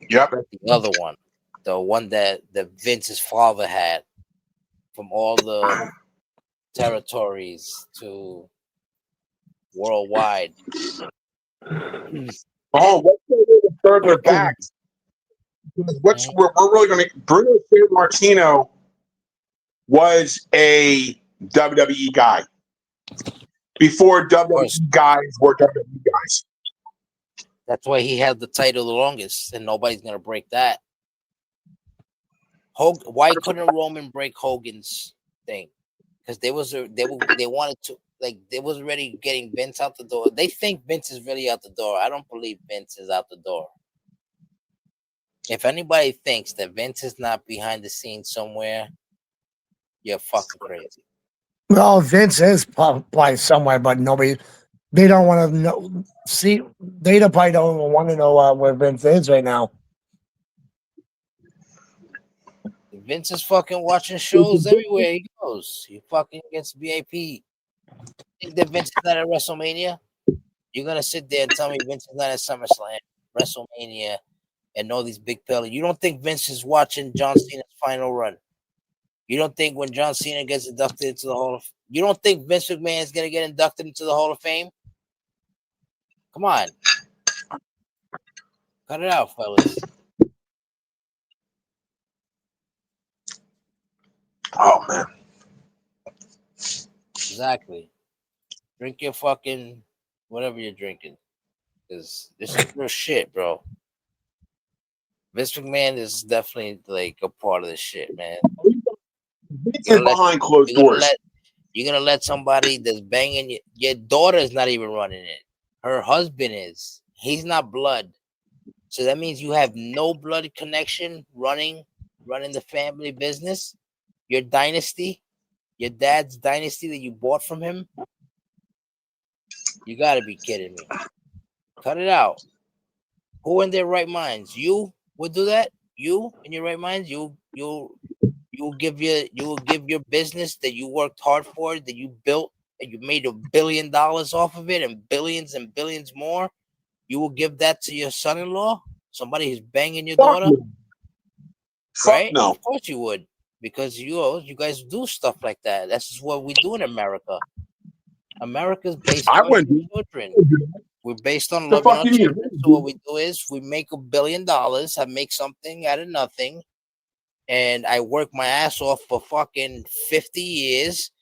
Yep. the other one. the one that Vince's father had, from all the territories to worldwide. Oh, let's go a little further back. We're really going to. Bruno Sammartino was a WWE guy before WWE guys were WWE guys. That's why he held the title the longest, and nobody's gonna break that. Why couldn't Roman break Hogan's thing? Because they wanted to, like, they was already getting Vince out the door. They think Vince is really out the door. I don't believe Vince is out the door. If anybody thinks that Vince is not behind the scenes somewhere, you're fucking crazy. Well, Vince is probably somewhere, but nobody. They don't want to know. See, they probably don't even want to know where Vince is right now. Vince is fucking watching shows everywhere he goes. He fucking gets VIP. Think that Vince is not at WrestleMania? You're gonna sit there and tell me Vince is not at SummerSlam, WrestleMania, and all these big pillars. You don't think Vince is watching John Cena's final run? You don't think when John Cena gets inducted into the Hall of Fame, you don't think Vince McMahon is gonna get inducted into the Hall of Fame? Come on. Cut it out, fellas. Oh man. Exactly. Drink your fucking whatever you're drinking. Because this is real shit, bro. Vince McMahon is definitely like a part of this shit, man. Vince is behind closed doors. You're gonna let somebody that's banging your daughter is not even running it. Her husband is. He's not blood. So that means you have no blood connection running the family business, your dynasty, your dad's dynasty that you bought from him. You gotta be kidding me. Cut it out. Who in their right minds? You would do that? You in your right minds? You will give your business that you worked hard for, that you built, and you made $1 billion off of it, and billions more. You will give that to your son-in-law, somebody who's banging your daughter, right? No. Of course you would, because you guys do stuff like that. That's just what we do in America. America's based on children. We're based on loving our children. So what we do is we make $1 billion. I make something out of nothing. And I work my ass off for fucking 50 years.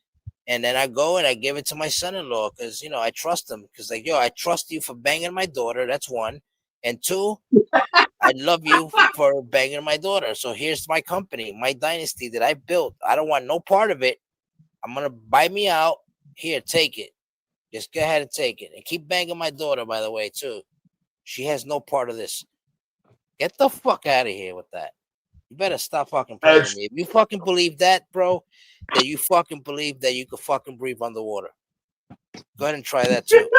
And then I go and I give it to my son-in-law because, I trust him. Because, like, I trust you for banging my daughter. That's one. And two, I love you for banging my daughter. So here's my company, my dynasty that I built. I don't want no part of it. I'm going to buy me out. Here, take it. Just go ahead and take it. And keep banging my daughter, by the way, too. She has no part of this. Get the fuck out of here with that. You better stop fucking playing with me. If you fucking believe that, bro, that you fucking believe that you could fucking breathe underwater. Go ahead and try that too.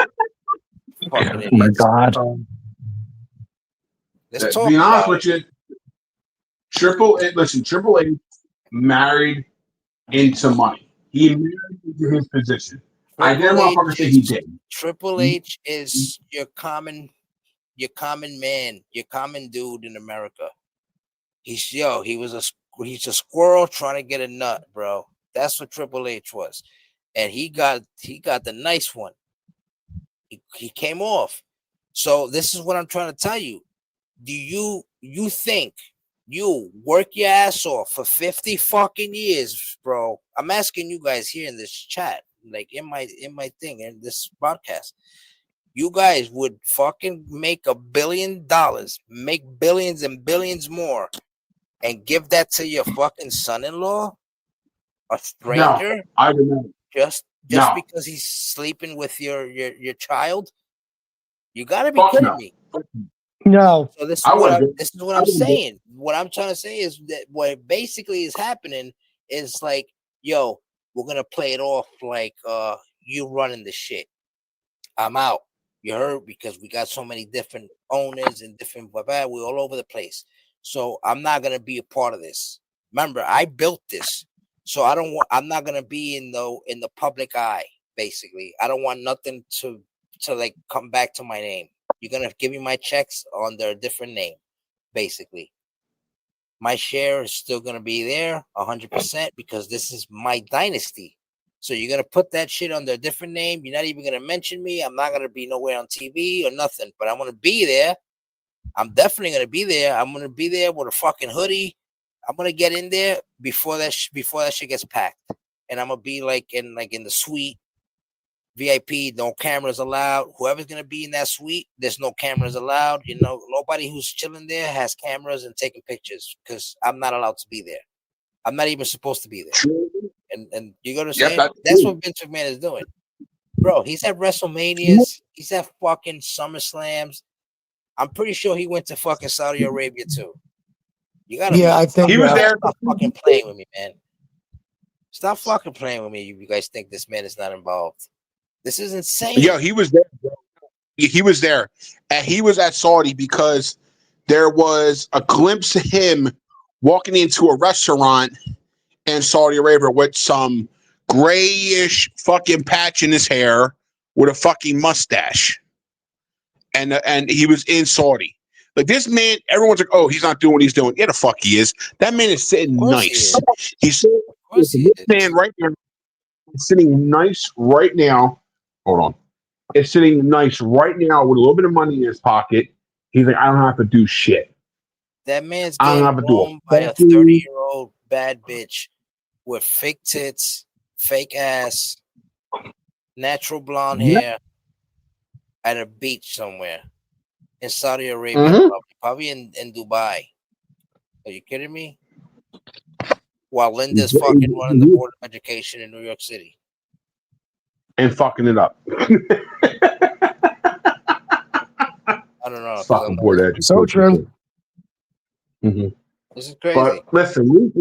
Fucking idiots. Oh my God. Let's talk Being honest about with you, Triple H married into money. He married into his position. I dare motherfucker say he did. Triple H is your common man, your common dude in America. He's a squirrel trying to get a nut, bro. That's what Triple H was. And he got the nice one. He came off. So this is what I'm trying to tell you. Do you think you work your ass off for 50 fucking years, bro? I'm asking you guys here in this chat, like in my thing, in this podcast. You guys would fucking make $1 billion, make billions and billions more, and give that to your fucking son-in-law, a stranger? No, I would not. Just No. because he's sleeping with your child? You gotta be Fuck kidding no. me. No. So this is I what wouldn't. this is what I'm saying. What I'm trying to say is that what basically is happening is like, yo, we're gonna play it off like you running the shit. I'm out. You heard? Because we got so many different owners and different we're all over the place. So I'm not gonna be a part of this. Remember, I built this. So I'm not gonna be in the public eye, basically. I don't want nothing to like come back to my name. You're gonna give me my checks under a different name, basically. my share is still gonna be there 100% because this is my dynasty. So you're gonna put that shit under a different name. You're not even gonna mention me. I'm not gonna be nowhere on TV or nothing, but I'm gonna be there. I'm definitely gonna be there. I'm gonna be there with a fucking hoodie. I'm gonna get in there before that shit gets packed, and I'm gonna be like in the suite, VIP. No cameras allowed. Whoever's gonna be in that suite, there's no cameras allowed. You know, nobody who's chilling there has cameras and taking pictures because I'm not allowed to be there. I'm not even supposed to be there. And you go to say that's what Vince McMahon is doing, bro. He's at WrestleManias. He's at fucking SummerSlams. I'm pretty sure he went to fucking Saudi Arabia too. You gotta I think He was there. stop fucking playing with me, man. Stop fucking playing with me. You guys think this man is not involved? This is insane. Yo, he was there. Bro. He was there, and he was at Saudi because there was a glimpse of him walking into a restaurant in Saudi Arabia with some grayish fucking patch in his hair with a fucking mustache, and he was in Saudi. Like this man, everyone's like, "Oh, he's not doing what he's doing." Yeah, the fuck he is. That man is sitting nice. He's this man right there, sitting nice right now. Hold on, is sitting nice right now with a little bit of money in his pocket. He's like, I don't have to do shit. That man's I don't getting have to do owned by a 30-year-old bad bitch with fake tits, fake ass, natural blonde hair at a beach somewhere in Saudi Arabia, probably in Dubai. Are you kidding me? While Linda's fucking running the Board of Education in New York City. And fucking it up. I don't know. Fucking Board of Education. So true. Mm-hmm. This is crazy. But listen,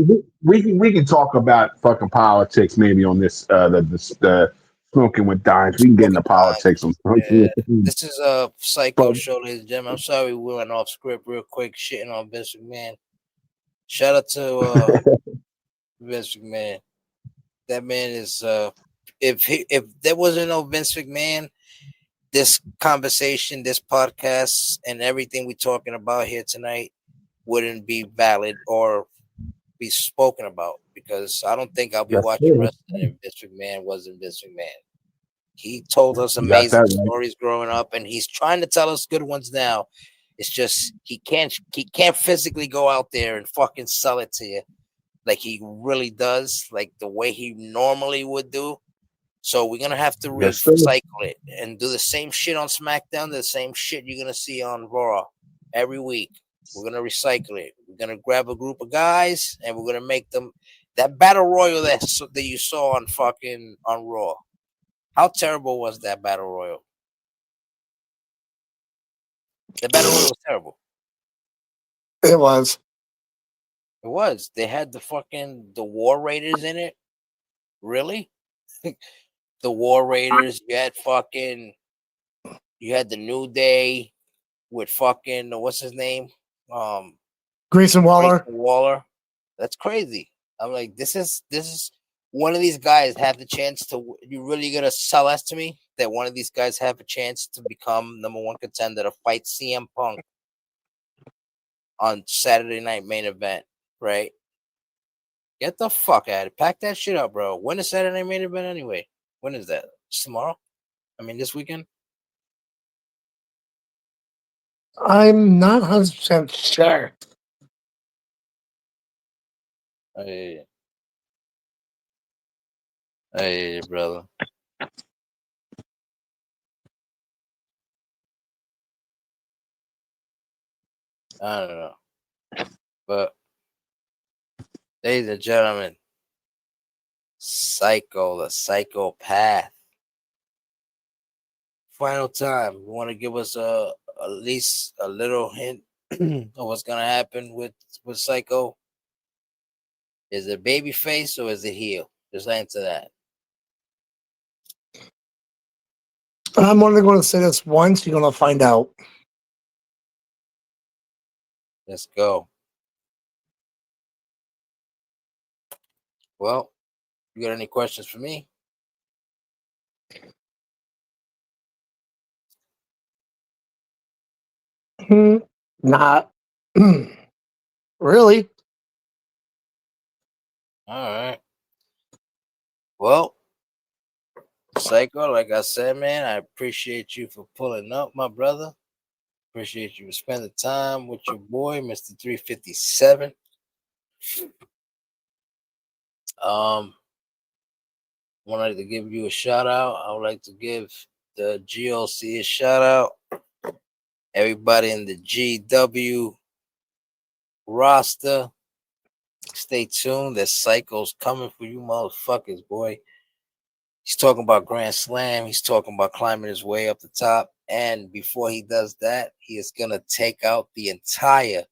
we can talk about fucking politics maybe on this the Smoking with Dimes. We can get into politics. Yeah. This is a psycho show, ladies and gentlemen. I'm sorry we went off script real quick, shitting on Vince McMahon. Shout out to Vince McMahon. That man is if there wasn't no Vince McMahon, this conversation, this podcast, and everything we're talking about here tonight wouldn't be valid or be spoken about because I don't think I'll be watching wrestling if Vince McMahon wasn't Vince McMahon. He told us amazing stories growing up, and he's trying to tell us good ones now. It's just he can't physically go out there and fucking sell it to you like he really does, like the way he normally would do. So we're gonna have to recycle it and do the same shit on SmackDown, the same shit you're gonna see on Raw every week. We're gonna recycle it. We're gonna grab a group of guys and we're gonna make them that battle royal that you saw on Raw. How terrible was that battle royal? The battle royal was terrible. It was. It was. They had the War Raiders in it. Really? The War Raiders. You had the New Day with fucking what's his name? Grayson Waller. Waller. That's crazy. I'm like, this is one of these guys have the chance to. You really gonna sell us to me that one of these guys have a chance to become number one contender to fight CM Punk on Saturday Night Main Event, right? Get the fuck out of it. Pack that shit up, bro. When is Saturday Night Main Event anyway? When is that? It's tomorrow? I mean, this weekend? I'm not 100% sure. Hey, brother. I don't know. But, ladies and gentlemen, Psycho, the psychopath. Final time. You want to give us at least a little hint of what's going to happen with Psycho? Is it babyface or is it heel? Just answer that. I'm only going to say this once. You're going to find out. Let's go. Well, you got any questions for me? Not really. All right. Well, Psycho, like I said, man, I appreciate you for pulling up, my brother. Appreciate you for spending time with your boy, Mr. 357. Wanted to give you a shout out. I would like to give the GOC a shout out. Everybody in the GW roster, stay tuned. That Psycho's coming for you, motherfuckers, boy. He's talking about Grand Slam. He's talking about climbing his way up the top. And before he does that, he is going to take out the entire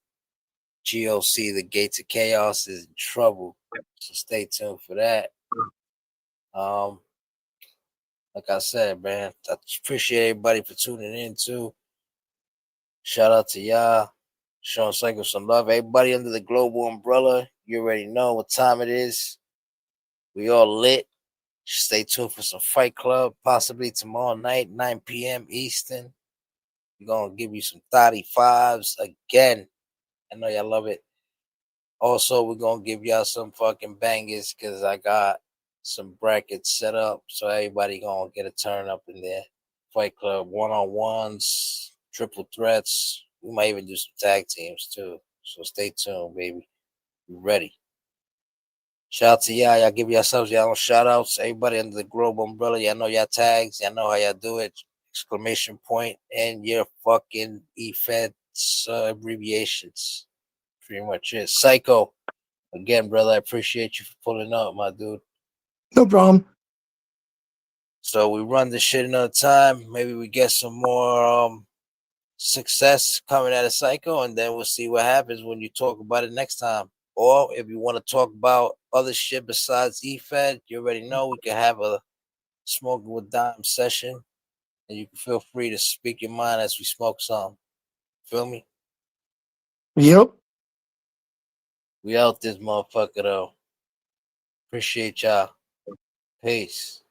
GOC. The Gates of Chaos is in trouble. So stay tuned for that. Like I said, man, I appreciate everybody for tuning in too. Shout out to y'all. Showing Psycho some love. Everybody under the global umbrella, you already know what time it is. We all lit. Stay tuned for some Fight Club, possibly tomorrow night, 9 p.m. Eastern. We're going to give you some 35s again. I know y'all love it. Also, we're going to give y'all some fucking bangers because I got some brackets set up. So everybody going to get a turn up in there. Fight Club, one-on-ones, triple threats. We might even do some tag teams too. So stay tuned, baby. We ready. Shout out to y'all. Y'all give yourselves y'all own shout outs. Everybody under the Globe umbrella. Y'all know y'all tags. Y'all know how y'all do it. Exclamation point and your fucking EFEDs abbreviations. Pretty much it. Psycho. Again, brother, I appreciate you for pulling up, my dude. No problem. So we run this shit another time. Maybe we get some more success coming out of Psycho, and then we'll see what happens when you talk about it next time. Or if you want to talk about other shit besides EFED, you already know we can have a smoking with Dime session, and you can feel free to speak your mind as we smoke some. Feel me? Yep. We out this motherfucker though. Appreciate y'all. Peace.